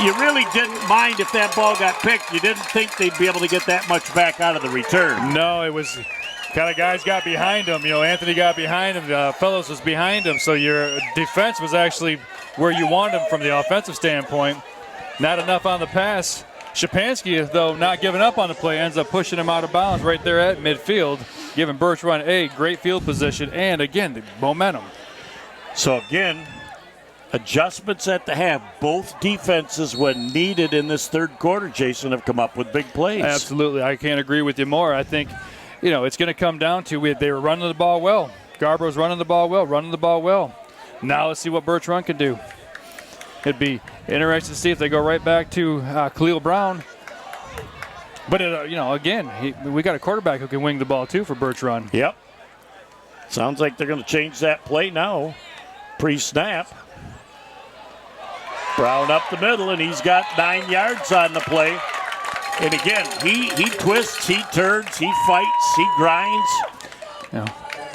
You really didn't mind if that ball got picked. You didn't think they'd be able to get that much back out of the return. No, it was kind of guys got behind him. Anthony got behind him. Fellows was behind him. So your defense was actually where you wanted him from the offensive standpoint. Not enough on the pass. Shapansky, though, not giving up on the play, ends up pushing him out of bounds right there at midfield, giving Birch Run a great field position and, again, the momentum. So, again, adjustments at the half. Both defenses, when needed in this third quarter, Jason, have come up with big plays. Absolutely. I can't agree with you more. I think, it's going to come down to they were running the ball well. Garber was running the ball well. Now let's see what Birch Run can do. It'd be interesting to see if they go right back to Khalil Brown. But, again, we got a quarterback who can wing the ball, too, for Birch Run. Yep. Sounds like they're going to change that play now. Pre-snap. Brown up the middle, and he's got 9 yards on the play. And, again, he twists, he turns, he fights, he grinds. Yeah.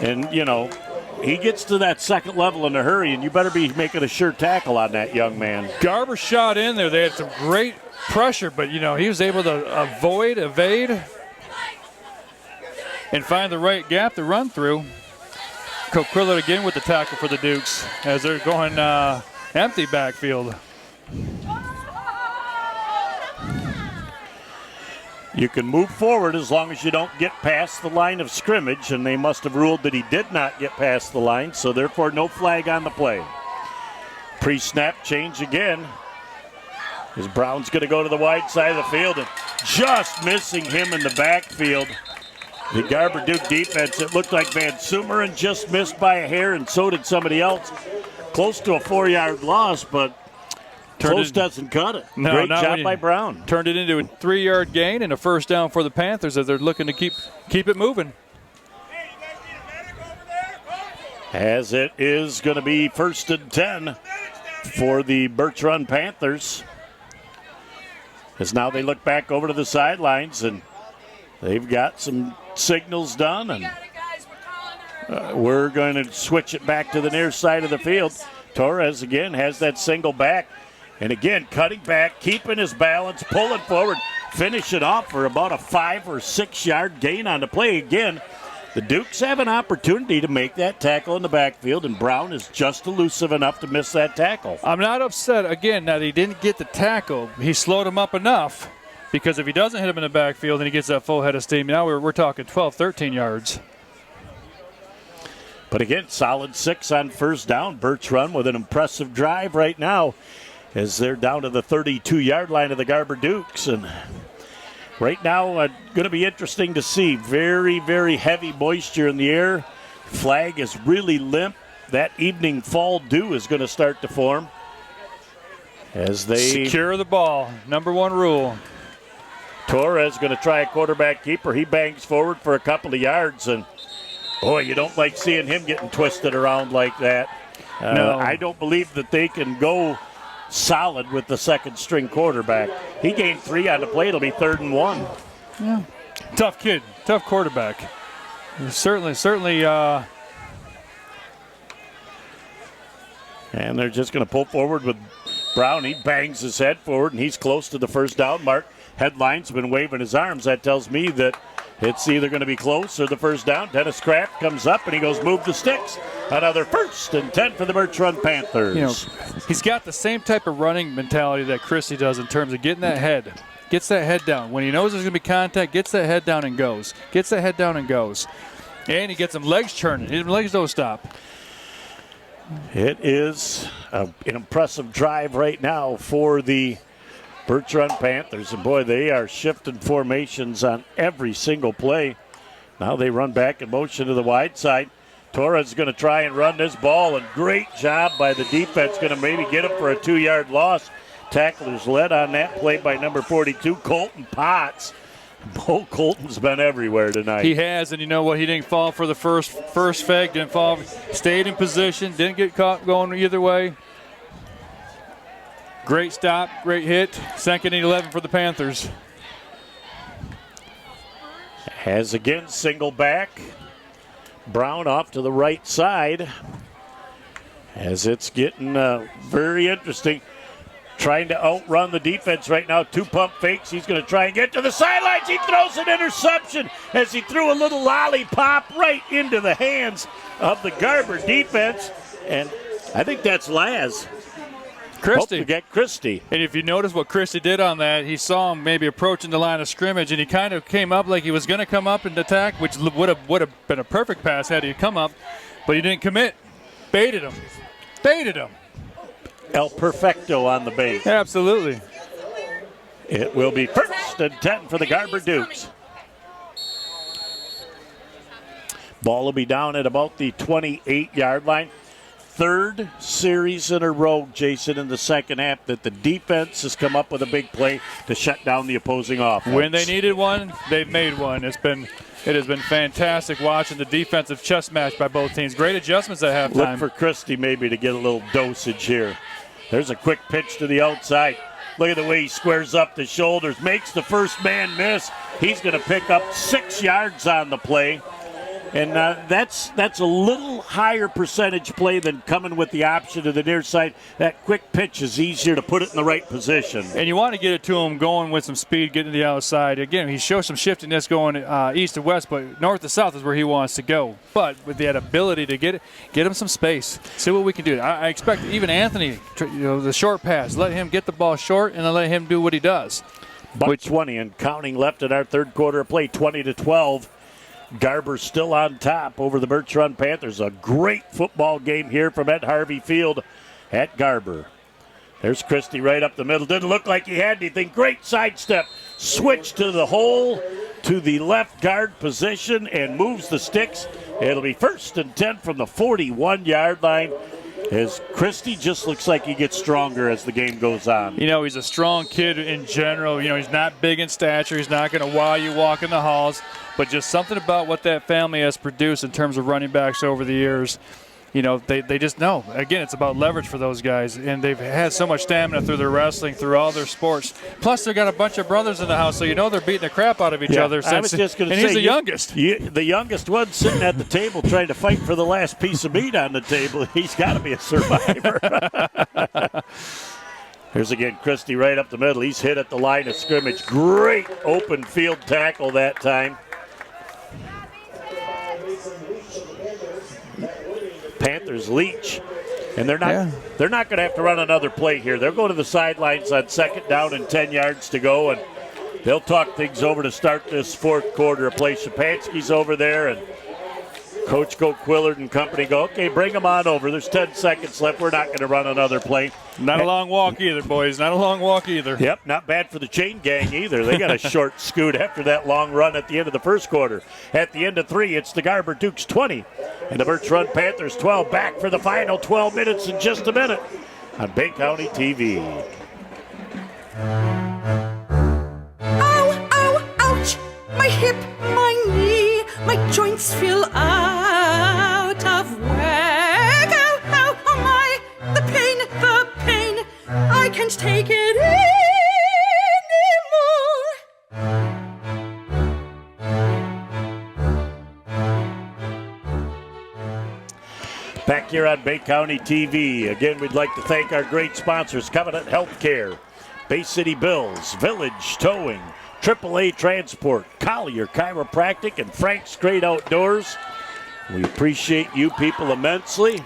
And, he gets to that second level in a hurry, and you better be making a sure tackle on that young man. Garber shot in there. They had some great pressure, but, he was able to evade, and find the right gap to run through. Coquillot again with the tackle for the Dukes as they're going empty backfield. You can move forward as long as you don't get past the line of scrimmage, and they must have ruled that he did not get past the line, so therefore no flag on the play. Pre-snap change again. As Brown's going to go to the wide side of the field and just missing him in the backfield. The Garber Duke defense, it looked like Van Sumeren just missed by a hair, and so did somebody else. Close to a 4-yard loss, but close doesn't cut it. No, great job by Brown. Turned it into a 3-yard gain and a first down for the Panthers as they're looking to keep it moving. As it is going to be 1st and 10 for the Birch Run Panthers. As now they look back over to the sidelines, and they've got some signals done, and we're going to switch it back to the near side of the field. Torres again has that single back. And again, cutting back, keeping his balance, pulling forward, finishing off for about a 5 or 6 yard gain on the play. Again, the Dukes have an opportunity to make that tackle in the backfield, and Brown is just elusive enough to miss that tackle. I'm not upset, again, that he didn't get the tackle. He slowed him up enough, because if he doesn't hit him in the backfield and he gets that full head of steam, now we're talking 12, 13 yards. But again, solid 6 on first down. Birch run with an impressive drive right now as they're down to the 32-yard line of the Garber Dukes. And right now, going to be interesting to see. Very, very heavy moisture in the air. Flag is really limp. That evening fall dew is going to start to form as they secure the ball. Number 1 rule. Torres going to try a quarterback keeper. He bangs forward for a couple of yards, and boy, you don't like seeing him getting twisted around like that. No. I don't believe that they can go solid with the second-string quarterback. He gained 3 on the play. It'll be 3rd and 1. Yeah. Tough kid, tough quarterback. Certainly. And they're just going to pull forward with Brown. He bangs his head forward, and he's close to the first down mark. Headline's been waving his arms. That tells me that it's either going to be close or the first down. Dennis Kraft comes up, and he goes, move the sticks. Another 1st and 10 for the Birch Run Panthers. You know, he's got the same type of running mentality that Christie does in terms of getting that head. Gets that head down. When he knows there's going to be contact, gets that head down and goes. Gets that head down and goes. And he gets them legs churning. His legs don't stop. It is an impressive drive right now for the Birch Run Panthers. And boy, they are shifting formations on every single play. Now they run back in motion to the wide side. Torres is going to try and run this ball, and great job by the defense. Going to maybe get him for a 2-yard loss. Tacklers led on that play by number 42, Colton Potts. Bo Colton's been everywhere tonight. He has, and you know what? He didn't fall for the first fake, didn't fall, stayed in position, didn't get caught going either way. Great stop, great hit. 2nd and 11 for the Panthers. Has again single back. Brown off to the right side as it's getting very interesting. Trying to outrun the defense right now. 2 pump fakes. He's going to try and get to the sidelines. He throws an interception as he threw a little lollipop right into the hands of the Garber defense. And I think that's Laz. Christie. Hope to get Christie. And if you notice what Christie did on that, he saw him maybe approaching the line of scrimmage, and he kind of came up like he was going to come up and attack, which would have been a perfect pass had he come up, but he didn't commit. Baited him. El Perfecto on the bait. Absolutely. It will be 1st and 10 for the Garber Dukes. Ball will be down at about the 28-yard line. 3rd series in a row, Jason, in the second half that the defense has come up with a big play to shut down the opposing offense. When they needed one, they've made one. It has been fantastic watching the defensive chess match by both teams. Great adjustments at halftime. Look for Christie maybe to get a little dosage here. There's a quick pitch to the outside. Look at the way he squares up the shoulders, makes the first man miss. He's going to pick up 6 yards on the play. And that's a little higher percentage play than coming with the option to the near side. That quick pitch is easier to put it in the right position. And you want to get it to him going with some speed, getting to the outside. Again, he shows some shiftiness going east to west, but north to south is where he wants to go. But with that ability to get him some space, see what we can do. I expect even Anthony, the short pass, let him get the ball short and then let him do what he does. Buck 20 and counting left in our third quarter of play, 20-12. Garber still on top over the Birch Run Panthers. A great football game here from Ed Harvey Field at Garber. There's Christie right up the middle. Didn't look like he had anything. Great sidestep. Switch to the hole to the left guard position and moves the sticks. It'll be 1st and 10 from the 41-yard line. As Christie just looks like he gets stronger as the game goes on. You know, he's a strong kid in general. You know, he's not big in stature. He's not going to wow you walking the halls. But just something about what that family has produced in terms of running backs over the years, you know, they just know. Again, it's about leverage for those guys. And they've had so much stamina through their wrestling, through all their sports. Plus, they've got a bunch of brothers in the house, so you know they're beating the crap out of each other. I was just going to say, he's the youngest. The youngest one sitting at the table trying to fight for the last piece of meat on the table. He's got to be a survivor. Here's again Christie right up the middle. He's hit at the line of scrimmage. Great open field tackle that time. Panthers Leach. And they're not going to have to run another play here. They'll go to the sidelines on 2nd down and 10 yards to go, and they'll talk things over to start this 4th quarter. Play Shapansky's over there, and Coach Quillard and company go, okay, bring them on over. There's 10 seconds left. We're not going to run another play. Not a long walk either, boys. Not a long walk either. Yep, not bad for the chain gang either. They got a short scoot after that long run at the end of the 1st quarter. At the end of 3, it's the Garber Dukes 20 and the Birch Run Panthers 12. Back for the final 12 minutes in just a minute on Bay County TV. Ow, ow, ouch! My hip, my knee, my joints feel out of whack. Ow, ow, oh my, the pain, I can't take it anymore. Back here on Bay County TV. Again, we'd like to thank our great sponsors, Covenant Healthcare, Bay City Bills, Village Towing, AAA Transport, Collier Chiropractic, and Frank's Great Outdoors. We appreciate you people immensely.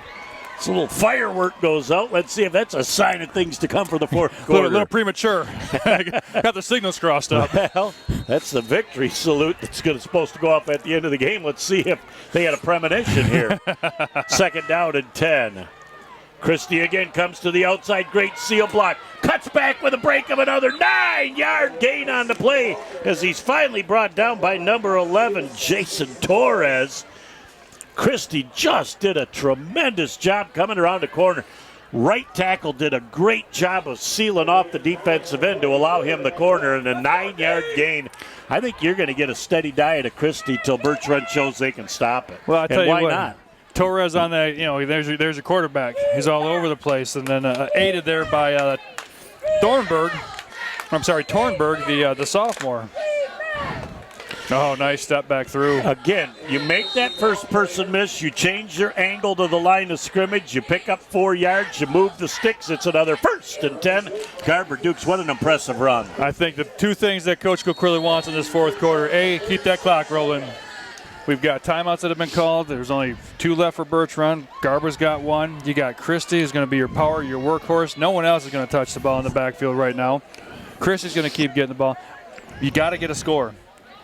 This little firework goes out. Let's see if that's a sign of things to come for the 4th quarter. A little premature. Got the signals crossed up. Well, that's the victory salute that's supposed to go off at the end of the game. Let's see if they had a premonition here. 2nd down and 10. Christie again comes to the outside. Great seal block. Cuts back with a break of another 9-yard gain on the play as he's finally brought down by number 11, Jason Torres. Christie just did a tremendous job coming around the corner. Right tackle did a great job of sealing off the defensive end to allow him the corner and a 9-yard gain. I think you're going to get a steady diet of Christie till Birch Run shows they can stop it. Well, I tell and you why what, not? Torres on that, there's your quarterback. He's all over the place, and then aided there by Tornberg, the sophomore. Oh, nice step back through. Again, you make that first person miss, you change your angle to the line of scrimmage, you pick up 4 yards, you move the sticks, it's another 1st and 10. Garber Dukes, what an impressive run. I think the 2 things that Coach Quillard wants in this 4th quarter, A, keep that clock rolling. We've got timeouts that have been called. There's only 2 left for Birch Run. Garber's got 1. You got Christie, who's going to be your power, your workhorse. No one else is going to touch the ball in the backfield right now. Christie's going to keep getting the ball. You got to get a score.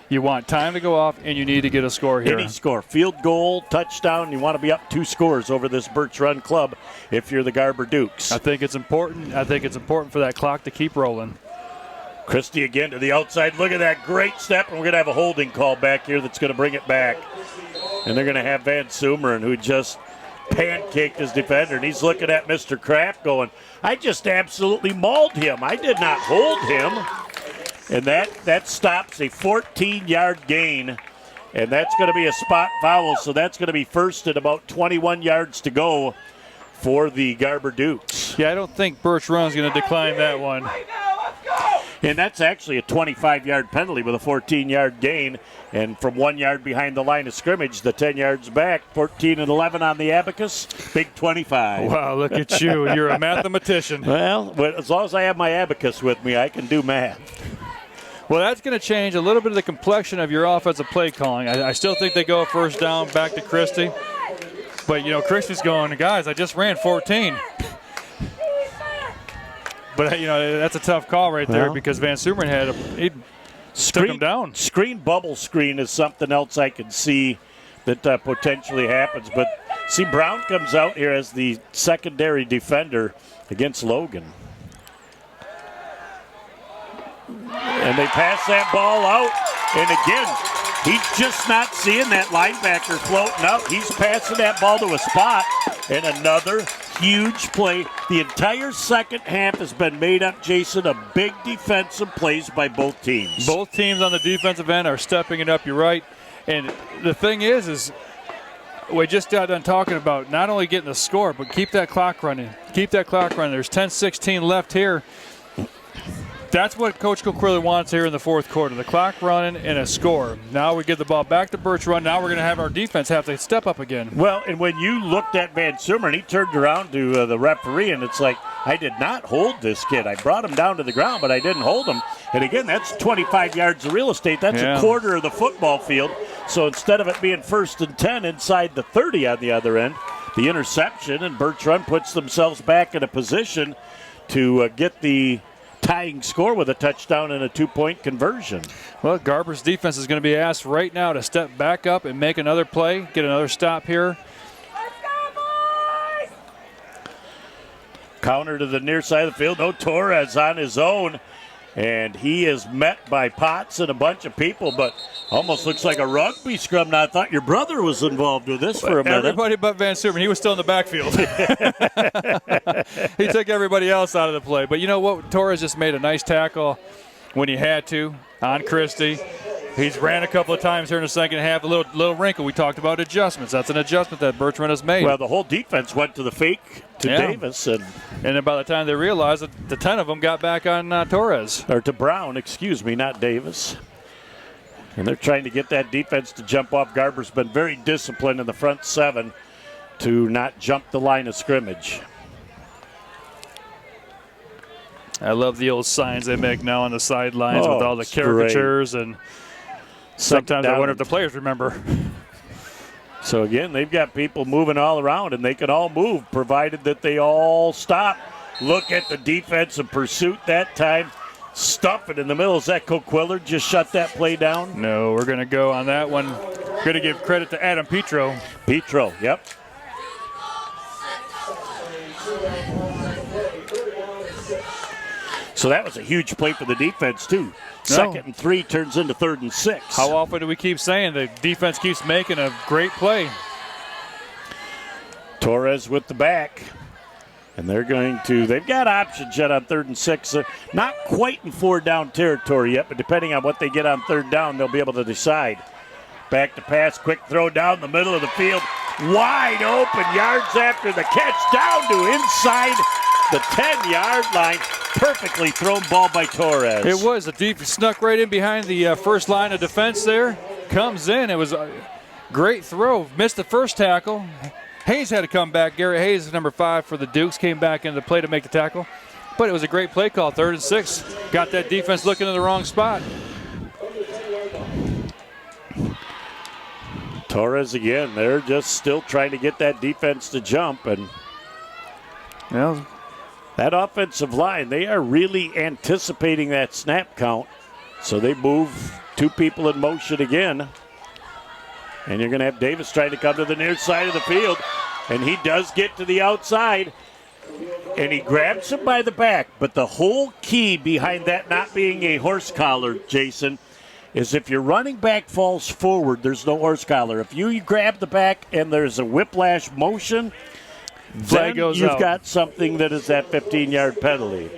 You want time to go off, and you need to get a score here. Any score, field goal, touchdown, you want to be up 2 scores over this Birch Run club if you're the Garber Dukes. I think it's important. For that clock to keep rolling. Christie again to the outside. Look at that great step, and we're going to have a holding call back here that's going to bring it back. And they're going to have Van Sumeren, who just pancaked his defender, and he's looking at Mr. Kraft going, I just absolutely mauled him. I did not hold him. And that stops a 14-yard gain, and that's going to be a spot foul, so that's going to be 1st and about 21 yards to go for the Garber Dukes. Yeah, I don't think Birch Run is going to decline that one. And that's actually a 25-yard penalty with a 14-yard gain. And from 1 yard behind the line of scrimmage, the 10 yards back, 14 and 11 on the abacus, big 25. Wow, look at you. You're a mathematician. Well, as long as I have my abacus with me, I can do math. Well, that's going to change a little bit of the complexion of your offensive play calling. I still think they go 1st down back to Christie. But, Christie's going, guys, I just ran 14. But, that's a tough call right there because Van Sumeren took him down. Screen bubble screen is something else I can see that potentially happens. But, see, Brown comes out here as the secondary defender against Logan. And they pass that ball out. And again, he's just not seeing that linebacker floating out. He's passing that ball to a spot. And another huge play. The entire second half has been made up, Jason, of big defensive plays by both teams. Both teams on the defensive end are stepping it up, you're right. And the thing is we just got done talking about not only getting the score, but keep that clock running. Keep that clock running. There's 10-16 left here. That's what Coach Quillard wants here in the 4th quarter, the clock running and a score. Now we give the ball back to Birch Run. Now we're going to have our defense have to step up again. Well, and when you looked at Van Sumeren, he turned around to the referee, and it's like, I did not hold this kid. I brought him down to the ground, but I didn't hold him. And again, that's 25 yards of real estate. That's a quarter of the football field. So instead of it being 1st and 10 inside the 30 on the other end, the interception, and Birch Run puts themselves back in a position to get the tying score with a touchdown and a 2-point conversion. Well, Garber's defense is going to be asked right now to step back up and make another play, get another stop here. Counter to the near side of the field. No, Torres on his own. And he is met by Potts and a bunch of people, but almost looks like a rugby scrum. Now, I thought your brother was involved with this for a minute. Everybody but Van Suerman. He was still in the backfield. He took everybody else out of the play. But you know what? Torres just made a nice tackle when he had to on Christie. He's ran a couple of times here in the second half. A little wrinkle. We talked about adjustments. That's an adjustment that Birch Run has made. Well, the whole defense went to the fake to Davis. And then by the time they realized it, the 10 of them got back on Torres. Or to Brown, excuse me, not Davis. And they're trying to get that defense to jump off. Garber's been very disciplined in the front 7 to not jump the line of scrimmage. I love the old signs they make now on the sidelines with all the caricatures great. And sometimes I wonder if the players remember. So, again, they've got people moving all around, and they can all move, provided that they all stop. Look at the defensive pursuit that time. Stuff it in the middle. Is that Coquillard just shut that play down? No, we're going to go on that one. We're going to give credit to Adam Petro. Petro, yep. So that was a huge play for the defense, too. 2nd and 3 turns into 3rd and 6. How often do we keep saying the defense keeps making a great play? Torres with the back. And they've got options yet on 3rd and 6. Not quite in 4-down territory yet, but depending on what they get on 3rd down, they'll be able to decide. Back to pass, quick throw down the middle of the field. Wide open, yards after the catch, down to inside the 10-yard line. Perfectly thrown ball by Torres. It was. Snuck right in behind the first line of defense there. Comes in. It was a great throw. Missed the first tackle. Hayes had to come back. Garrett Hayes, number 5 for the Dukes, came back into the play to make the tackle. But it was a great play call, 3rd and 6. Got that defense looking in the wrong spot. Torres again. They're just still trying to get that defense to jump. And that offensive line, they are really anticipating that snap count. So they move 2 people in motion again. And you're going to have Davis trying to come to the near side of the field. And he does get to the outside. And he grabs him by the back. But the whole key behind that not being a horse collar, Jason, is if your running back falls forward, there's no horse collar. If you grab the back and there's a whiplash motion, then you've got something that is that 15-yard penalty.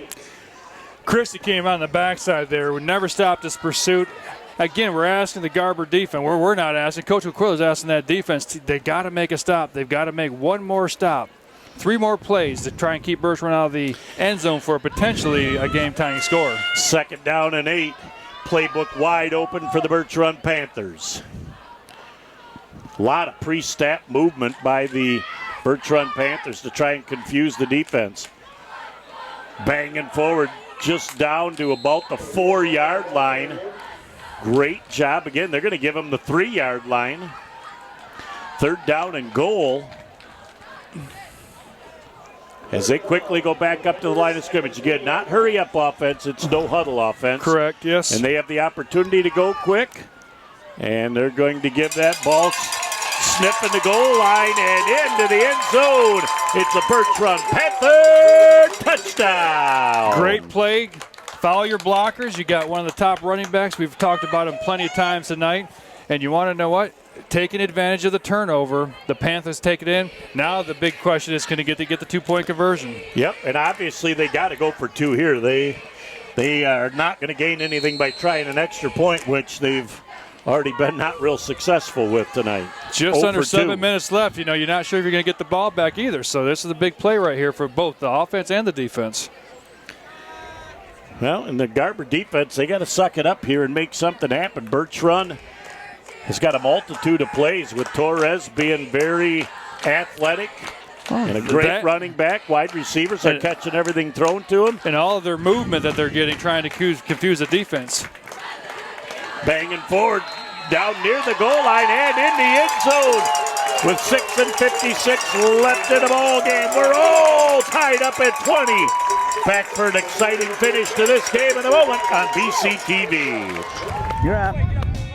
Christie came on the backside there. We never stopped his pursuit. Again, we're asking the Garber defense. We're not asking. Coach McQuill is asking that defense. They got to make a stop. They've got to make one more stop. 3 more plays to try and keep Birch Run out of the end zone for potentially a game-tying score. 2nd down and 8. Playbook wide open for the Birch Run Panthers. A lot of pre-snap movement by the Birch Run Panthers to try and confuse the defense. Banging forward just down to about the 4-yard line. Great job. Again, they're going to give them the 3-yard line. 3rd down and goal. As they quickly go back up to the line of scrimmage. Again, not hurry-up offense. It's no huddle offense. Correct, yes. And they have the opportunity to go quick. And they're going to give that ball sniffing the goal line and into the end zone. It's a Birch Run Panther touchdown. Great play. Follow your blockers. You got one of the top running backs. We've talked about him plenty of times tonight. And you want to know what? Taking advantage of the turnover. The Panthers take it in. Now the big question is, can they get the 2-point conversion? Yep, and obviously they got to go for 2 here. They are not going to gain anything by trying an extra point, which they've already been not real successful with tonight. Just under 7 minutes left. You know, you're not sure if you're going to get the ball back either. So this is a big play right here for both the offense and the defense. Well, in the Garber defense, they got to suck it up here and make something happen. Birch Run has got a multitude of plays with Torres being very athletic, And a great running back. Wide receivers are catching everything thrown to them. And all of their movement that they're getting, trying to confuse the defense. Banging forward down near the goal line and in the end zone. With 6:56 left in the ball game. We're all tied up at 20. Back for an exciting finish to this game in a moment on BCTV. You're up.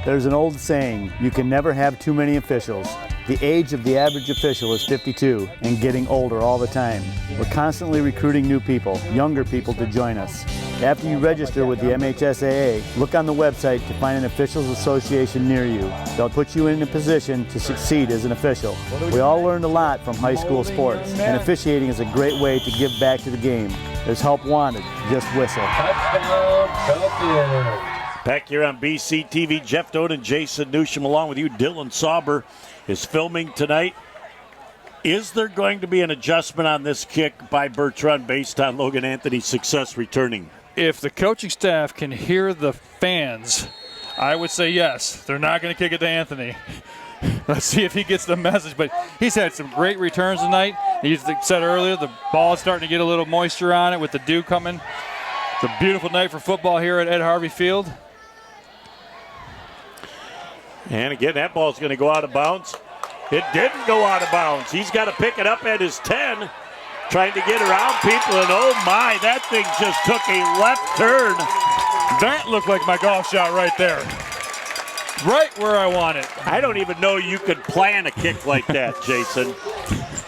There's an old saying, you can never have too many officials. The age of the average official is 52 and getting older all the time. We're constantly recruiting new people, younger people to join us. After you register with the MHSAA, look on the website to find an officials association near you. They'll put you in a position to succeed as an official. We all learned a lot from high school sports, and officiating is a great way to give back to the game. There's help wanted, just whistle. Back here on BCTV, Jeff Doan and Jason Newsham along with you. Dylan Sauber is filming tonight. Is there going to be an adjustment on this kick by Birch based on Logan Anthony's success returning? If the coaching staff can hear the fans, I would say yes. They're not going to kick it to Anthony. Let's see if he gets the message. But he's had some great returns tonight. He said earlier, the ball is starting to get a little moisture on it with the dew coming. It's a beautiful night for football here at Ed Harvey Field. And again, that ball's going to go out of bounds. It didn't go out of bounds. He's got to pick it up at his 10, trying to get around people, and oh my, that thing just took a left turn. That looked like my golf shot right there. Right where I want it. I don't even know you could plan a kick like that, Jason.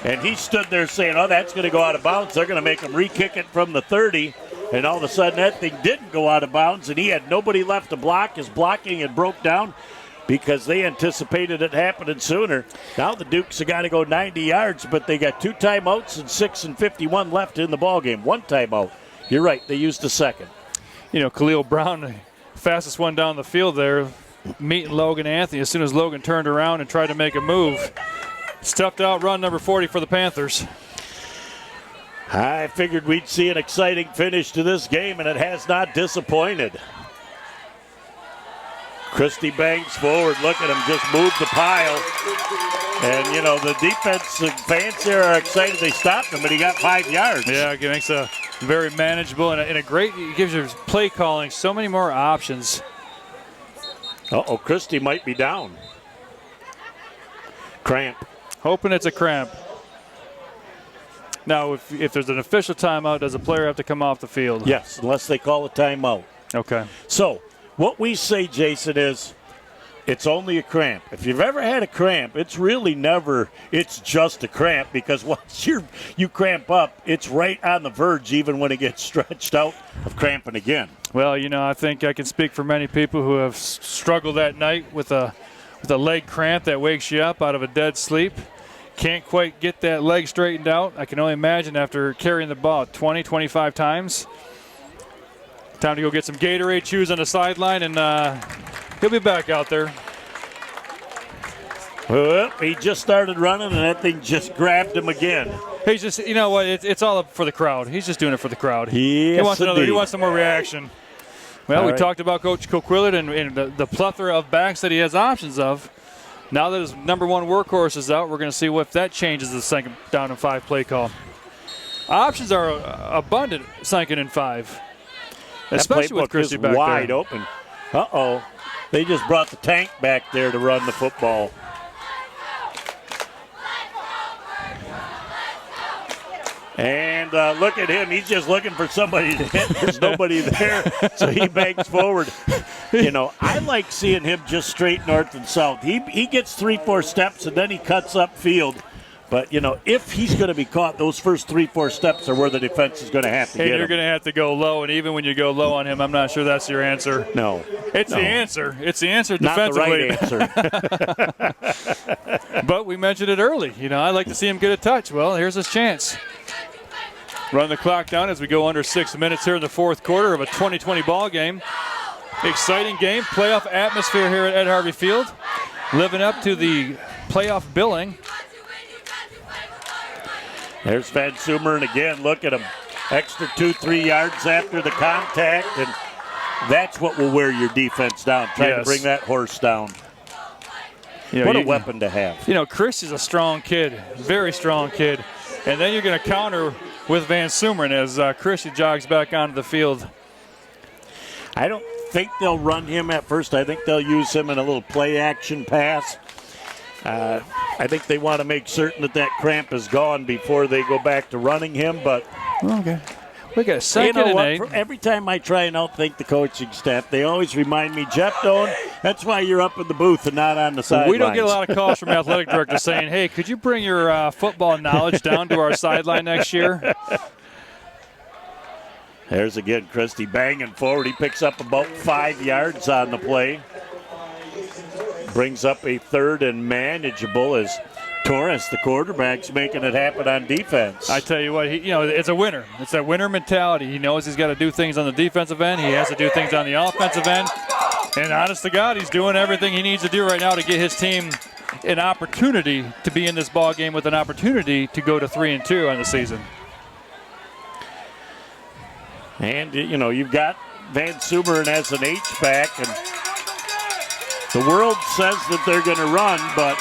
And he stood there saying, oh, that's going to go out of bounds. They're going to make him re-kick it from the 30. And all of a sudden, that thing didn't go out of bounds, and he had nobody left to block. His blocking had broke down because they anticipated it happening sooner. Now the Dukes have got to go 90 yards, but they got 2 timeouts and 6:51 left in the ballgame. 1 timeout. You're right, they used a second. You know, Khalil Brown, the fastest one down the field there, meeting Logan Anthony as soon as Logan turned around and tried to make a move. Stuffed out run number 40 for the Panthers. I figured we'd see an exciting finish to this game, and it has not disappointed. Christie bangs forward. Look at him just move the pile. And, you know, the defensive fans here are excited they stopped him, but he got 5 yards. Yeah, it makes a very manageable and a great, it gives your play calling so many more options. Uh-oh, Christie might be down. Cramp. Hoping it's a cramp. Now, if there's an official timeout, does a player have to come off the field? Yes, unless they call a timeout. Okay. So, what we say, Jason, is it's only a cramp. If you've ever had a cramp, it's really never, it's just a cramp, because once you cramp up, it's right on the verge even when it gets stretched out of cramping again. Well, you know, I think I can speak for many people who have struggled that night with a leg cramp that wakes you up out of a dead sleep. Can't quite get that leg straightened out. I can only imagine after carrying the ball 20, 25 times. Time to go get some Gatorade chews on the sideline, and he'll be back out there. Well, he just started running, and that thing just grabbed him again. He's just, you know what, it's all up for the crowd. He's just doing it for the crowd. Yes, he wants some more reaction. Well, all we right. talked about Coach Coquillard and the plethora of backs that he has options of. Now that his number one workhorse is out, we're going to see if that changes the 2nd down and 5 play call. Options are abundant 2nd and 5. Especially with Christie back wide there. open. Uh-oh. They just brought the tank back there to run the football. And look at him. He's just looking for somebody to hit. There's nobody there, so he bangs forward. You know, I like seeing him just straight north and south. He gets 3-4 steps, and then he cuts up field. But, you know, if he's going to be caught, those first 3-4 steps are where the defense is going to have to get him. And you're going to have to go low, and even when you go low on him, I'm not sure that's your answer. No. It's the answer. It's the answer defensively. Not the right answer. But we mentioned it early. You know, I'd like to see him get a touch. Well, here's his chance. Run the clock down as we go under 6 minutes here in the 4th quarter of a 2020 ball game. Exciting game. Playoff atmosphere here at Ed Harvey Field. Living up to the playoff billing. There's Van Sumer, and again, look at him. Extra 2-3 yards after the contact, and that's what will wear your defense down, trying to bring that horse down. You know, what a weapon to have. You know, Chris is a strong kid, very strong kid. And then you're going to counter with Van Sumeren as Christie jogs back onto the field. I don't think they'll run him at first. I think they'll use him in a little play action pass. I think they want to make certain that cramp is gone before they go back to running him. But okay, we got second and 8. Every time I try and outthink the coaching staff, they always remind me, Jeff Doan, that's why you're up in the booth and not on the sidelines. We don't get a lot of calls from athletic directors saying, hey, could you bring your football knowledge down to our sideline next year? There's again Christie banging forward. He picks up about 5 yards on the play. Brings up a 3rd and manageable as Torres, the quarterback's making it happen on defense. I tell you what, it's a winner. It's that winner mentality. He knows he's got to do things on the defensive end. He has to do things on the offensive end. And honest to God, he's doing everything he needs to do right now to get his team an opportunity to be in this ball game with an opportunity to go to 3-2 on the season. And, you've got Van Sumeren as an H-back, and the world says that they're going to run, but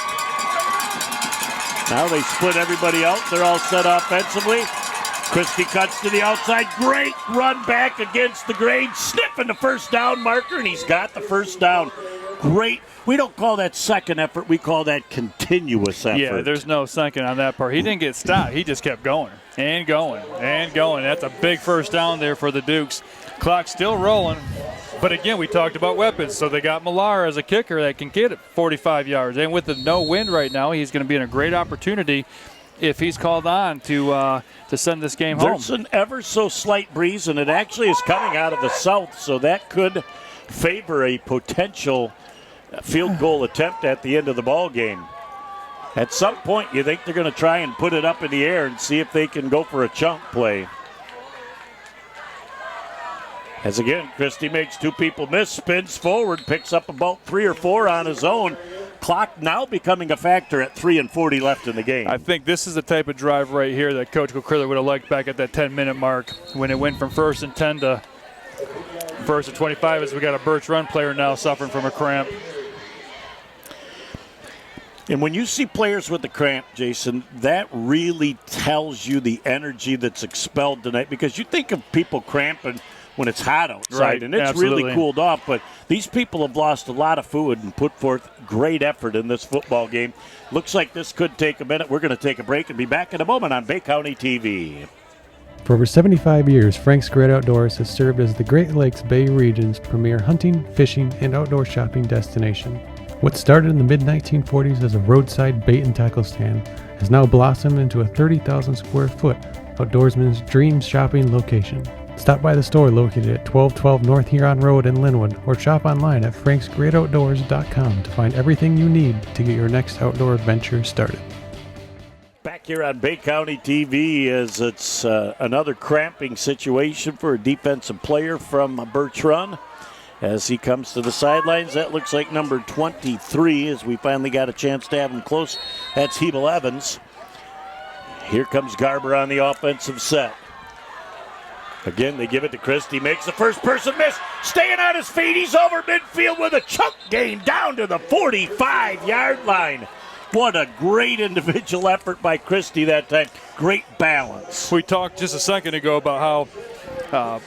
now they split everybody out. They're all set offensively. Christie cuts to the outside. Great run back against the grade, sniffing the first down marker, and he's got the first down. Great. We don't call that second effort. We call that continuous effort. Yeah, there's no second on that part. He didn't get stopped. He just kept going and going and going. That's a big first down there for the Dukes. Clock still rolling. But again, we talked about weapons. So they got Millar as a kicker that can get it 45 yards. And with the no wind right now, he's going to be in a great opportunity if he's called on to send this game home. There's an ever so slight breeze, and it actually is coming out of the south, so that could favor a potential field goal attempt at the end of the ball game. At some point, you think they're going to try and put it up in the air and see if they can go for a chunk play. As again, Christie makes 2 people miss, spins forward, picks up about 3 or 4 on his own. Clock now becoming a factor at 3:40 left in the game. I think this is the type of drive right here that Coach Coquiller would have liked back at that 10-minute mark when it went from 1st and 10 to 1st and 25 as we got a Birch run player now suffering from a cramp. And when you see players with the cramp, Jason, that really tells you the energy that's expelled tonight, because you think of people cramping when it's hot outside, right, and it's absolutely. really cooled off. But these people have lost a lot of fluid and put forth great effort in this football game. Looks like this could take a minute. We're going to take a break and be back in a moment on Bay County TV. For over 75 years, Frank's Great Outdoors has served as the Great Lakes Bay region's premier hunting, fishing, and outdoor shopping destination. What started in the mid-1940s as a roadside bait and tackle stand has now blossomed into a 30,000 square foot outdoorsman's dream shopping location. Stop by the store located at 1212 North Huron Road in Linwood, or shop online at franksgreatoutdoors.com to find everything you need to get your next outdoor adventure started. Back here on Bay County TV as it's another cramping situation for a defensive player from Birch Run. As he comes to the sidelines, that looks like number 23 as we finally got a chance to have him close. That's Hebel Evans. Here comes Garber on the offensive set. Again, they give it to Christie. Makes the first person miss. Staying on his feet. He's over midfield with a chunk gain down to the 45-yard line. What a great individual effort by Christie that time. Great balance. We talked just a second ago about how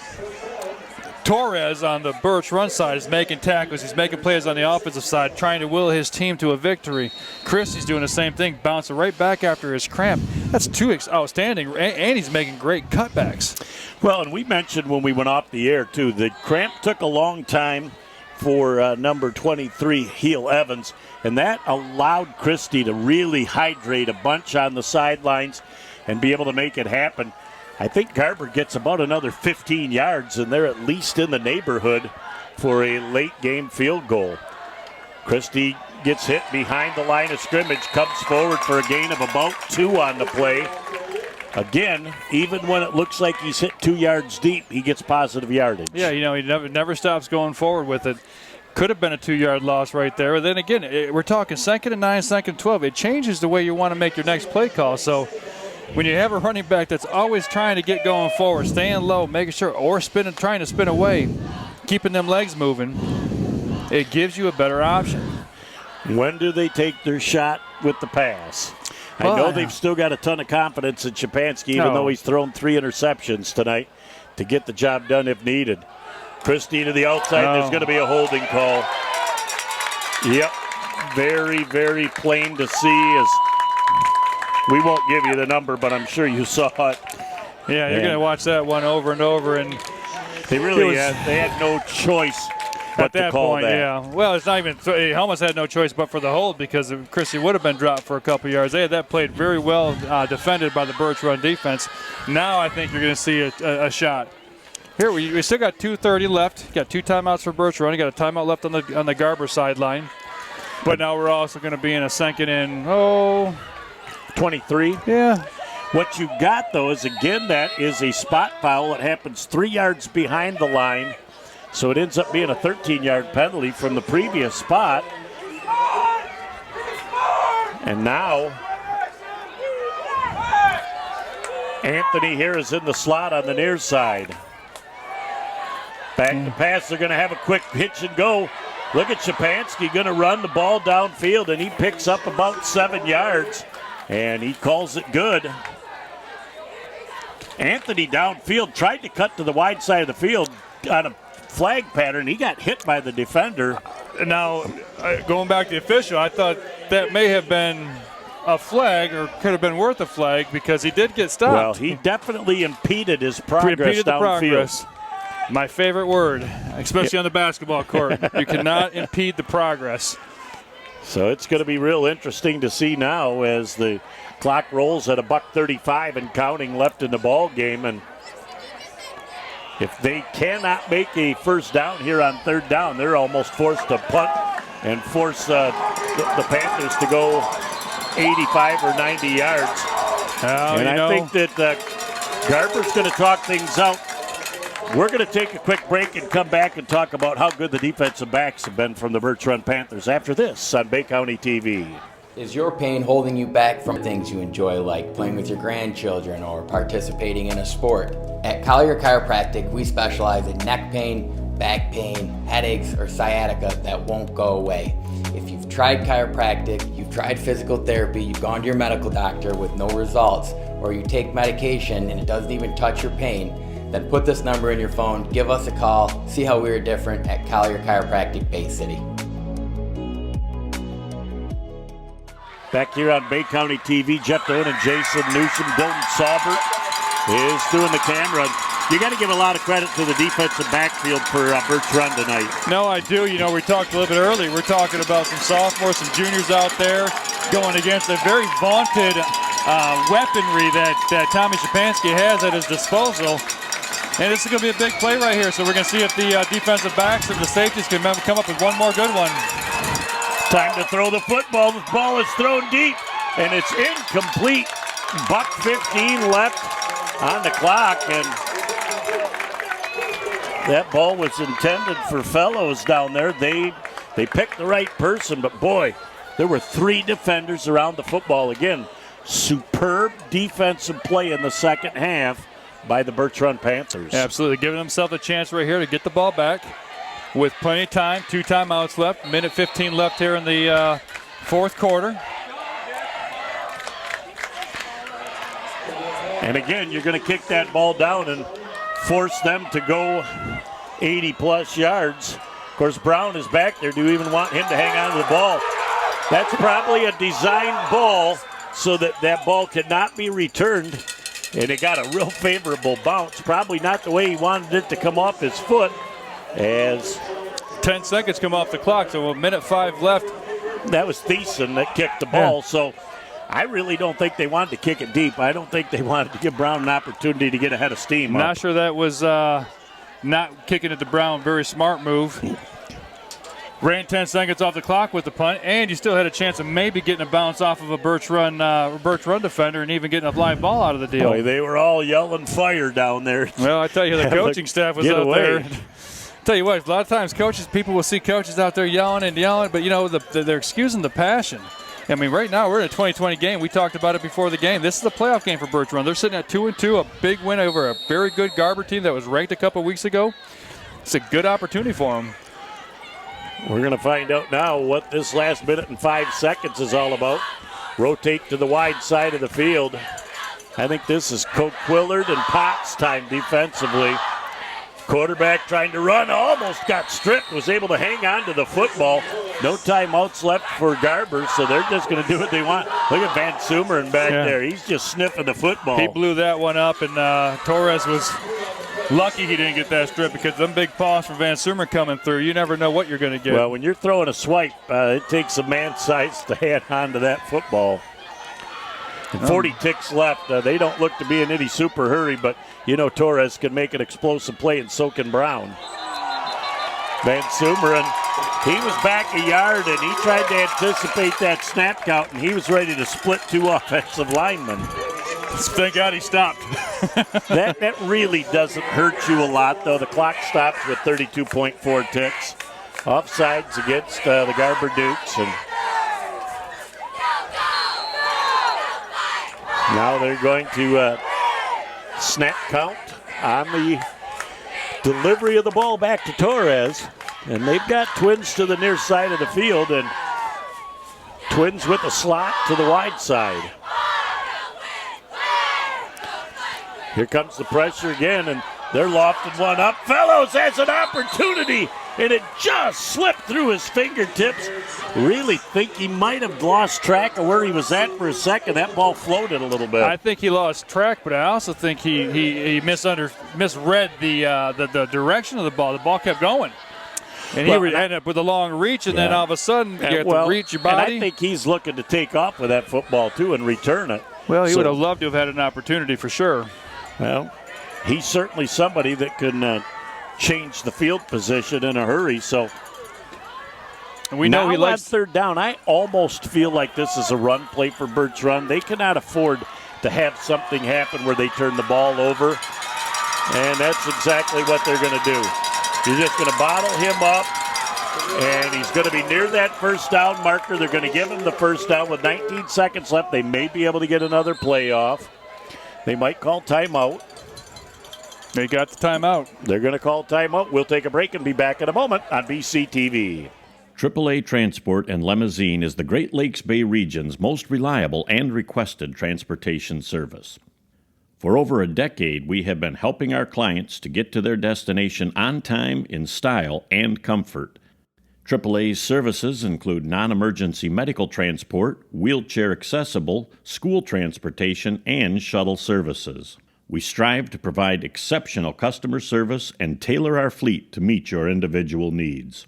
Torres on the Birch run side is making tackles. He's making plays on the offensive side, trying to will his team to a victory. Christie's doing the same thing, bouncing right back after his cramp. That's 2 outstanding, and he's making great cutbacks. Well, and we mentioned when we went off the air, too, the cramp took a long time for number 23, Heel Evans, and that allowed Christie to really hydrate a bunch on the sidelines and be able to make it happen. I think Garber gets about another 15 yards, and they're at least in the neighborhood for a late-game field goal. Christie gets hit behind the line of scrimmage, comes forward for a gain of about 2 on the play. Again, even when it looks like he's hit 2 yards deep, he gets positive yardage. Yeah, he never stops going forward with it. Could have been a 2-yard loss right there. And then again, we're talking 2nd and 9, 2nd and 12. It changes the way you want to make your next play call. So when you have a running back that's always trying to get going forward, staying low, making sure, or trying to spin away, keeping them legs moving, it gives you a better option. When do they take their shot with the pass? I know they've still got a ton of confidence in Shapansky, even though he's thrown 3 interceptions tonight to get the job done if needed. Christie to the outside. There's going to be a holding call. Yep. Very, very plain to see. As we won't give you the number, but I'm sure you saw it. Yeah, you're going to watch that one over and over. And they really had no choice at that point, yeah. Well, it's not even – he almost had no choice but for the hold because Christie would have been dropped for a couple yards. They had that played very well defended by the Birch run defense. Now I think you're going to see a shot. Here, we still got 2:30 left. Got 2 timeouts for Birch run. You got a timeout left on the Garber sideline. But now we're also going to be in a second and 23. Yeah. What you got, though, is again that is a spot foul. It happens 3 yards behind the line. So it ends up being a 13-yard penalty from the previous spot. And now Anthony here is in the slot on the near side. Back to pass. They're going to have a quick pitch and go. Look at Shapansky going to run the ball downfield, and he picks up about 7 yards, and he calls it good. Anthony downfield tried to cut to the wide side of the field on a flag pattern. He got hit by the defender. Now, going back to the official, I thought that may have been a flag or could have been worth a flag because he did get stopped. Well, he definitely impeded his progress downfield. My favorite word, especially on the basketball court. You cannot impede the progress. So it's going to be real interesting to see now as the clock rolls at $1:35 and counting left in the ball game. And if they cannot make a first down here on 3rd down, they're almost forced to punt and force the Panthers to go 85 or 90 yards. And I think that Garber's going to talk things out. We're going to take a quick break and come back and talk about how good the defensive backs have been from the Birch Run Panthers after this on Bay County TV. Is your pain holding you back from things you enjoy, like playing with your grandchildren or participating in a sport? At Collier Chiropractic, we specialize in neck pain, back pain, headaches, or sciatica that won't go away. If you've tried chiropractic, you've tried physical therapy, you've gone to your medical doctor with no results, or you take medication and it doesn't even touch your pain, then put this number in your phone, give us a call, see how we are different at Collier Chiropractic Bay City. Back here on Bay County TV, Jeff Doan and Jason Newsom. Dylan Saubert is doing the camera. You got to give a lot of credit to the defensive backfield for Birch Run tonight. No, I do. You know, we talked a little bit earlier. We're talking about some sophomores, some juniors out there going against a very vaunted weaponry that Tommy Shapansky has at his disposal. And this is going to be a big play right here. So we're going to see if the defensive backs and the safeties can come up with one more good one. Time to throw the football. The ball is thrown deep, and it's incomplete. $1:15 left on the clock, and that ball was intended for Fellows down there. They picked the right person, but boy, there were 3 defenders around the football. Again, superb defensive play in the second half by the Birch Run Panthers. Absolutely, giving themselves a chance right here to get the ball back with plenty of time. 2 timeouts left, 1:15 left here in the 4th quarter. And again, you're going to kick that ball down and force them to go 80-plus yards. Of course, Brown is back there. Do you even want him to hang on to the ball? That's probably a designed ball so that that ball cannot be returned. And it got a real favorable bounce. Probably not the way he wanted it to come off his foot. As 10 seconds come off the clock, so 1:05 left. That was Thiessen that kicked the ball. So I really don't think they wanted to kick it deep. I don't think they wanted to give Brown an opportunity to get ahead of steam. Not sure that was not kicking it to Brown. Very smart move. Ran 10 seconds off the clock with the punt, and you still had a chance of maybe getting a bounce off of a Birch Run defender and even getting a live ball out of the deal. Boy, they were all yelling fire down there. Well, I tell you, the coaching staff was out there. Tell you what, a lot of times people will see coaches out there yelling, but, you know, they're excusing the passion. I mean, right now we're in a 2020 game. We talked about it before the game. This is a playoff game for Birch Run. They're sitting at 2-2, a big win over a very good Garber team that was ranked a couple weeks ago. It's a good opportunity for them. We're going to find out now what this last minute and 5 seconds is all about. rotate to the wide side of the field. I think this is Coach Quillard and Potts' time defensively. Quarterback trying to run, almost got stripped, was able to hang on to the football. No timeouts left for Garber, so they're just going to do what they want. Look at Van Sumeren back there. He's just sniffing the football. He blew that one up, and Torres was lucky he didn't get that strip because them big paws from Van Sumeren coming through, you never know what you're going to get. Well, when you're throwing a swipe, it takes a man's size to hang on to that football. And 40 ticks left. They don't look to be in any super hurry, but you know Torres can make an explosive play, and so can Brown. Van Sumeren, he was back a yard, and he tried to anticipate that snap count, and he was ready to split two offensive linemen. Thank God he stopped. that really doesn't hurt you a lot, though. The clock stops with 32.4 ticks. Offsides against the Garber Dukes, and now they're going to snap count on the delivery of the ball back to Torres. And they've got Twins to the near side of the field, and Twins with a slot to the wide side. Here comes the pressure again, and they're lofting one up. Fellows has an opportunity, and it just slipped through his fingertips. Really think he might have lost track of where he was at for a second. That ball floated a little bit. I think he lost track, but I also think he misread the direction of the ball. The ball kept going. And he ended up with a long reach, and then all of a sudden you have to reach your body. And I think he's looking to take off with that football, too, and return it. Well, he would have loved to have had an opportunity for sure. Well, he's certainly somebody that can change the field position in a hurry. So and we know now he likes on third down. I almost feel like this is a run play for Birch Run. They cannot afford to have something happen where they turn the ball over, and that's exactly what they're going to do. You're just going to bottle him up, and he's going to be near that first down marker. They're going to give him the first down with 19 seconds left. They may be able to get another play off. They might call timeout. They got the timeout. They're going to call timeout. We'll take a break and be back in a moment on BCTV. AAA Transport and Limousine is the Great Lakes Bay region's most reliable and requested transportation service. For over a decade, we have been helping our clients to get to their destination on time, in style, and comfort. AAA's services include non-emergency medical transport, wheelchair accessible, school transportation, and shuttle services. We strive to provide exceptional customer service and tailor our fleet to meet your individual needs.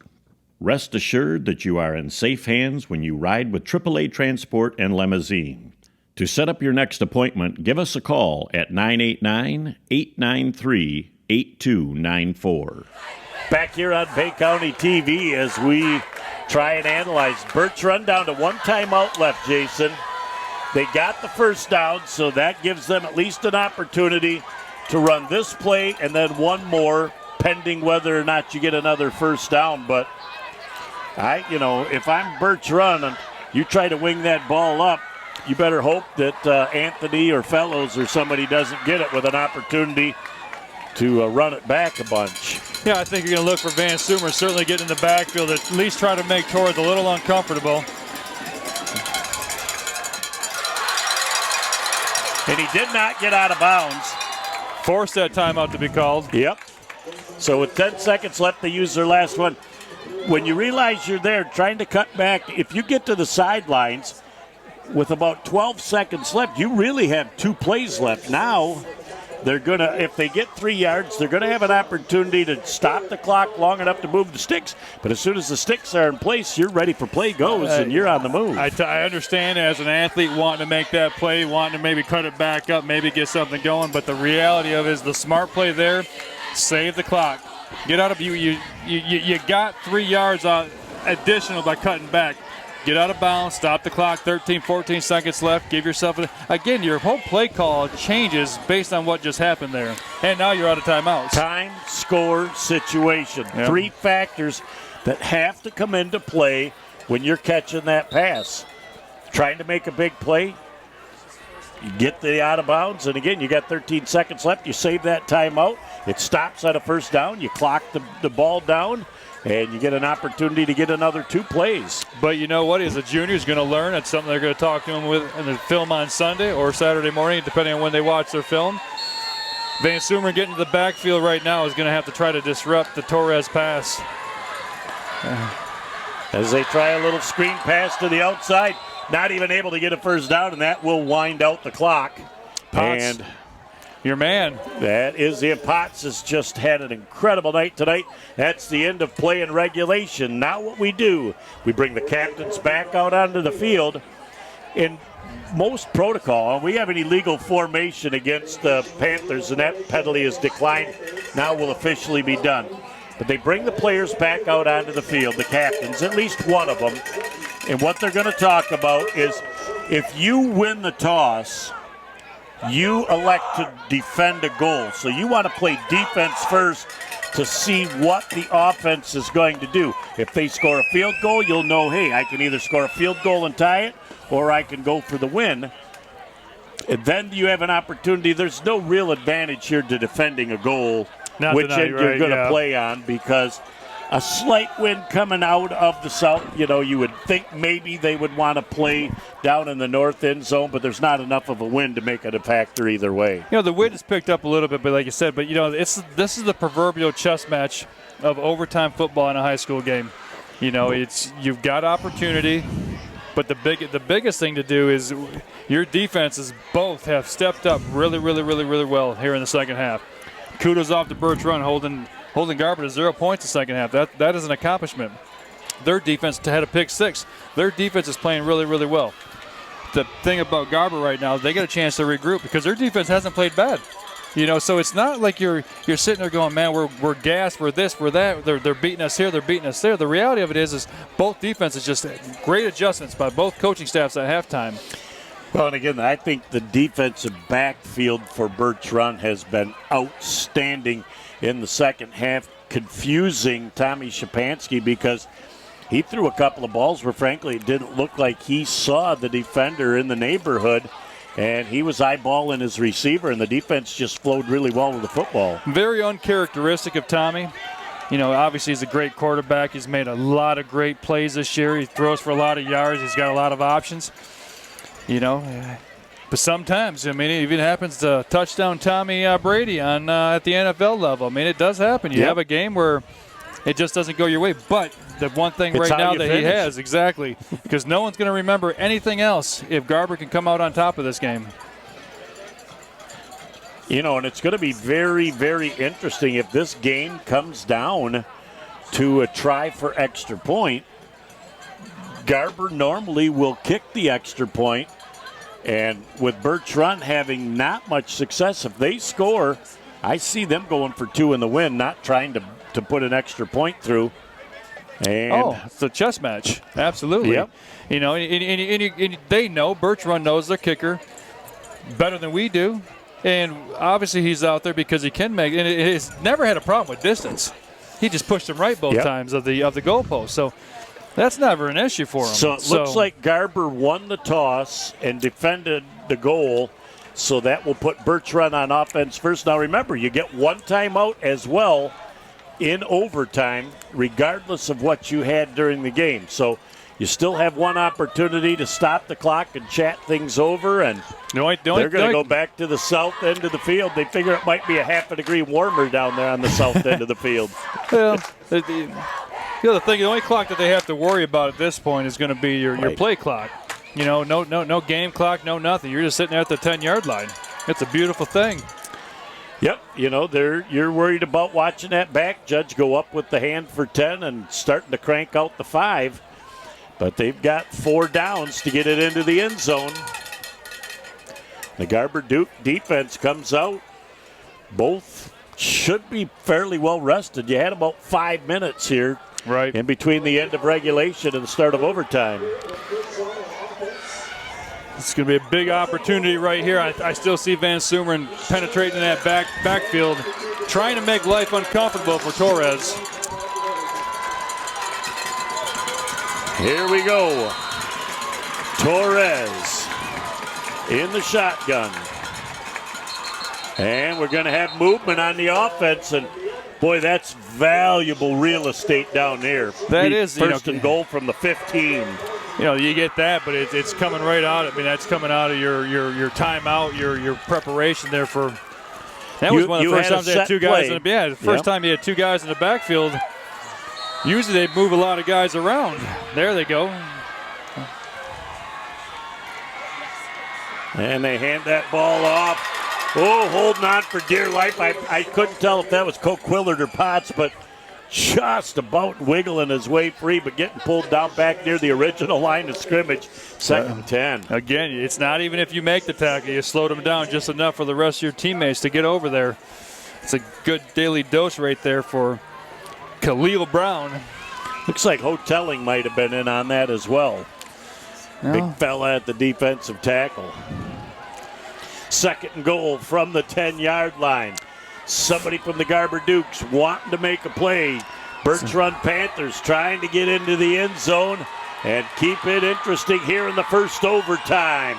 Rest assured that you are in safe hands when you ride with AAA Transport and Limousine. To set up your next appointment, give us a call at 989-893-8294. Back here on Bay County TV as we try and analyze. Birch Run down to one timeout left, Jason. They got the first down, so that gives them at least an opportunity to run this play and then one more, pending whether or not you get another first down. But if I'm Birch Run and you try to wing that ball up, you better hope that Anthony or Fellows or somebody doesn't get it with an opportunity to run it back a bunch. Yeah, I think you're going to look for Van Sumeren, certainly get in the backfield, at least try to make Torres a little uncomfortable. And he did not get out of bounds. Forced that timeout to be called. Yep. So with 10 seconds left, they use their last one. When you realize you're there trying to cut back, if you get to the sidelines with about 12 seconds left, you really have two plays left. Now, they're going to, if they get 3 yards, they're going to have an opportunity to stop the clock long enough to move the sticks. But as soon as the sticks are in place, you're ready for play goes, and you're on the move. I understand as an athlete wanting to make that play, wanting to maybe cut it back up, maybe get something going. But the reality of it is the smart play there, save the clock. Get out of you got 3 yards additional by cutting back. Get out of bounds, stop the clock, 13, 14 seconds left, give yourself again, your whole play call changes based on what just happened there. And now you're out of timeouts. Time, score, situation. Yep. 3 factors that have to come into play when you're catching that pass. Trying to make a big play, you get the out of bounds, and again, you got 13 seconds left. You save that timeout. It stops at a first down. You clock the ball down. and you get an opportunity to get another 2 plays. But you know what? As a junior, he's going to learn. That's something they're going to talk to him with in the film on Sunday or Saturday morning, depending on when they watch their film. Van Sumeren getting to the backfield right now is going to have to try to disrupt the Torres pass. As they try a little screen pass to the outside, not even able to get a first down, and that will wind out the clock. Potts, and your man. That is it. Potts has just had an incredible night tonight. That's the end of play in regulation. Now what we do, we bring the captains back out onto the field. In most protocol, we have an illegal formation against the Panthers, and that penalty is declined. Now will officially be done. But they bring the players back out onto the field, the captains, at least one of them. And what they're going to talk about is if you win the toss, you elect to defend a goal. So you want to play defense first to see what the offense is going to do. If they score a field goal, you'll know, hey, I can either score a field goal and tie it, or I can go for the win. And then you have an opportunity. There's no real advantage here to defending a goal, which end you're going to play on, because a slight wind coming out of the south, you would think maybe they would want to play down in the north end zone, but there's not enough of a wind to make it a factor either way. The wind has picked up a little bit, but like you said, this is the proverbial chess match of overtime football in a high school game. You've got opportunity, but the biggest thing to do is your defenses both have stepped up really, really, really, really well here in the second half. Kudos off to Birch Run, holding Garber to 0 points the second half. That is an accomplishment. Their defense had a pick 6. Their defense is playing really, really well. The thing about Garber right now is they get a chance to regroup because their defense hasn't played bad. So it's not like you're sitting there going, man, we're gassed, we're this, we're that. They're beating us here, they're beating us there. The reality of it is both defenses just great adjustments by both coaching staffs at halftime. Well, and again, I think the defensive backfield for Birch Run has been outstanding in the second half, confusing Tommy Shapansky because he threw a couple of balls where, frankly, it didn't look like he saw the defender in the neighborhood, and he was eyeballing his receiver, and the defense just flowed really well with the football. Very uncharacteristic of Tommy. Obviously he's a great quarterback. He's made a lot of great plays this year. He throws for a lot of yards. He's got a lot of options. But sometimes, it even happens to touchdown Tommy Brady at the NFL level. It does happen. You have a game where it just doesn't go your way. But the one thing right now that he has, exactly, because no one's going to remember anything else if Garber can come out on top of this game. And it's going to be very, very interesting if this game comes down to a try for extra point. Garber normally will kick the extra point. And with Birch Run having not much success, if they score, I see them going for 2 in the win, not trying to put an extra point through. And it's a chess match. Absolutely. Yep. And they know, Birch Run knows their kicker better than we do. And obviously he's out there because he can make it. And he's never had a problem with distance. He just pushed him right both times of the goalpost. So that's never an issue for him. So it looks like Garber won the toss and defended the goal, so that will put Birch Run on offense first. Now remember, you get one timeout as well in overtime, regardless of what you had during the game. So you still have one opportunity to stop the clock and chat things over, and they're going to go back to the south end of the field. They figure it might be a half a degree warmer down there on the south end of the field. The only clock that they have to worry about at this point is going to be your play clock. No game clock, no nothing. You're just sitting there at the 10-yard line. It's a beautiful thing. Yep, you're worried about watching that back judge go up with the hand for 10 and starting to crank out the 5. But they've got 4 downs to get it into the end zone. The Garber Duke defense comes out. Both should be fairly well rested. You had about 5 minutes here. Right. In between the end of regulation and the start of overtime. It's going to be a big opportunity right here. I still see Van Sumeren penetrating that backfield, trying to make life uncomfortable for Torres. Here we go. Torres in the shotgun. And we're going to have movement on the offense. And Boy, that's valuable real estate down there. That is, first and goal from the 15. You get that, but it's coming right out. I mean, that's coming out of your timeout, your preparation there for. That was one of the first times they had two guys in the first time you had two guys in the backfield. Usually they move a lot of guys around. There they go. And they hand that ball off. Oh, holding on for dear life. I couldn't tell if that was Coquillard or Potts, but just about wiggling his way free, but getting pulled down back near the original line of scrimmage. Second and 10. Again, it's not even if you make the tackle. You slowed them down just enough for the rest of your teammates to get over there. It's a good daily dose right there for Khalil Brown. Looks like Hotelling might have been in on that as well. No. Big fella at the defensive tackle. Second and goal from the 10-yard line. Somebody from the Garber Dukes wanting to make a play. Birch Run Panthers trying to get into the end zone and keep it interesting here in the first overtime.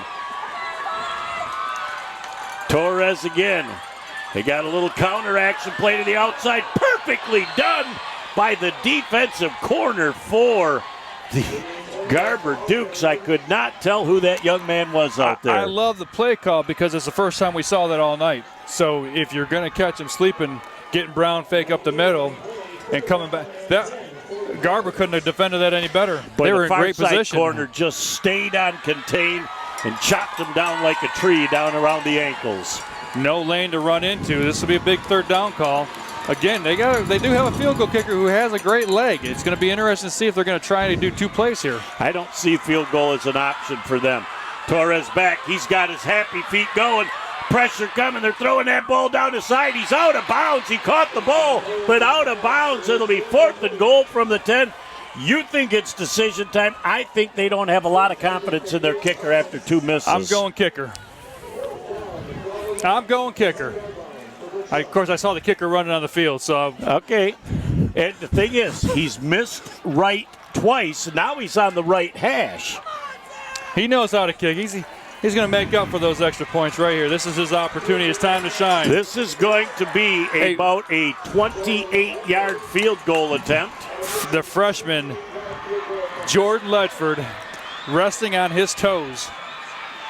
Torres again. They got a little counter action play to the outside. Perfectly done by the defensive corner for the Garber Dukes. I could not tell who that young man was out there. I love the play call because it's the first time we saw that all night. So if you're going to catch him sleeping, getting Brown fake up the middle and coming back, that Garber couldn't have defended that any better. But they were in great position. position. Corner just stayed on contain and chopped him down like a tree down around the ankles. No lane to run into. This will be a big third down call. Again, they do have a field goal kicker who has a great leg. It's going to be interesting to see if they're going to try to do two plays here. I don't see field goal as an option for them. Torres back. He's got his happy feet going. Pressure coming. They're throwing that ball down the side. He's out of bounds. He caught the ball, but out of bounds. It'll be 4th and goal from the 10. You think it's decision time. I think they don't have a lot of confidence in their kicker after two misses. I'm going kicker. Of course, I saw the kicker running on the field. So okay. And the thing is, he's missed right twice, and now he's on the right hash. He knows how to kick. He's going to make up for those extra points right here. This is his opportunity. It's time to shine. This is going to be about a 28-yard field goal attempt. The freshman, Jordan Ledford, resting on his toes.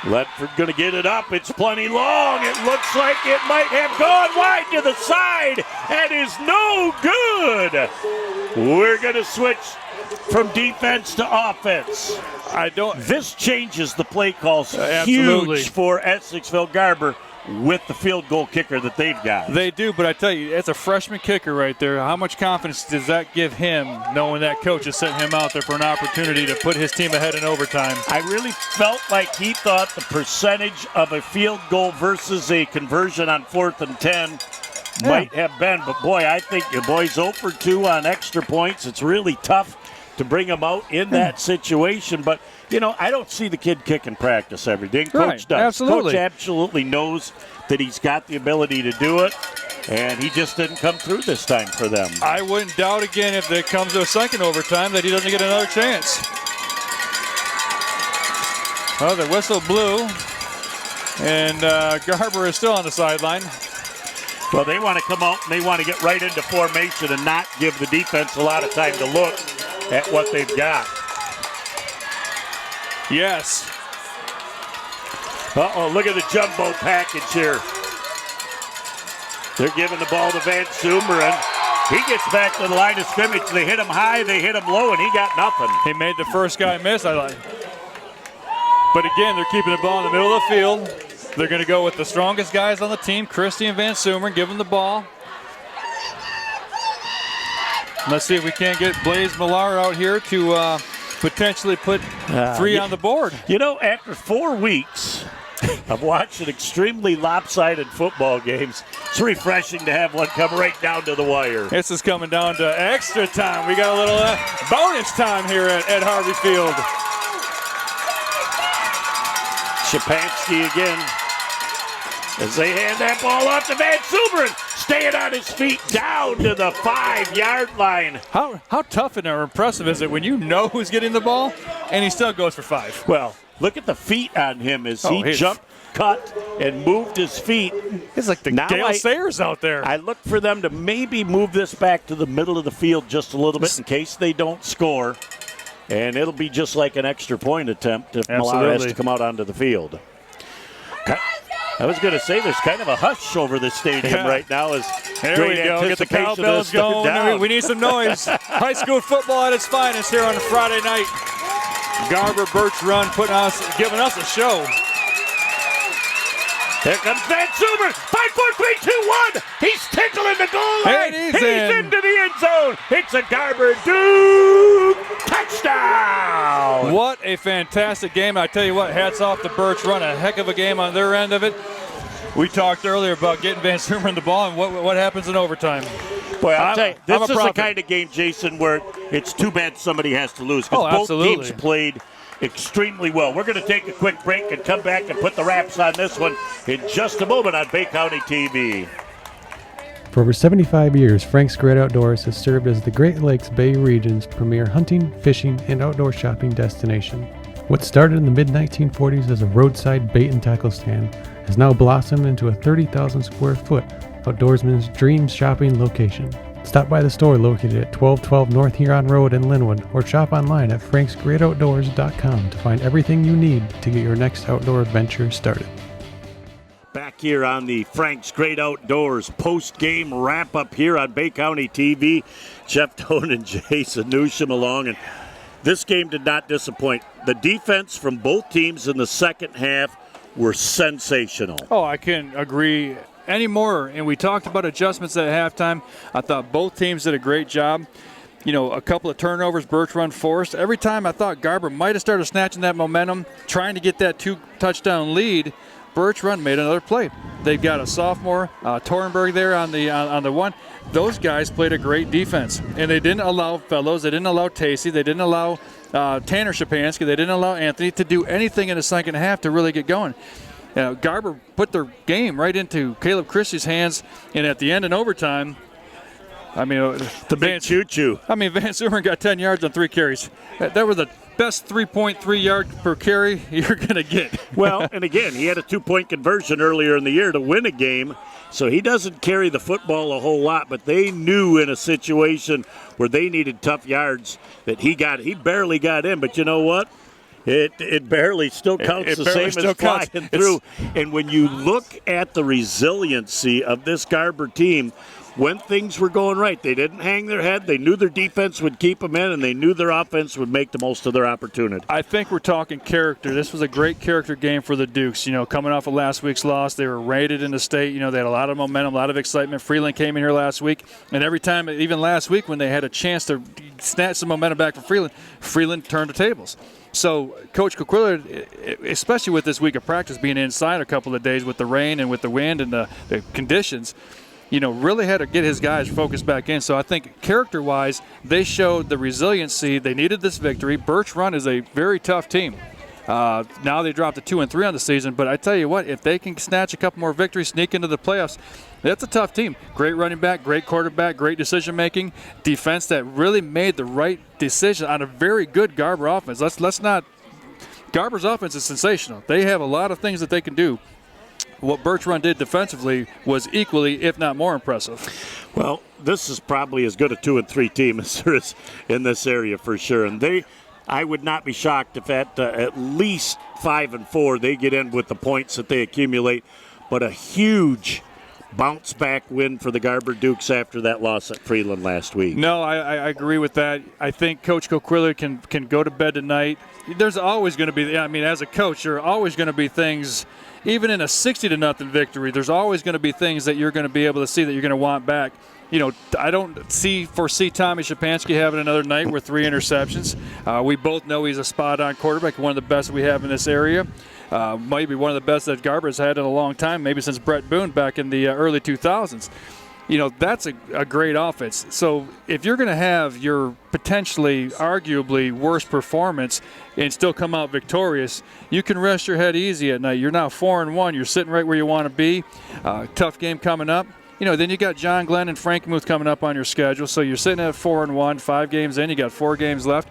Ledford going to get it up. It's plenty long. It looks like it might have gone wide to the side and is no good. We're going to switch from defense to offense. This changes the play calls huge for Essexville Garber with the field goal kicker that they've got. They do, but I tell you, it's a freshman kicker right there. How much confidence does that give him, knowing that coach is setting him out there for an opportunity to put his team ahead in overtime? I really felt like he thought the percentage of a field goal versus a conversion on 4th and 10 might have been. But, boy, I think your boy's 0 for 2 on extra points. It's really tough to bring him out in that situation. But, I don't see the kid kick in practice every day. Coach does. Absolutely. Coach absolutely knows that he's got the ability to do it, and he just didn't come through this time for them. I wouldn't doubt again if it comes to a second overtime that he doesn't get another chance. Well, the whistle blew, and Garber is still on the sideline. Well, they want to come out and they want to get right into formation and not give the defense a lot of time to look at what they've got. Yes. Uh-oh, look at the jumbo package here. They're giving the ball to Van Sumeren. He gets back to the line of scrimmage. They hit him high, they hit him low, and he got nothing. He made the first guy miss, I like. But again, they're keeping the ball in the middle of the field. They're going to go with the strongest guys on the team, Christie and Van Sumeren, give them the ball. Let's see if we can't get Blaze Millar out here to potentially put 3 on the board. After 4 weeks of watching extremely lopsided football games, it's refreshing to have one come right down to the wire. This is coming down to extra time. We got a little bonus time here at Harvey Field. Shapansky again as they hand that ball off to Van Sumeren, staying on his feet down to the 5-yard line. How tough and impressive is it when you know who's getting the ball and he still goes for 5? Well, look at the feet on him as he jumped. cut and moved his feet. It's like the Gale Sayers out there. I look for them to maybe move this back to the middle of the field just a little bit in case they don't score. And it'll be just like an extra point attempt if Milano has to come out onto the field. I was going to say there's kind of a hush over the stadium right now as there we go. Get the cowbells going. We need some noise. High school football at its finest here on a Friday night. Garber Birch run giving us a show. Here comes Van Sumer. 5, 4, 3, 2, 1. He's tickling the goal line. He's into the end zone. It's a Garber Duke touchdown. What a fantastic game. I tell you what, hats off to Birch. Run a heck of a game on their end of it. We talked earlier about getting Van Sumer in the ball and what happens in overtime. Boy, I'll tell you, this is the kind of game, Jason, where it's too bad somebody has to lose because both teams played extremely well. We're going to take a quick break and come back and put the wraps on this one in just a moment on Bay County TV. For over 75 years, Frank's Great Outdoors has served as the Great Lakes Bay region's premier hunting, fishing, and outdoor shopping destination. What started in the mid-1940s as a roadside bait and tackle stand has now blossomed into a 30,000 square foot outdoorsman's dream shopping location. Stop by the store located at 1212 North Huron Road in Linwood or shop online at franksgreatoutdoors.com to find everything you need to get your next outdoor adventure started. Back here on the Frank's Great Outdoors post-game wrap-up here on Bay County TV. Jeff Doan and Jason Newsham along, and this game did not disappoint. The defense from both teams in the second half were sensational. Oh, I couldn't agree anymore. And we talked about adjustments at halftime. I thought both teams did a great job. You know, a couple of turnovers, Birch run forced. Every time I thought Garber might have started snatching that momentum, trying to get that 2-touchdown lead, Birch run made another play. They've got a sophomore, Torenberg there on the one. Those guys played a great defense, and they didn't allow Fellows, they didn't allow Tacey, they didn't allow Tanner Shapansky, they didn't allow Anthony to do anything in the second half to really get going. Garber put their game right into Caleb Christie's hands, and at the end in overtime, I mean, the big choo-choo. I mean, Van Sumer got 10 yards on 3 carries. That was the best 3.3 yard per carry you're going to get. Well, and again, he had a 2-point conversion earlier in the year to win a game, so he doesn't carry the football a whole lot, but they knew in a situation where they needed tough yards that he barely got in, but you know what? It barely still counts the same as flying through. And when you look at the resiliency of this Garber team, when things were going right, they didn't hang their head. They knew their defense would keep them in, and they knew their offense would make the most of their opportunity. I think we're talking character. This was a great character game for the Dukes. You know, coming off of last week's loss, they were rated in the state. You know, they had a lot of momentum, a lot of excitement. Freeland came in here last week, and every time, even last week when they had a chance to snatch some momentum back from Freeland turned the tables. So Coach Coquillard, especially with this week of practice being inside a couple of days with the rain and with the wind and the conditions, you know, really had to get his guys focused back in. So I think character-wise, they showed the resiliency. They needed this victory. Birch Run is a very tough team. Now they dropped to 2-3 on the season, but I tell you what, if they can snatch a couple more victories, sneak into the playoffs, that's a tough team. Great running back, great quarterback, great decision-making, defense that really made the right decision on a very good Garber offense. Let's not – Garber's offense is sensational. They have a lot of things that they can do. What Birch Run did defensively was equally, if not more, impressive. Well, this is probably as good a 2-3 team as there is in this area for sure. And I would not be shocked if at least 5-4 they get in with the points that they accumulate. But a huge bounce-back win for the Garber Dukes after that loss at Freeland last week. No, I agree with that. I think Coach Coquillard can go to bed tonight. There's always going to be, I mean, as a coach, there are always going to be things, even in a 60-0 victory, there's always going to be things that you're going to be able to see that you're going to want back. You know, I don't foresee Tommy Shapansky having another night with 3 interceptions. We both know he's a spot-on quarterback, one of the best we have in this area. Might be one of the best that Garber's had in a long time, maybe since Brett Boone back in the early 2000s. You know, that's a great offense. So if you're going to have your potentially, arguably worst performance and still come out victorious, you can rest your head easy at night. You're now 4-1. You're sitting right where you want to be. Tough game coming up. You know, then you got John Glenn and Frankenmuth coming up on your schedule. So you're sitting at 4-1, 5 games in. You got 4 games left.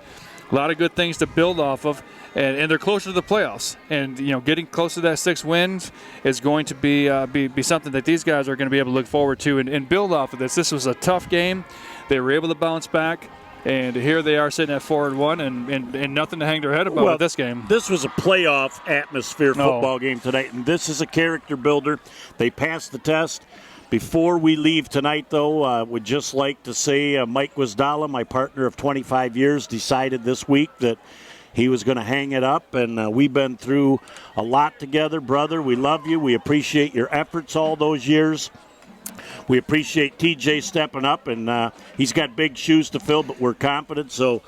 A lot of good things to build off of. and they're closer to the playoffs. And getting close to that 6 wins is going to be something that these guys are going to be able to look forward to and build off of this. This was a tough game. They were able to bounce back. And here they are sitting at 4-1 and nothing to hang their head about with this game. This was a playoff atmosphere football game tonight, and this is a character builder. They passed the test. Before we leave tonight, though, I would just like to say Mike Guzdala, my partner of 25 years, decided this week that he was going to hang it up, and we've been through a lot together, brother. We love you. We appreciate your efforts all those years. We appreciate TJ stepping up, and he's got big shoes to fill, but we're confident. So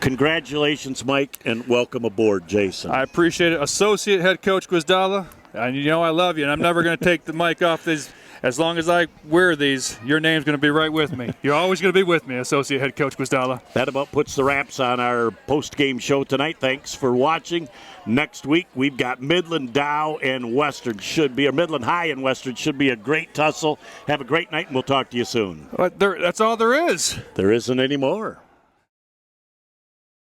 congratulations, Mike, and welcome aboard, Jason. I appreciate it. Associate Head Coach Guzdala, and I love you, and I'm never going to take the mic off these. As long as I wear these, your name's going to be right with me. You're always going to be with me, Associate Head Coach Guzdala. That about puts the wraps on our post-game show tonight. Thanks for watching. Next week, we've got Midland Dow and Western Midland High and Western should be a great tussle. Have a great night, and we'll talk to you soon. That's all there is. There isn't any more.